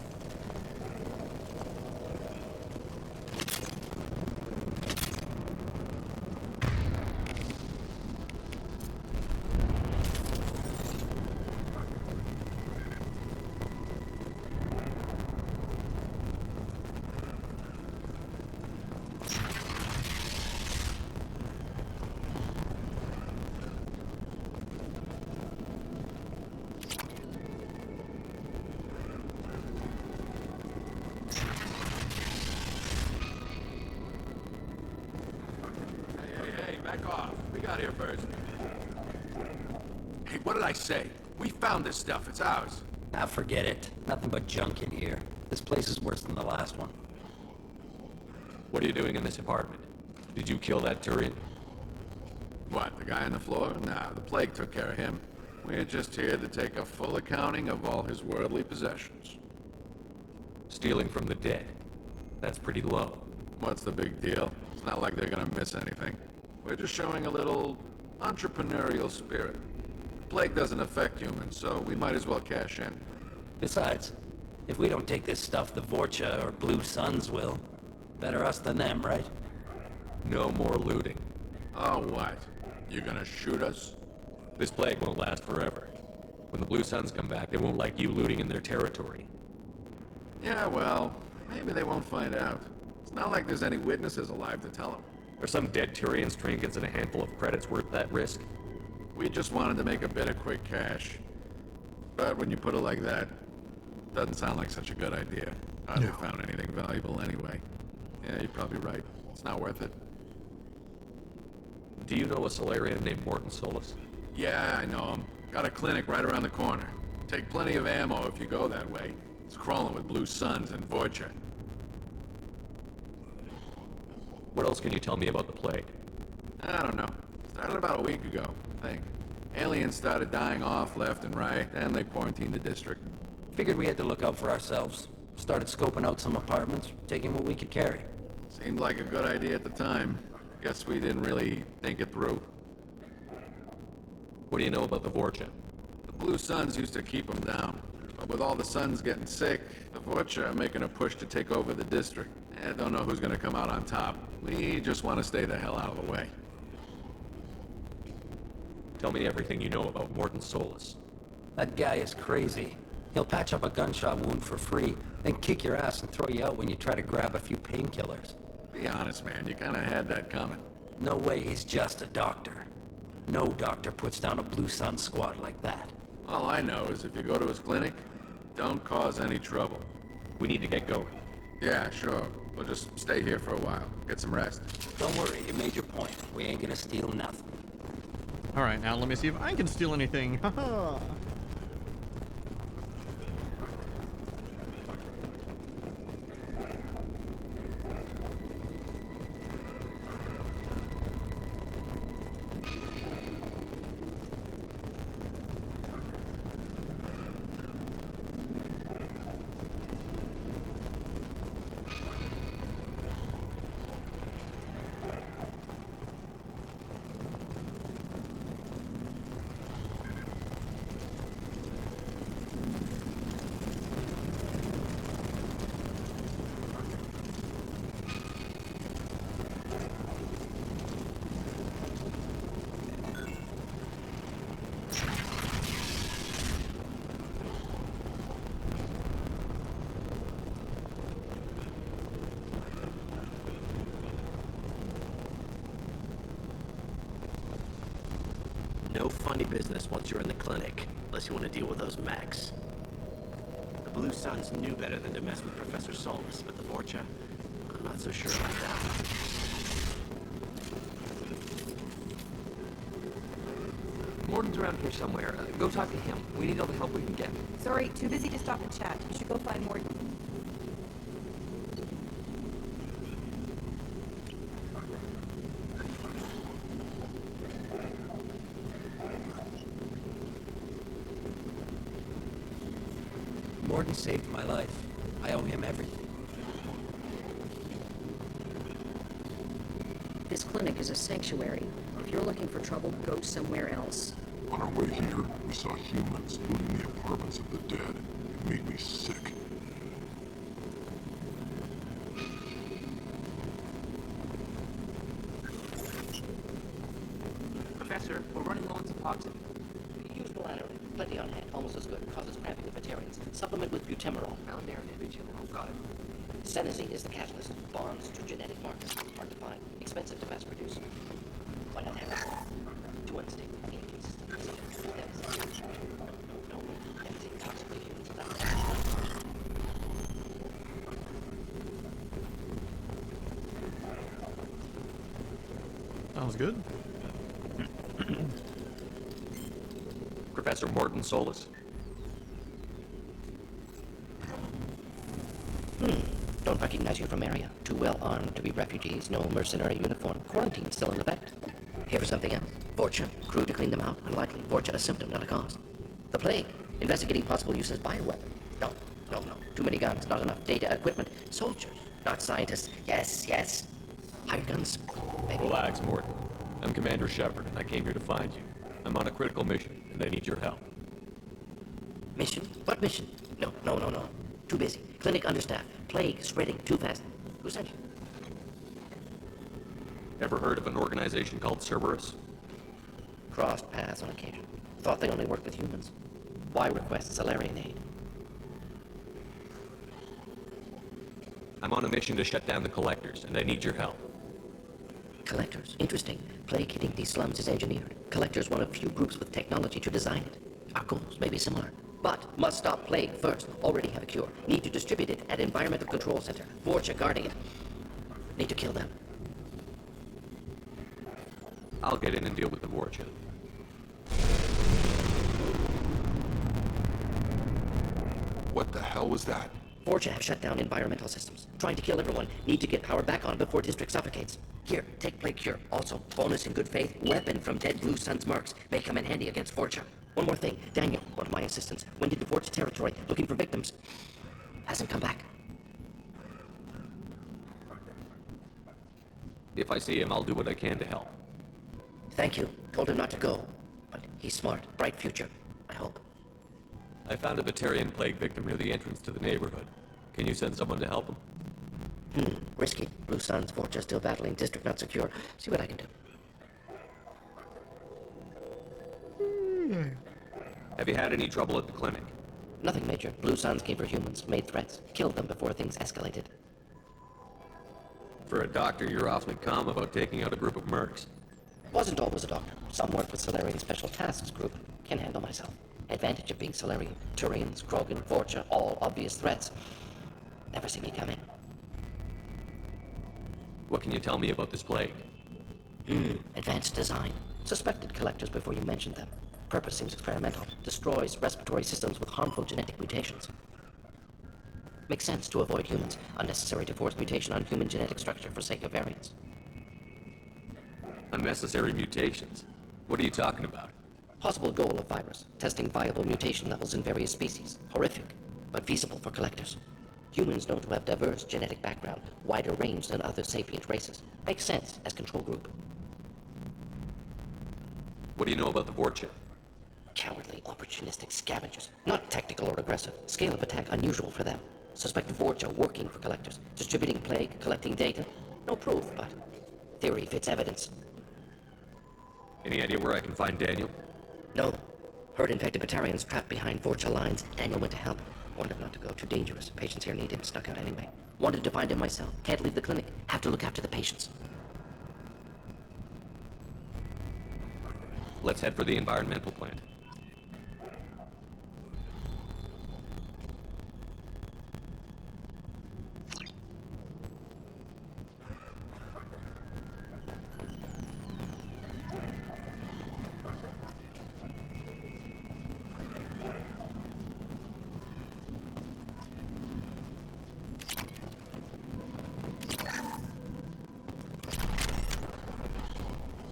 Back off. We got here first. Hey, what did I say? We found this stuff. It's ours. Ah, forget it. Nothing but junk in here. This place is worse than the last one. What are you doing in this apartment? Did you kill that Turian? What, the guy on the floor? Nah, the plague took care of him. We're just here to take a full accounting of all his worldly possessions. Stealing from the dead. That's pretty low. What's the big deal? It's not like they're gonna miss anything. We're just showing a little entrepreneurial spirit. The plague doesn't affect humans, so we might as well cash in. Besides, If we don't take this stuff, the Vorcha or Blue Suns will. Better us than them, right? No more looting. Oh, what? You gonna shoot us? This plague won't last forever. When the Blue Suns come back, they won't like you looting in their territory. Yeah, well, maybe they won't find out. It's not like there's any witnesses alive to tell them. Are some dead Tyrians trinkets and a handful of credits worth that risk? We just wanted to make a bit of quick cash. But when you put it like that, doesn't sound like such a good idea. I haven't found anything valuable anyway. Yeah, you're probably right. It's not worth it. Do you know a Solarian named Morton Solus? Yeah, I know him. Got a clinic right around the corner. Take plenty of ammo if you go that way. It's crawling with Blue Suns and Vorcha. What else can you tell me about the plague? I don't know. Started about a week ago, I think. Aliens started dying off left and right, and they quarantined the district. Figured we had to look out for ourselves. Started scoping out some apartments, taking what we could carry. Seemed like a good idea at the time. Guess we didn't really think it through. What do you know about the Vorcha? The Blue Suns used to keep them down. But with all the Suns getting sick, the Vorcha are making a push to take over the district. I don't know who's gonna come out on top. We just want to stay the hell out of the way. Tell me everything you know about Morton Solus. That guy is crazy. He'll patch up a gunshot wound for free, then kick your ass and throw you out when you try to grab a few painkillers. Be honest, man, you kinda had that coming. No way he's just a doctor. No doctor puts down a Blue Sun squad like that. All I know is if you go to his clinic, don't cause any trouble. We need to get going. Yeah, sure. We'll just stay here for a while. Get some rest. Don't worry, you made your point. We ain't gonna steal nothing. Alright, now let me see if I can steal anything. Haha. No funny business once you're in the clinic, unless you want to deal with those mechs. The Blue Suns knew better than to mess with Professor Solus, but the Vorcha, I'm not so sure about that. Morton's around here somewhere. Go talk to him. We need all the help we can get. Sorry, too busy to stop and chat. You should go find Morton. Morton saved my life. I owe him everything. This clinic is a sanctuary. If you're looking for trouble, go somewhere else. On our way here, we saw humans looting the apartments of the dead. It made me sick. Professor, we're running low on Suboxone. Use Galantamine. Plenty on hand. Almost as good. Causes cramping of Batarians. Supplement with butemerol. Oh, got it. Senesine is the catalyst. Bonds to genetic markers. Hard to find. Expensive to mass produce. Why not have it? To unstable immune system. No, everything toxic to humans without Sounds good. Professor Morton Solus. Don't recognize you from area. Too well armed to be refugees. No mercenary uniform. Quarantine still in effect. Here for something else. Vorcha. Crew to clean them out. Unlikely. Vorcha a symptom, not a cause. The plague. Investigating possible use as bioweapon. No. Too many guns. Not enough data, equipment. Soldiers. Not scientists. Yes. Hired guns. Maybe. Relax, Morton. I'm Commander Shepard, and I came here to find you. I'm on a critical mission, and I need your help. Mission? What mission? No. Too busy. Clinic understaffed. Plague spreading too fast. Who sent you? Ever heard of an organization called Cerberus? Crossed paths on occasion. Thought they only worked with humans. Why request Salarian aid? I'm on a mission to shut down the Collectors, and I need your help. Collectors. Interesting. Plague hitting these slums is engineered. Collectors one of few groups with technology to design it. Our goals may be similar. But must stop plague first. Already have a cure. Need to distribute it at Environmental Control Center. Vorcha guarding it. Need to kill them. I'll get in and deal with the Vorcha. What the hell was that? Vorcha have shut down environmental systems. Trying to kill everyone. Need to get power back on before district suffocates. Here, take plague cure. Also, bonus in good faith. Weapon from dead Blue Sun's marks. May come in handy against Vorcha. One more thing. Daniel, one of my assistants, went into Vorcha territory looking for victims. Hasn't come back. If I see him, I'll do what I can to help. Thank you. Told him not to go. But he's smart. Bright future. I hope. I found a Batarian plague victim near the entrance to the neighborhood. Can you send someone to help him? Risky. Blue Sun's Vorcha still battling. District not secure. See what I can do. Have you had any trouble at the clinic? Nothing major. Blue Suns came for humans, made threats, killed them before things escalated. For a doctor, you're awfully calm about taking out a group of mercs. Wasn't always a doctor. Some work with Salarian Special Tasks Group. Can handle myself. Advantage of being Salarian. Turians, Krogan, Vorcha, all obvious threats. Never see me coming. What can you tell me about this plague? Advanced design. Suspected collectors before you mentioned them. Purpose seems experimental. Destroys respiratory systems with harmful genetic mutations. Makes sense to avoid humans. Unnecessary to force mutation on human genetic structure for sake of variants. Unnecessary mutations? What are you talking about? Possible goal of virus. Testing viable mutation levels in various species. Horrific, but feasible for collectors. Humans known to have diverse genetic background, wider range than other sapient races. Makes sense as control group. What do you know about the Vorcha? Cowardly, opportunistic scavengers. Not technical or aggressive. Scale of attack unusual for them. Suspect Vorcha working for collectors. Distributing plague, collecting data. No proof, but theory fits evidence. Any idea where I can find Daniel? No. Heard infected Batarians trapped behind Vorcha lines. Daniel went to help. Warned him not to go. Too dangerous. Patients here need him. Snuck out anyway. Wanted to find him myself. Can't leave the clinic. Have to look after the patients. Let's head for the environmental plant.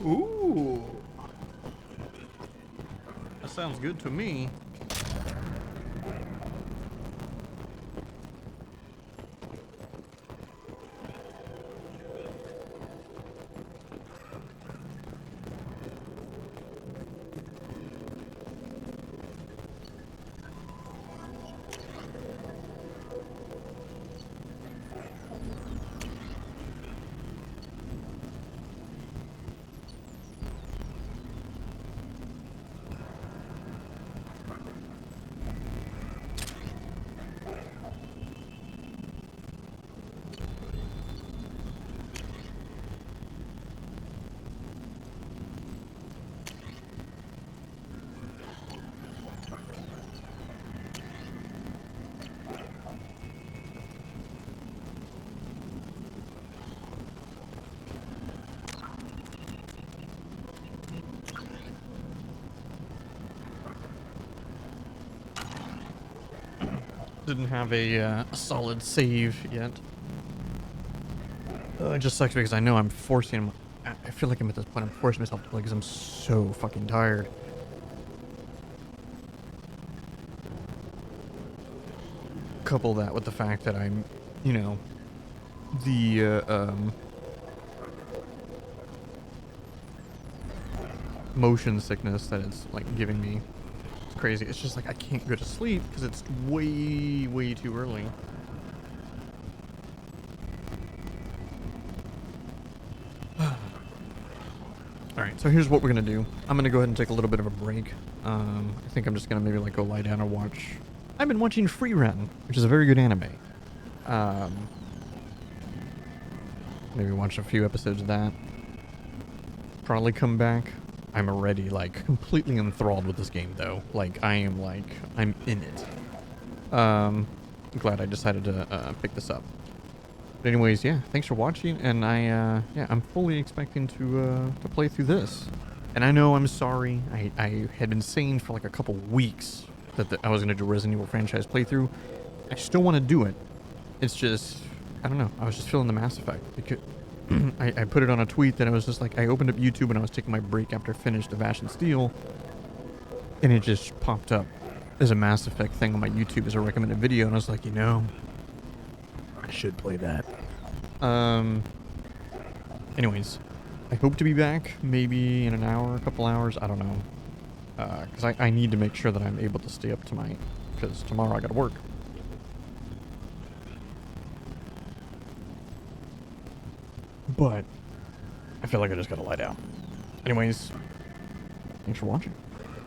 Ooh. That sounds good to me. Didn't have a solid save yet. It just sucks because I know I'm forcing. I feel like I'm at this point. I'm forcing myself to play because I'm so fucking tired. Couple that with the fact that I'm, you know, the motion sickness that it's like giving me. It's crazy. It's just like I can't go to sleep because it's way, way too early. Alright, so here's what we're gonna do. I'm gonna go ahead and take a little bit of a break. I think I'm just gonna maybe like go lie down and watch. I've been watching Frieren, which is a very good anime. Maybe watch a few episodes of that. Probably come back. I'm already like completely enthralled with this game though. Like I'm in it. Glad I decided to pick this up. But anyways, yeah, thanks for watching, and I'm fully expecting to play through this. And I know I'm sorry. I had been saying for like a couple weeks that I was gonna do Resident Evil franchise playthrough. I still want to do it. It's just, I don't know. I was just feeling the Mass Effect. I put it on a tweet that I was just like, I opened up YouTube and I was taking my break after I finished the Ash and Steel, and it just popped up as a Mass Effect thing on my YouTube as a recommended video, and I was like, you know, I should play that. Anyways, I hope to be back maybe in an hour, a couple hours, I don't know. Because I need to make sure that I'm able to stay up tonight, because tomorrow I gotta work. But I feel like I just gotta lie down. Anyways, thanks for watching.